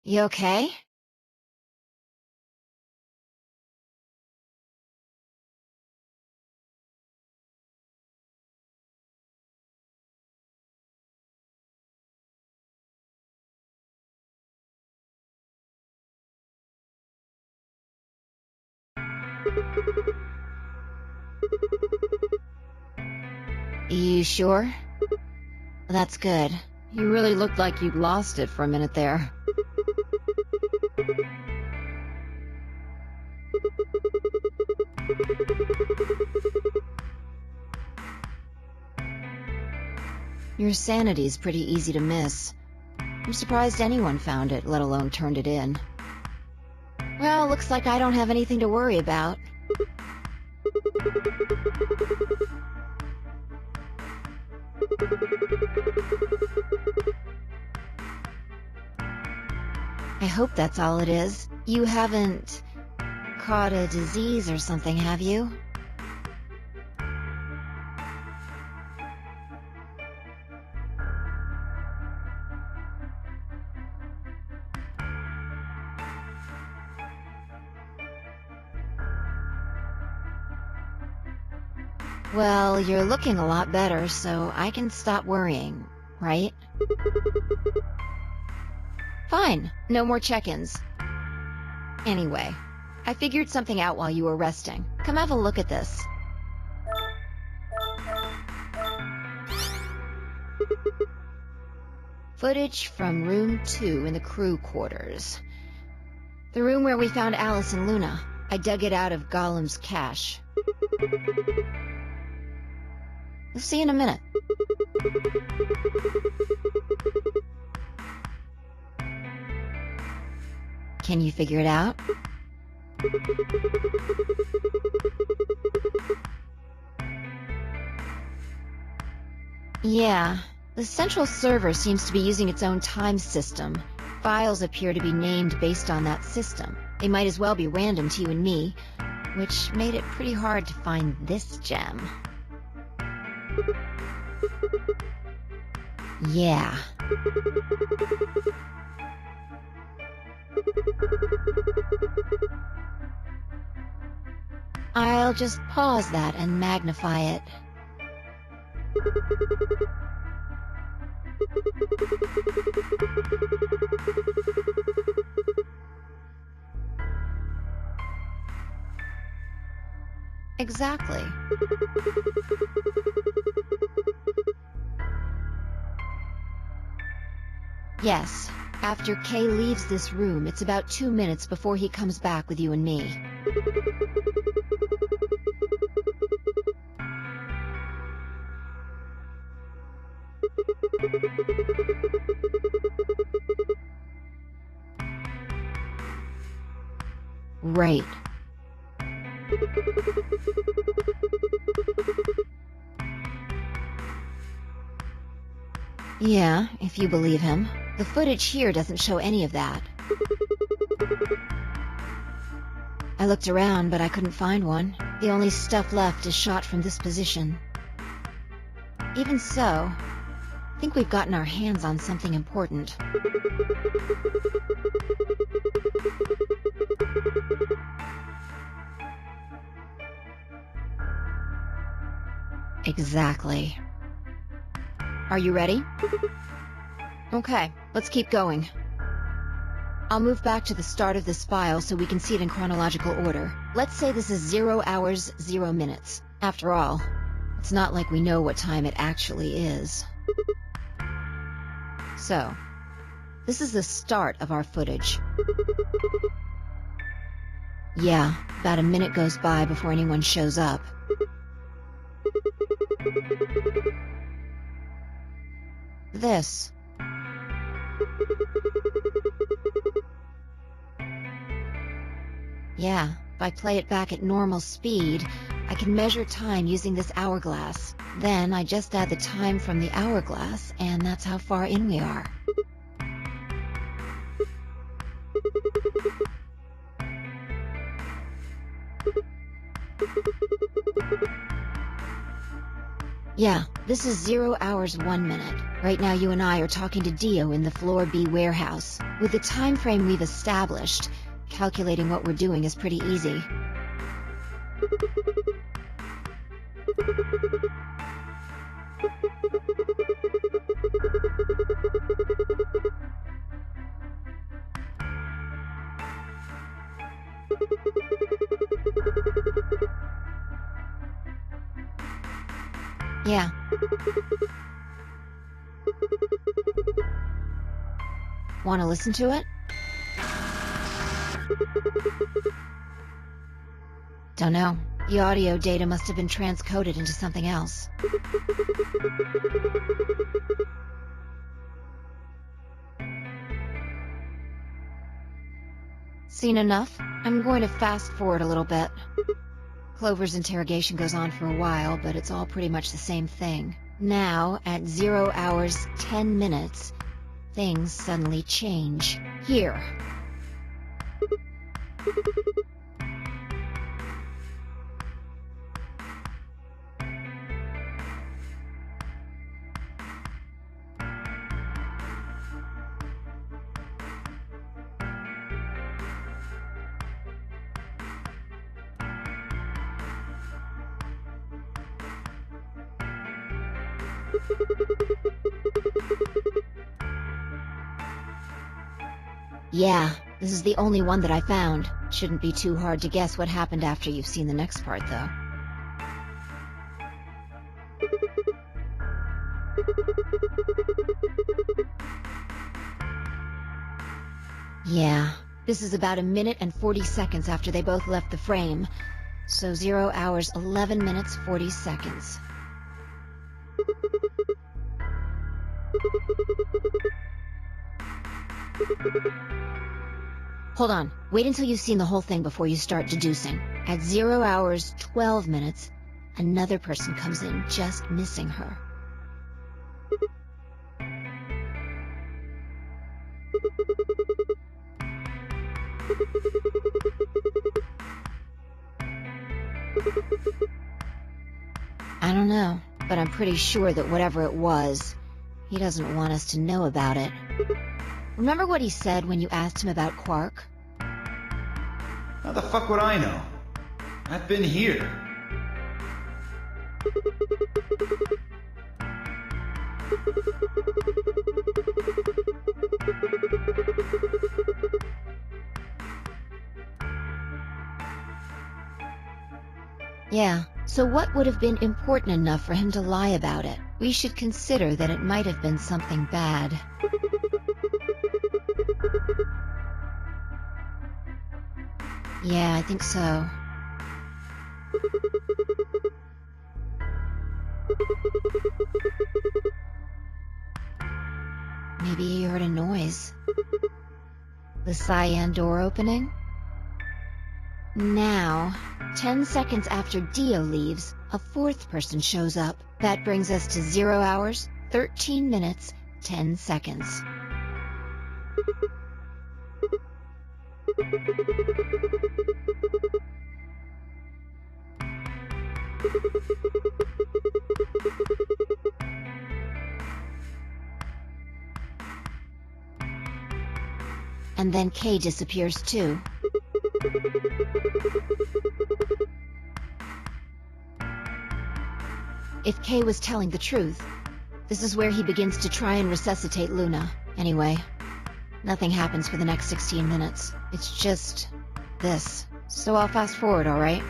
You okay? You sure? That's good. You really looked like you'd lost it for a minute there. Your sanity's pretty easy to miss. I'm surprised anyone found it, let alone turned it in. Well, looks like I don't have anything to worry about. I hope that's all it is. You haven't caught a disease or something, have you? Well, you're looking a lot better, so I can stop worrying, right? Fine, no more check-ins. Anyway, I figured something out while you were resting. Come have a look at this. Footage from room 2 in the crew quarters. The room where we found Alice and Luna. I dug it out of Gollum's cache. We'll see you in a minute. Can you figure it out? Yeah, the central server seems to be using its own time system. Files appear to be named based on that system. They might as well be random to you and me, which made it pretty hard to find this gem. Yeah. I'll just pause that and magnify it. Exactly. Yes, after Kay leaves this room, it's about 2 minutes before he comes back with you and me. Right. Yeah, if you believe him. The footage here doesn't show any of that. I looked around, but I couldn't find one. The only stuff left is shot from this position. Even so, I think we've gotten our hands on something important. Exactly. Are you ready? Okay, let's keep going. I'll move back to the start of this file so we can see it in chronological order. Let's say this is 0 hours, 0 minutes. After all, it's not like we know what time it actually is. So, this is the start of our footage. Yeah, about a minute goes by before anyone shows up. This. Yeah, if I play it back at normal speed, I can measure time using this hourglass. Then I just add the time from the hourglass, and that's how far in we are. Yeah, this is 0 hours, 1 minute. Right now you and I are talking to Dio in the Floor B warehouse. With the time frame we've established, calculating what we're doing is pretty easy. Yeah. Want to listen to it? Don't know. The audio data must have been transcoded into something else. Seen enough? I'm going to fast forward a little bit. Clover's interrogation goes on for a while, but it's all pretty much the same thing. Now, at 0 hours, 10 minutes, things suddenly change. Here. Yeah, this is the only one that I found. Shouldn't be too hard to guess what happened after you've seen the next part, though. Yeah, this is about 1 minute and 40 seconds after they both left the frame. So 0 hours, 11 minutes, 40 seconds. Hold on. Wait until you've seen the whole thing before you start deducing. At 0 hours, 12 minutes, another person comes in just missing her. I don't know, but I'm pretty sure that whatever it was, he doesn't want us to know about it. Remember what he said when you asked him about Quark? How the fuck would I know? I've been here. Yeah, so what would have been important enough for him to lie about it? We should consider that it might have been something bad. Yeah, I think so. Maybe he heard a noise. The cyan door opening? Now, 10 seconds after Dio leaves, a fourth person shows up. That brings us to 0 hours, 13 minutes, 10 seconds. And then Kay disappears too. If Kay was telling the truth, this is where he begins to try and resuscitate Luna. Anyway, nothing happens for the next 16 minutes. It's just this. So I'll fast forward, alright?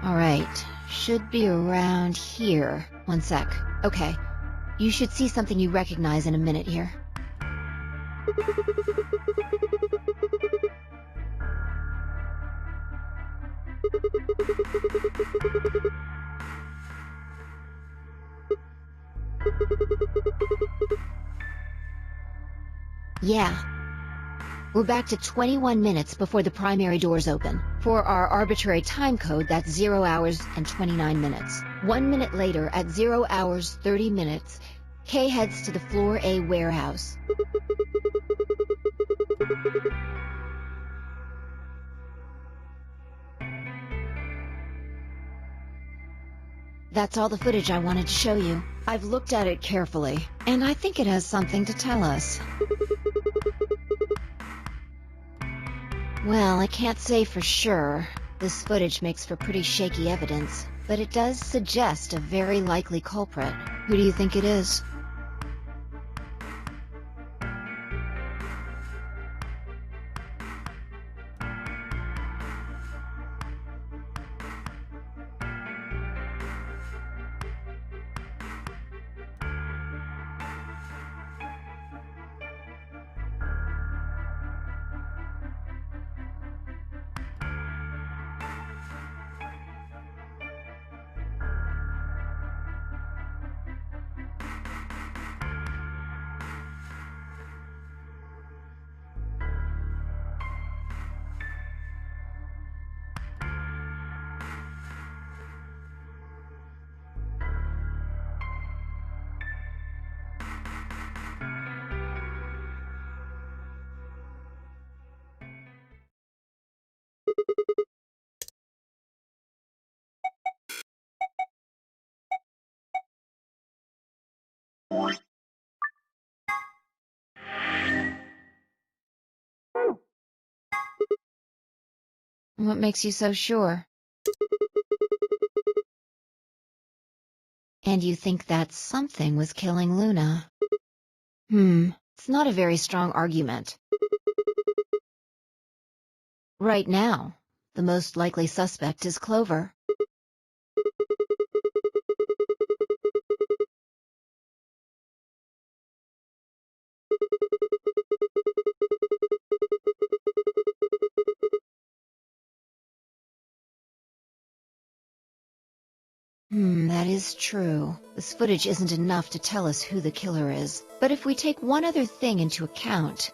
Alright, should be around here. One sec. Okay, you should see something you recognize in a minute here. Yeah. We're back to 21 minutes before the primary doors open. For our arbitrary time code, that's 0 hours and 29 minutes. 1 minute later, at 0 hours, 30 minutes, Kay heads to the Floor A warehouse. That's all the footage I wanted to show you. I've looked at it carefully, and I think it has something to tell us. Well, I can't say for sure. This footage makes for pretty shaky evidence, but it does suggest a very likely culprit. Who do you think it is? What makes you so sure? And you think that something was killing Luna? It's not a very strong argument. Right now, the most likely suspect is Clover. That is true. This footage isn't enough to tell us who the killer is. But if we take one other thing into account,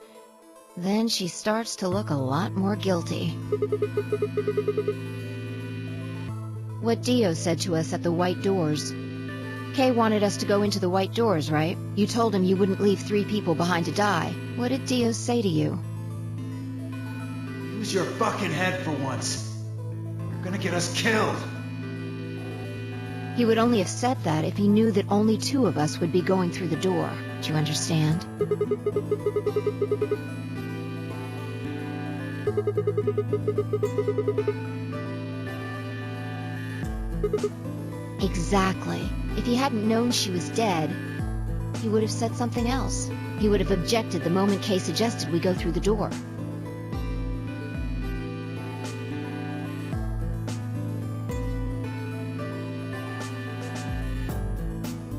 then she starts to look a lot more guilty. What Dio said to us at the White Doors. Kay wanted us to go into the White Doors, right? You told him you wouldn't leave 3 people behind to die. What did Dio say to you? Use your fucking head for once. You're gonna get us killed. He would only have said that if he knew that only 2 of us would be going through the door. Do you understand? Exactly. If he hadn't known she was dead, he would have said something else. He would have objected the moment Kay suggested we go through the door.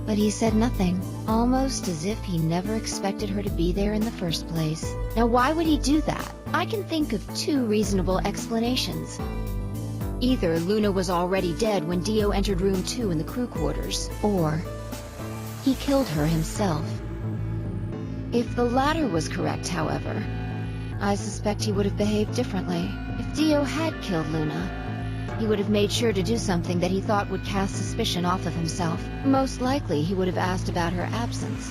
But he said nothing, almost as if he never expected her to be there in the first place. Now why would he do that? I can think of 2 reasonable explanations. Either Luna was already dead when Dio entered room 2 in the crew quarters, or he killed her himself. If the latter was correct, however, I suspect he would have behaved differently. If Dio had killed Luna, he would have made sure to do something that he thought would cast suspicion off of himself. Most likely, he would have asked about her absence.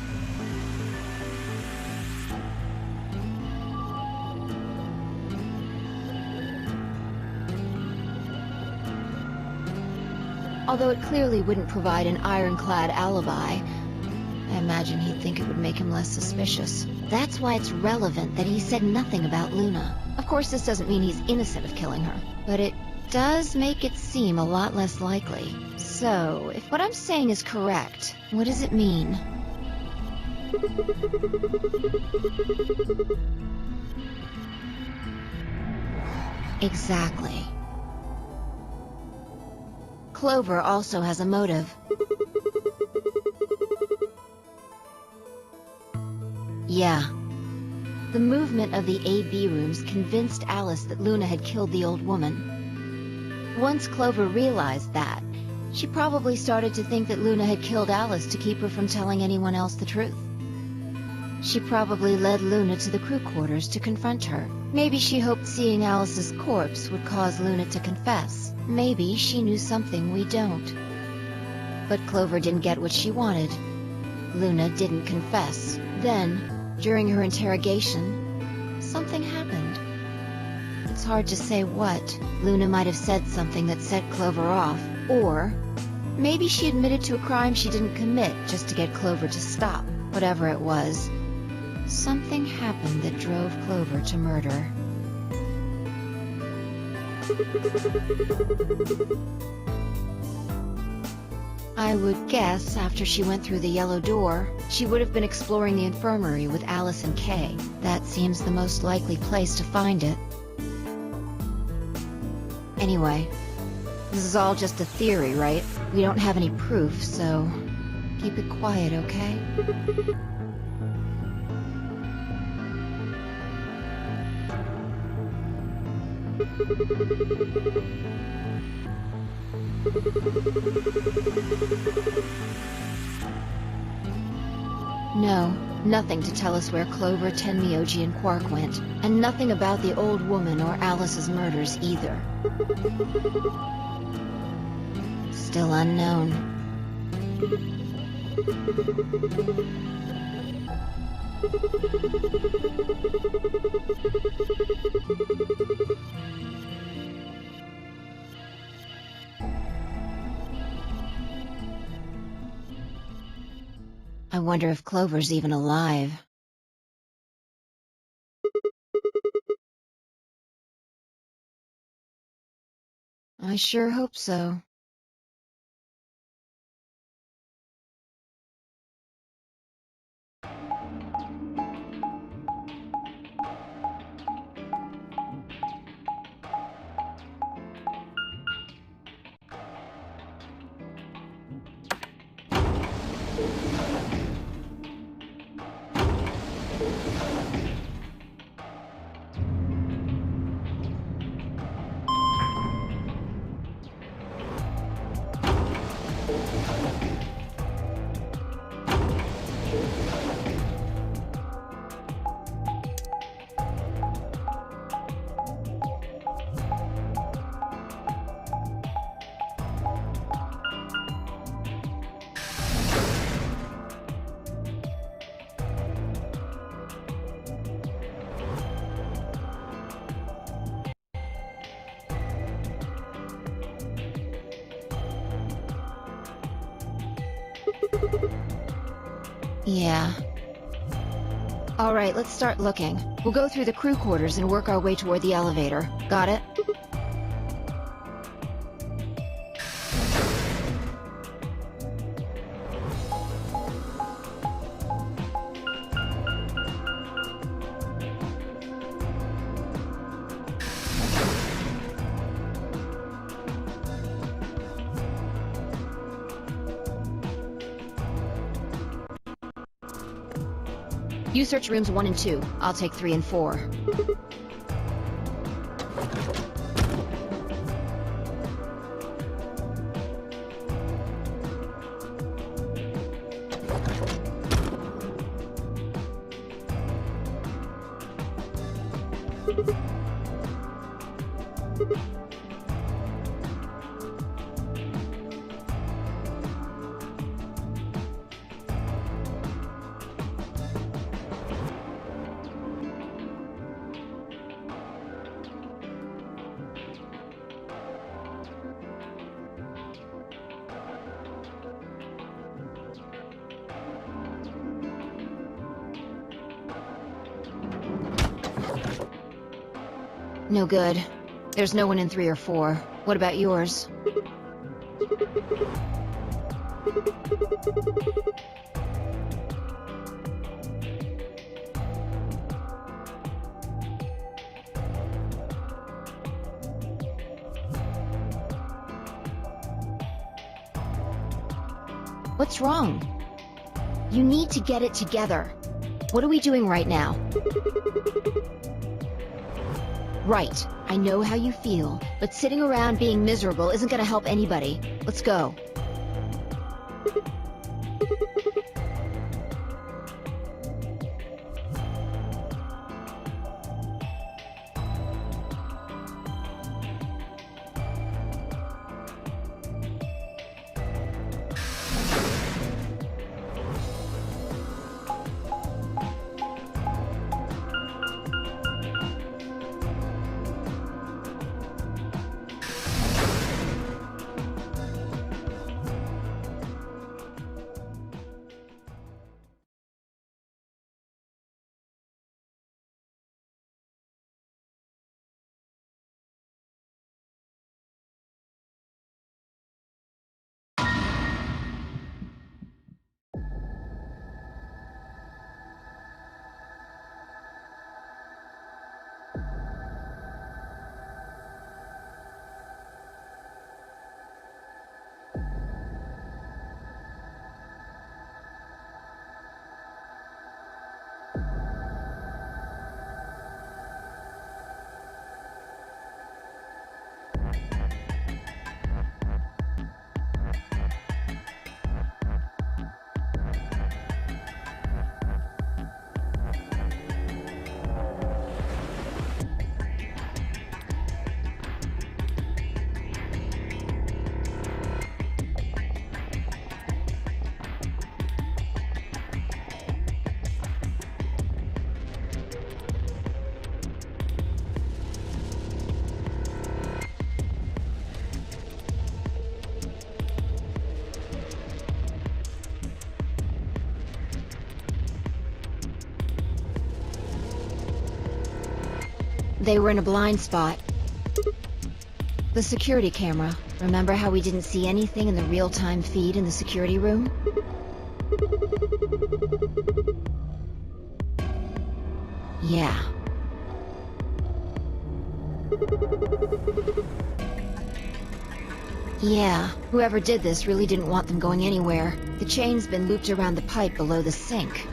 Although it clearly wouldn't provide an ironclad alibi, I imagine he'd think it would make him less suspicious. That's why it's relevant that he said nothing about Luna. Of course, this doesn't mean he's innocent of killing her, but it does make it seem a lot less likely. So, if what I'm saying is correct, what does it mean? Exactly. Clover also has a motive. Yeah. The movement of the AB rooms convinced Alice that Luna had killed the old woman. Once Clover realized that, she probably started to think that Luna had killed Alice to keep her from telling anyone else the truth. She probably led Luna to the crew quarters to confront her. Maybe she hoped seeing Alice's corpse would cause Luna to confess. Maybe she knew something we don't. But Clover didn't get what she wanted. Luna didn't confess. Then, during her interrogation, something happened. It's hard to say what. Luna might have said something that set Clover off, or maybe she admitted to a crime she didn't commit just to get Clover to stop. Whatever it was, something happened that drove Clover to murder. I would guess after she went through the yellow door, she would have been exploring the infirmary with Alice and Kay. That seems the most likely place to find it. Anyway, this is all just a theory, right? We don't have any proof, so keep it quiet, okay? No, nothing to tell us where Clover, Tenmyoji, and Quark went, and nothing about the old woman or Alice's murders either. Still unknown. I wonder if Clover's even alive. I sure hope so. Yeah. Alright, let's start looking. We'll go through the crew quarters and work our way toward the elevator. Got it? You search rooms 1 and 2. I'll take 3 and 4. No good. There's no one in 3 or 4. What about yours? What's wrong? You need to get it together. What are we doing right now? Right. I know how you feel, but sitting around being miserable isn't gonna help anybody. Let's go. They were in a blind spot. The security camera. Remember how we didn't see anything in the real-time feed in the security room? Yeah. Yeah, whoever did this really didn't want them going anywhere. The chain's been looped around the pipe below the sink.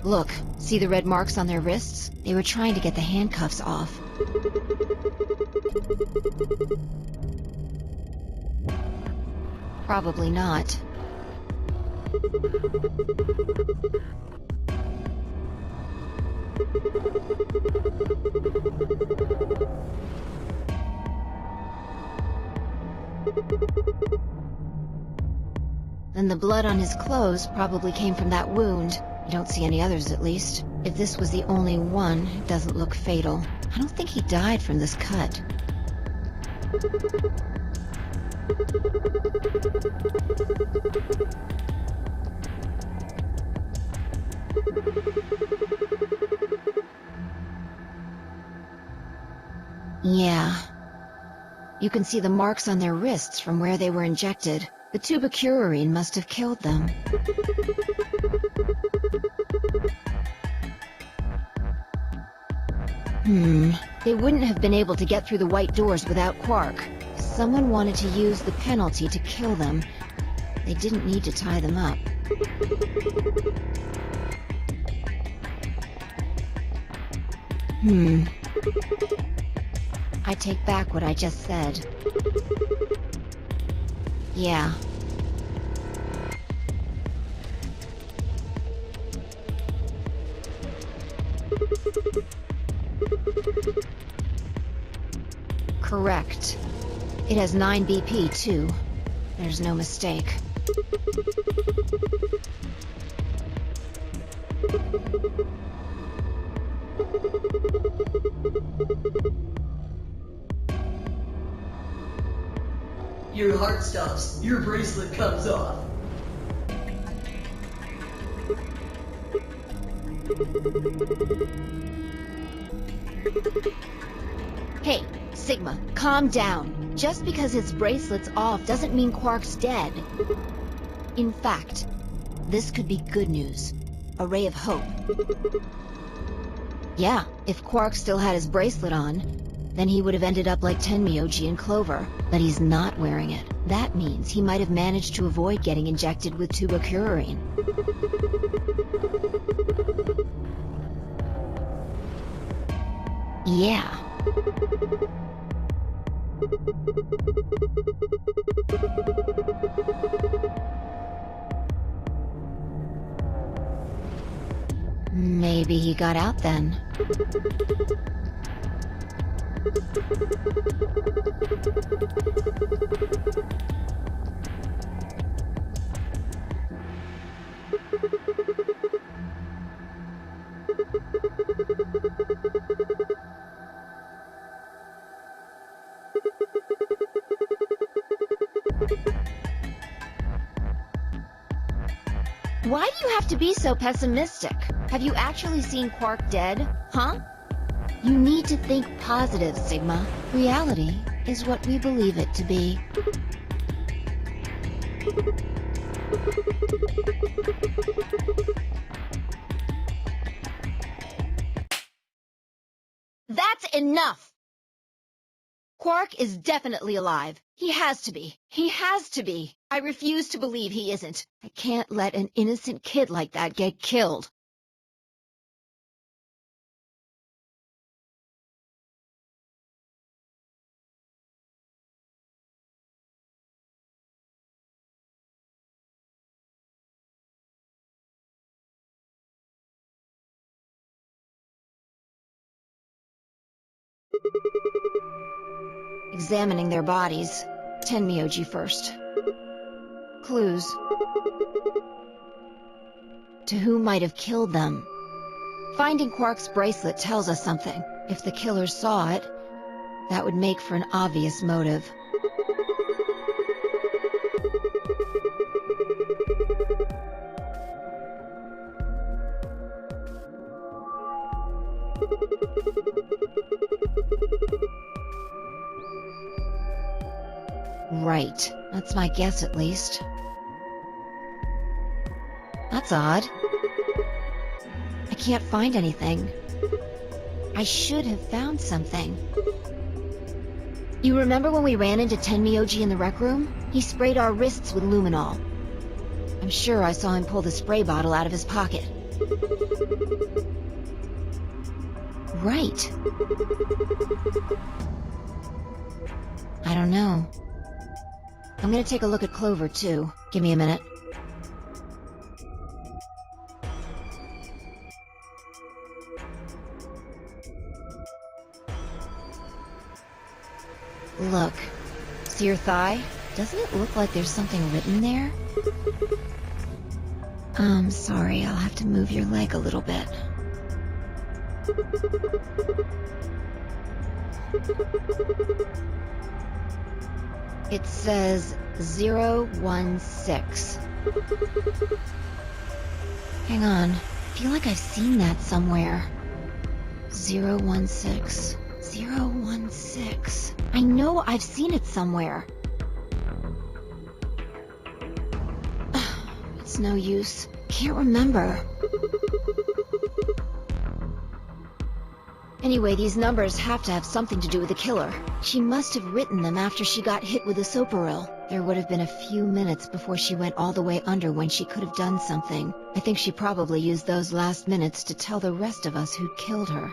Look, see the red marks on their wrists? They were trying to get the handcuffs off. Probably not. Then the blood on his clothes probably came from that wound. I don't see any others, at least. If this was the only one, it doesn't look fatal. I don't think he died from this cut. Yeah. You can see the marks on their wrists from where they were injected. The tubocurarine must have killed them. They wouldn't have been able to get through the white doors without Quark. Someone wanted to use the penalty to kill them. They didn't need to tie them up. I take back what I just said. Yeah. Correct. It has 9 BP, too. There's no mistake. Your heart stops. Your bracelet comes off. Hey, Sigma, calm down. Just because his bracelet's off doesn't mean Quark's dead. In fact, this could be good news. A ray of hope. Yeah, if Quark still had his bracelet on, then he would have ended up like Tenmyoji and Clover. But he's not wearing it. That means he might have managed to avoid getting injected with tubocurarine. Yeah. Maybe he got out then. Why do you have to be so pessimistic? Have you actually seen Quark dead? Huh? You need to think positive, Sigma. Reality is what we believe it to be. That's enough! Quark is definitely alive. He has to be. He has to be. I refuse to believe he isn't. I can't let an innocent kid like that get killed. Examining their bodies. Tenmyoji first. Clues. To who might have killed them? Finding Quark's bracelet tells us something. If the killers saw it, that would make for an obvious motive. Right. That's my guess, at least. That's odd. I can't find anything. I should have found something. You remember when we ran into Tenmyoji in the rec room? He sprayed our wrists with luminol. I'm sure I saw him pull the spray bottle out of his pocket. Right. I don't know. I'm gonna take a look at Clover, too. Give me a minute. Look. See your thigh? Doesn't it look like there's something written there? Sorry, I'll have to move your leg a little bit. It says 016. Hang on. I feel like I've seen that somewhere. 016. 016. I know I've seen it somewhere. It's no use. Can't remember. Anyway, these numbers have to have something to do with the killer. She must have written them after she got hit with a Soparil. There would have been a few minutes before she went all the way under when she could have done something. I think she probably used those last minutes to tell the rest of us who'd killed her.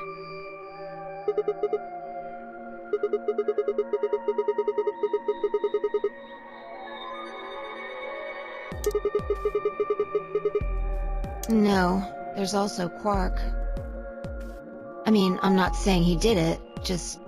No, there's also Quark. I mean, I'm not saying he did it, just...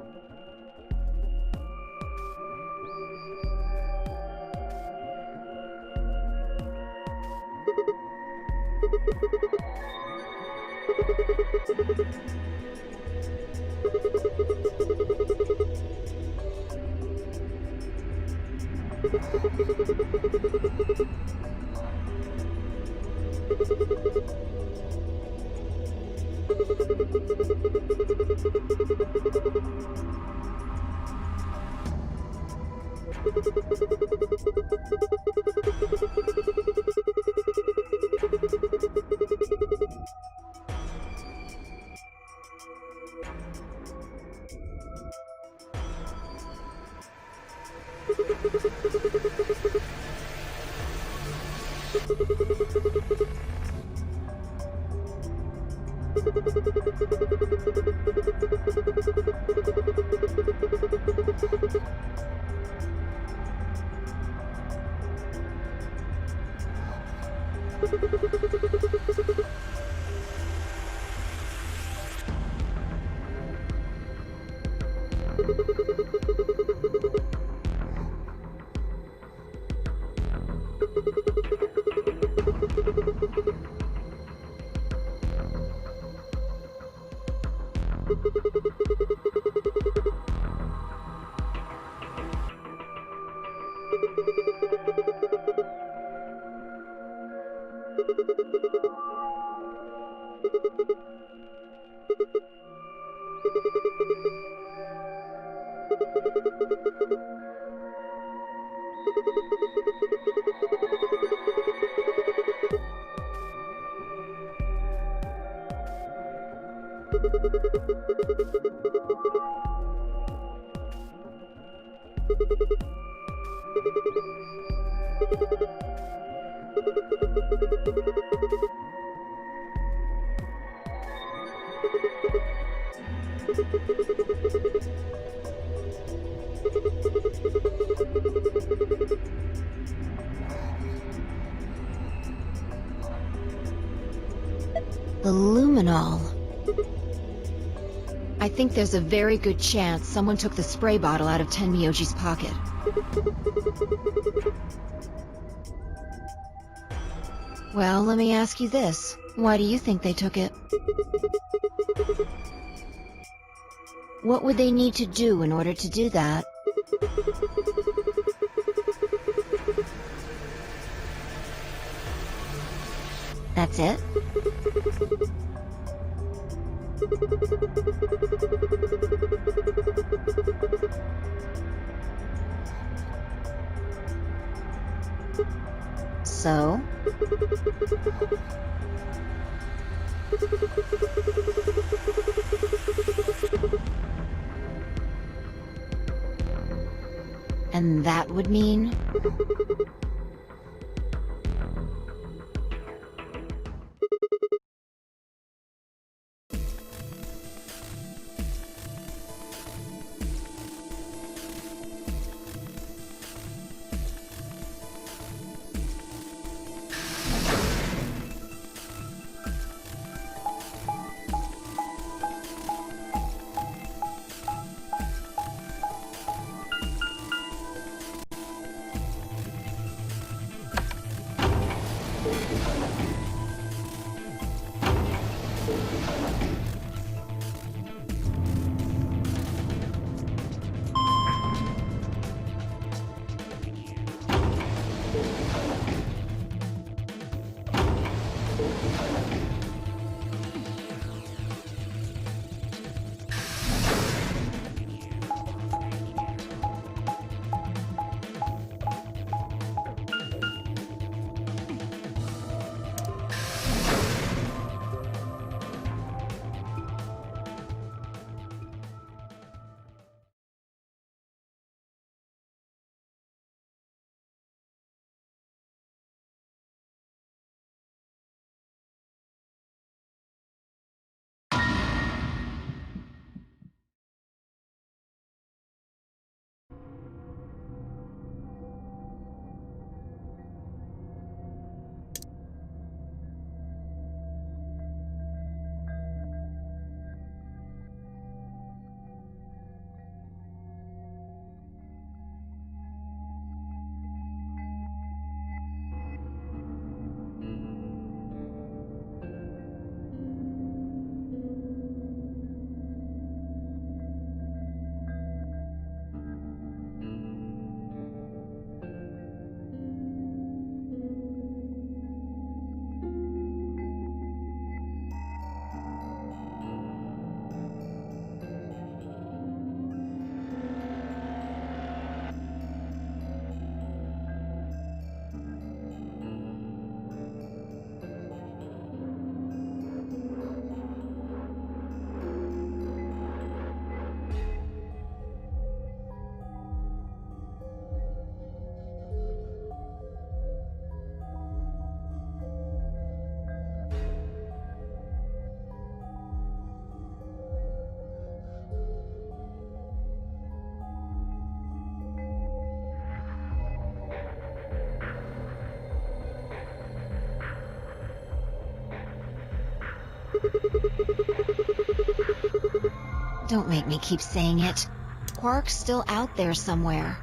The luminol. I think there's a very good chance someone took the spray bottle out of Tenmyoji's pocket. Well, let me ask you this. Why do you think they took it? What would they need to do in order to do that? That's it? So? And that would mean... Don't make me keep saying it. Quark's still out there somewhere.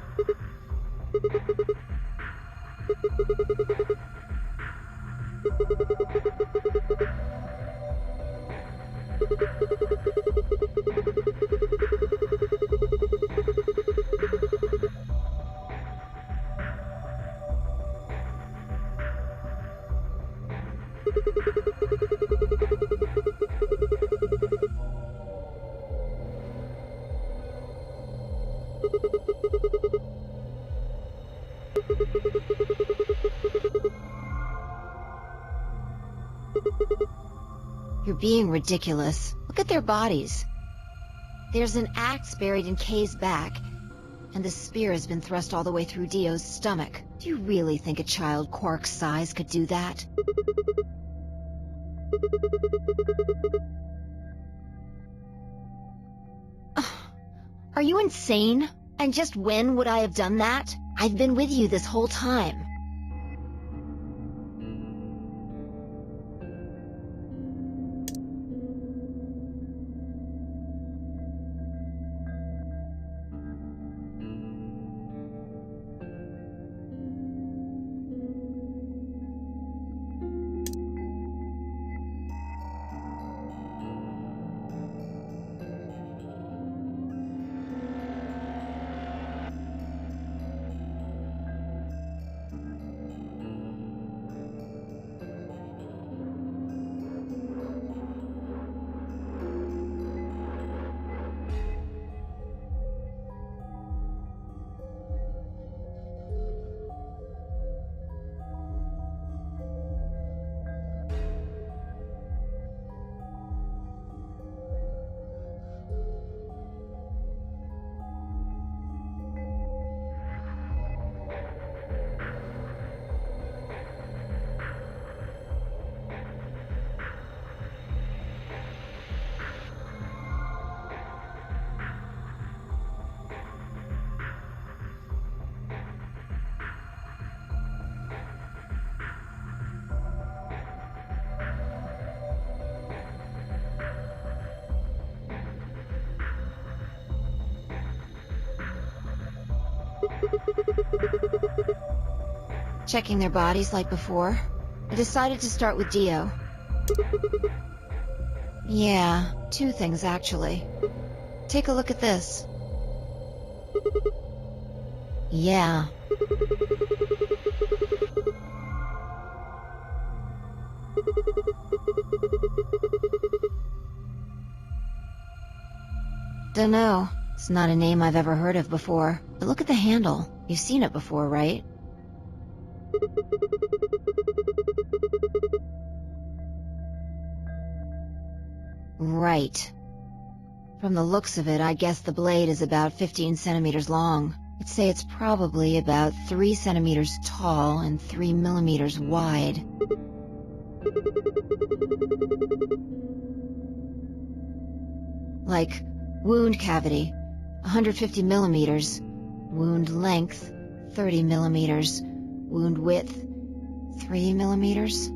You're being ridiculous. Look at their bodies. There's an axe buried in Kay's back, and the spear has been thrust all the way through Dio's stomach. Do you really think a child Quark's size could do that? Are you insane? And just when would I have done that? I've been with you this whole time. Checking their bodies like before, I decided to start with Dio. Yeah, 2 things actually. Take a look at this. Yeah. Dunno. It's not a name I've ever heard of before. But look at the handle. You've seen it before, right? Right. From the looks of it, I guess the blade is about 15 centimeters long. I'd say it's probably about 3 centimeters tall and 3 millimeters wide. Like, wound cavity, 150 millimeters. Wound length, 30 millimeters. Wound width, 3 millimeters.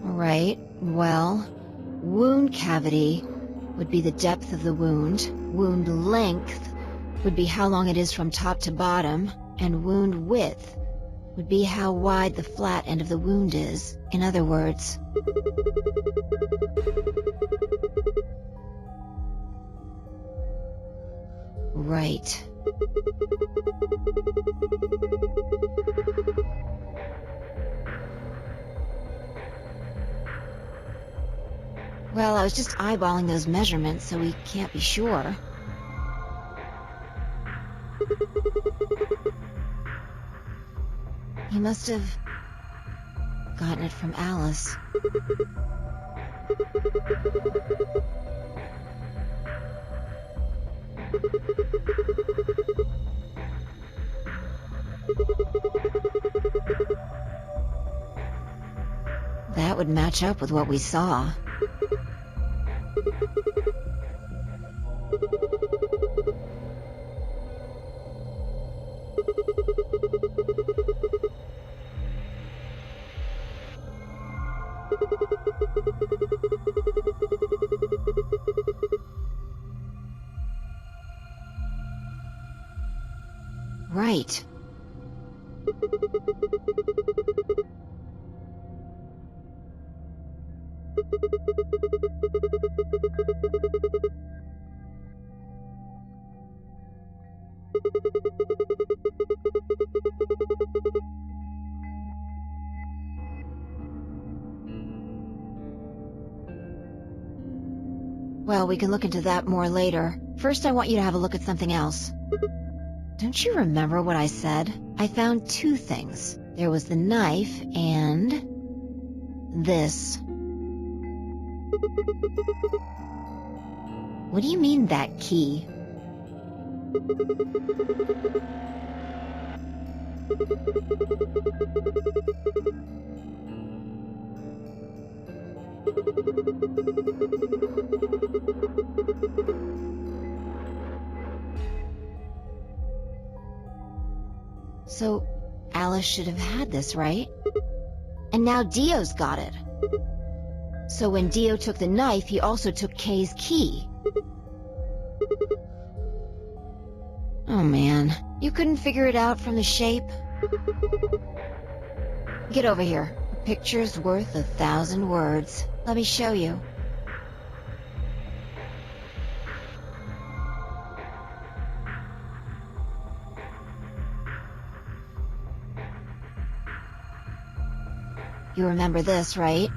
Right. Well, wound cavity would be the depth of the wound. Wound length would be how long it is from top to bottom. And wound width would be how wide the flat end of the wound is. In other words... Right. Well, I was just eyeballing those measurements, so we can't be sure. He must have gotten it from Alice. That would match up with what we saw. Right. Well, we can look into that more later. First, I want you to have a look at something else. Don't you remember what I said? I found 2 things. There was the knife and... this. What do you mean, that key? So, Alice should have had this, right? And now Dio's got it. So when Dio took the knife, he also took Kay's key. Oh man, you couldn't figure it out from the shape? Get over here. A picture's worth 1,000 words. Let me show you. You remember this, right?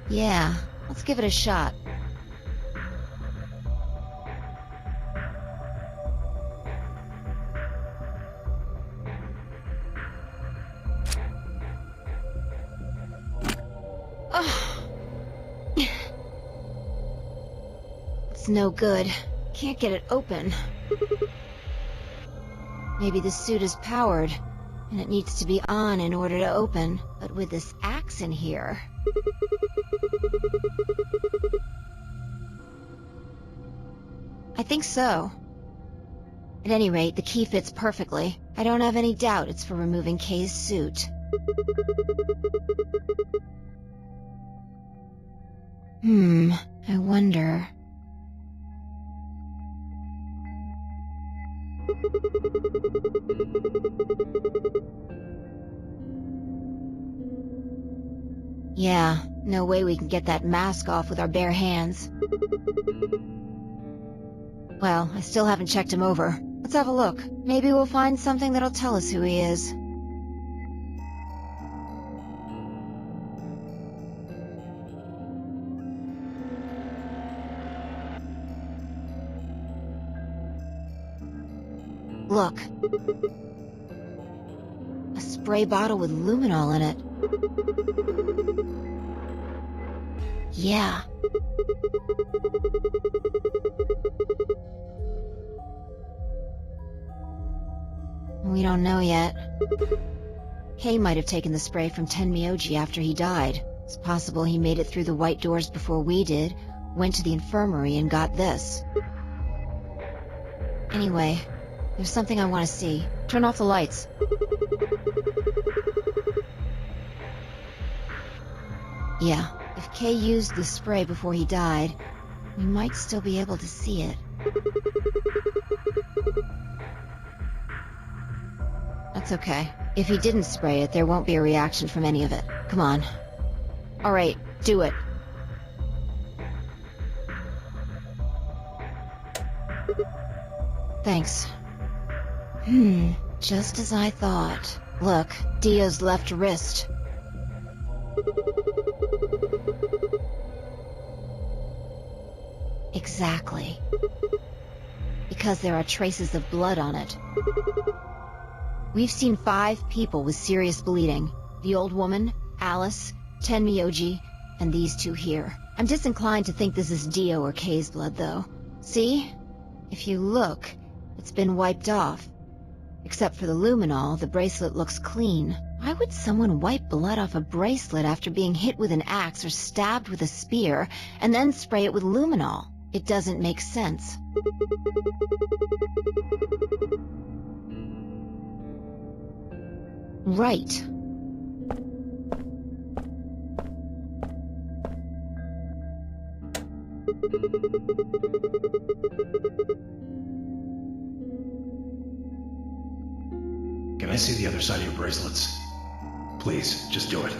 Yeah, let's give it a shot. It's no good. Can't get it open. Maybe the suit is powered, and it needs to be on in order to open. But with this axe in here... I think so. At any rate, the key fits perfectly. I don't have any doubt it's for removing Kay's suit. I wonder... Yeah, no way we can get that mask off with our bare hands. Well, I still haven't checked him over. Let's have a look. Maybe we'll find something that'll tell us who he is. Look. A spray bottle with luminol in it. Yeah. We don't know yet. Kay might have taken the spray from Tenmyoji after he died. It's possible he made it through the white doors before we did, went to the infirmary and got this. Anyway, there's something I want to see. Turn off the lights. Yeah, if Kay used the spray before he died, we might still be able to see it. That's okay. If he didn't spray it, there won't be a reaction from any of it. Come on. Alright, do it. Thanks. Just as I thought. Look, Dio's left wrist. Exactly. Because there are traces of blood on it. We've seen 5 people with serious bleeding. The old woman, Alice, Tenmyoji, and these 2 here. I'm disinclined to think this is Dio or Kay's blood, though. See? If you look, it's been wiped off. Except for the luminol, the bracelet looks clean. Why would someone wipe blood off a bracelet after being hit with an axe or stabbed with a spear, and then spray it with luminol? It doesn't make sense. Right. Can I see the other side of your bracelets? Please, just do it.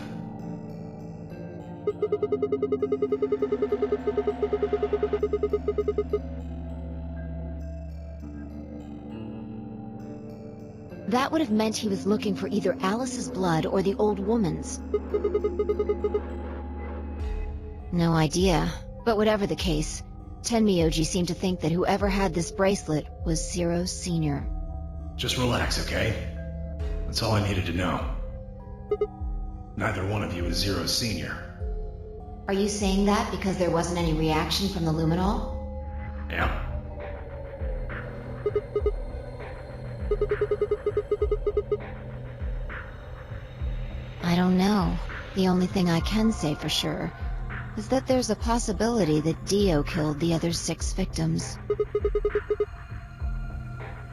That would have meant he was looking for either Alice's blood or the old woman's. No idea. But whatever the case, Tenmyoji seemed to think that whoever had this bracelet was Zero Sr. Just relax, okay? That's all I needed to know. Neither one of you is Zero Sr. Are you saying that because there wasn't any reaction from the luminol? Yeah. I don't know. The only thing I can say for sure is that there's a possibility that Dio killed the other 6 victims.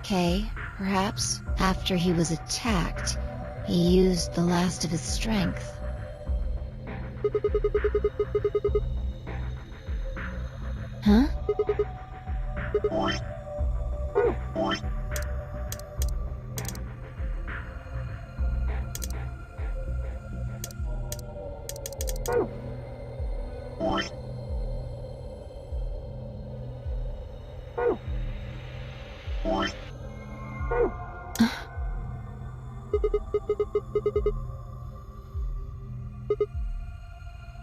Kay, perhaps, after he was attacked, he used the last of his strength. Huh?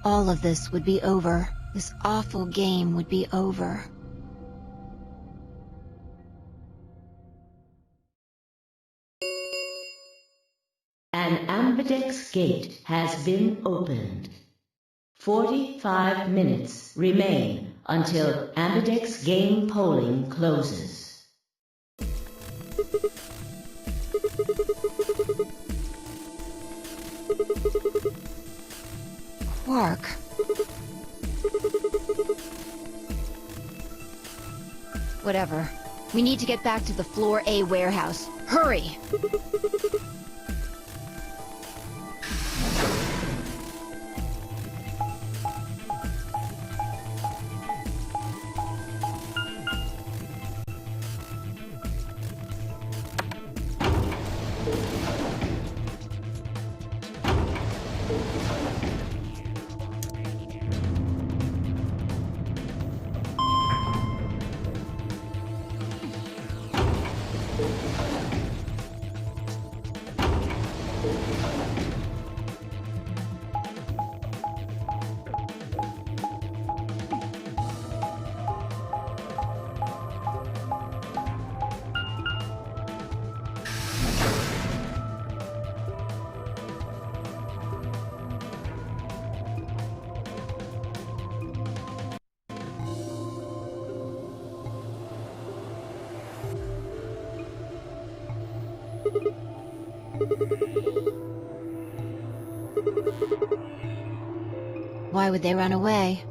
All of this would be over. This awful game would be over. An Ambidex gate has been opened. 45 minutes remain until Ambidex game polling closes. Quark. Whatever. We need to get back to the Floor A warehouse. Hurry! Why would they run away?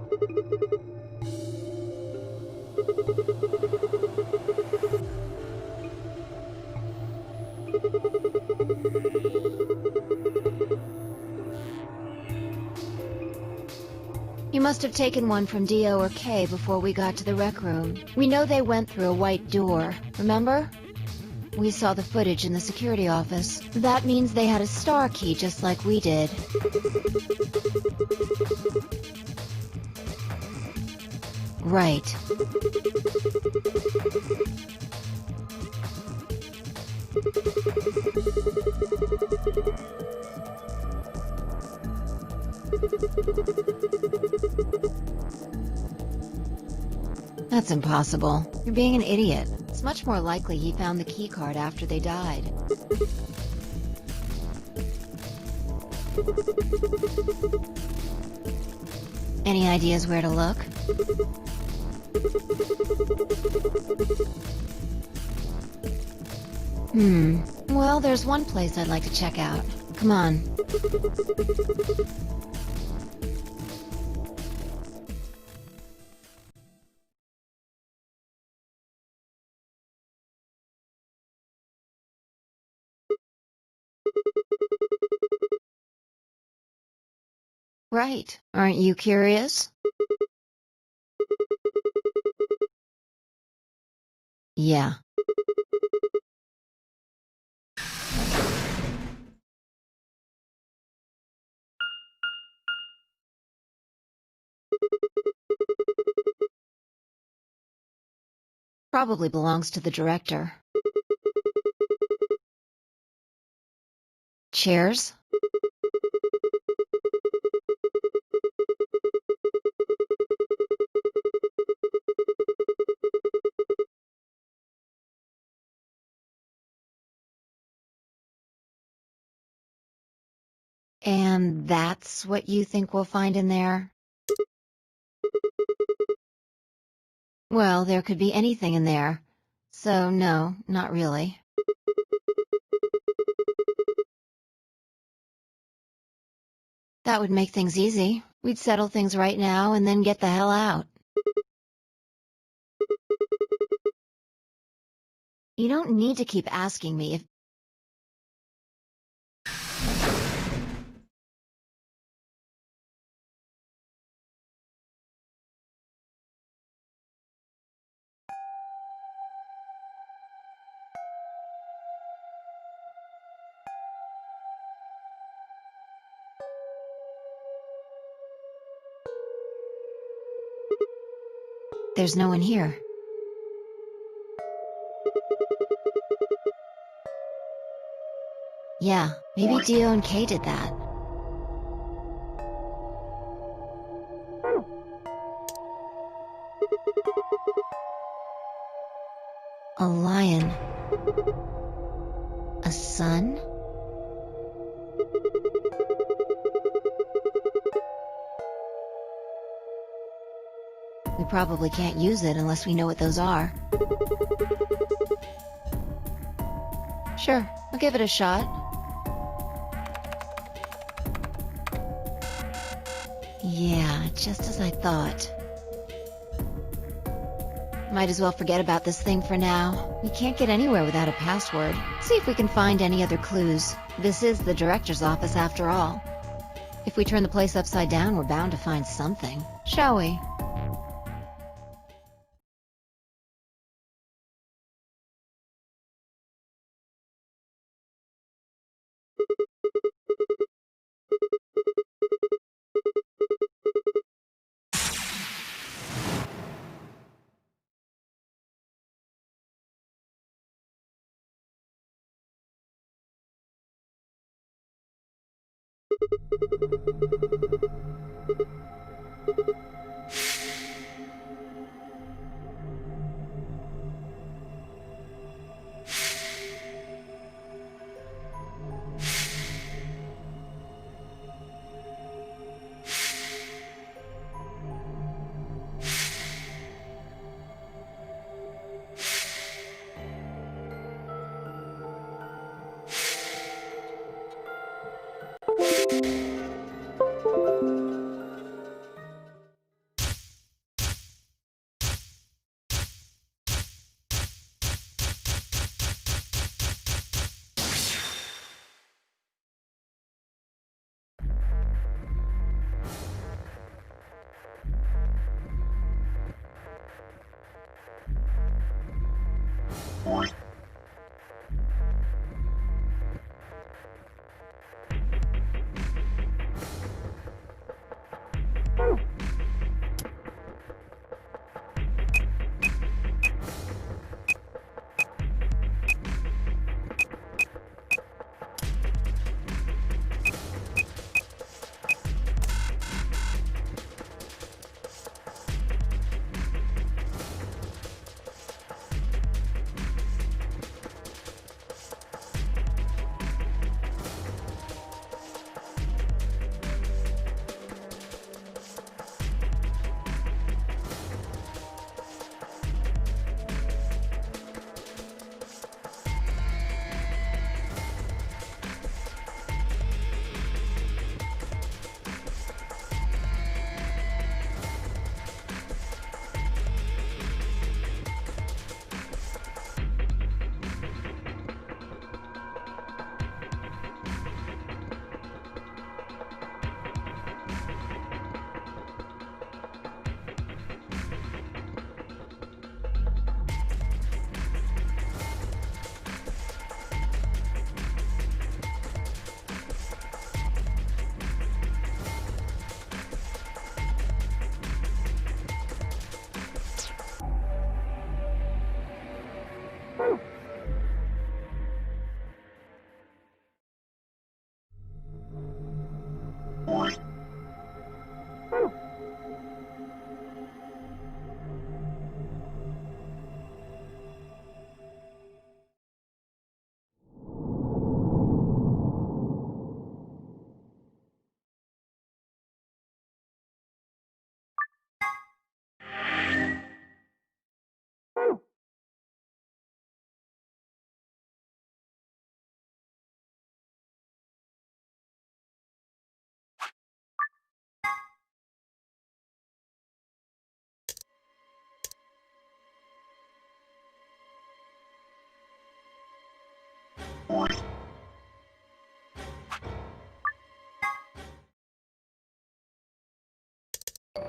You must have taken one from Dio or Kay before we got to the rec room. We know they went through a white door, remember? We saw the footage in the security office. That means they had a star key just like we did. Right. That's impossible. You're being an idiot. It's much more likely he found the keycard after they died. Any ideas where to look? Well, there's one place I'd like to check out. Come on. Right. Aren't you curious? Yeah. Probably belongs to the director. Chairs? And that's what you think we'll find in there? Well, there could be anything in there. So no, not really. That would make things easy. We'd settle things right now and then get the hell out. You don't need to keep asking me if... There's no one here. Yeah, maybe Dio and Kay did that. A lion. A sun? We probably can't use it unless we know what those are. Sure, I'll give it a shot. Yeah, just as I thought. Might as well forget about this thing for now. We can't get anywhere without a password. See if we can find any other clues. This is the director's office after all. If we turn the place upside down, we're bound to find something. Shall we?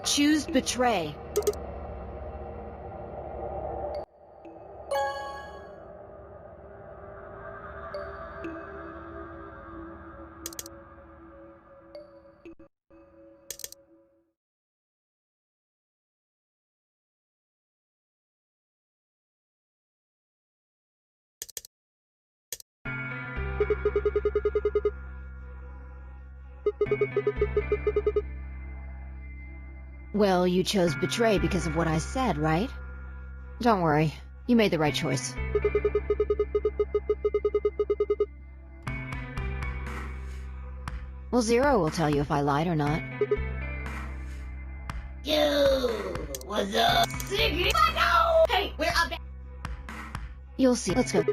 Choose Betray. Well, you chose Betray because of what I said, right? Don't worry. You made the right choice. Well, Zero will tell you if I lied or not. Yo, what's up, Siggy? Hey, we're up. You'll see. Let's go.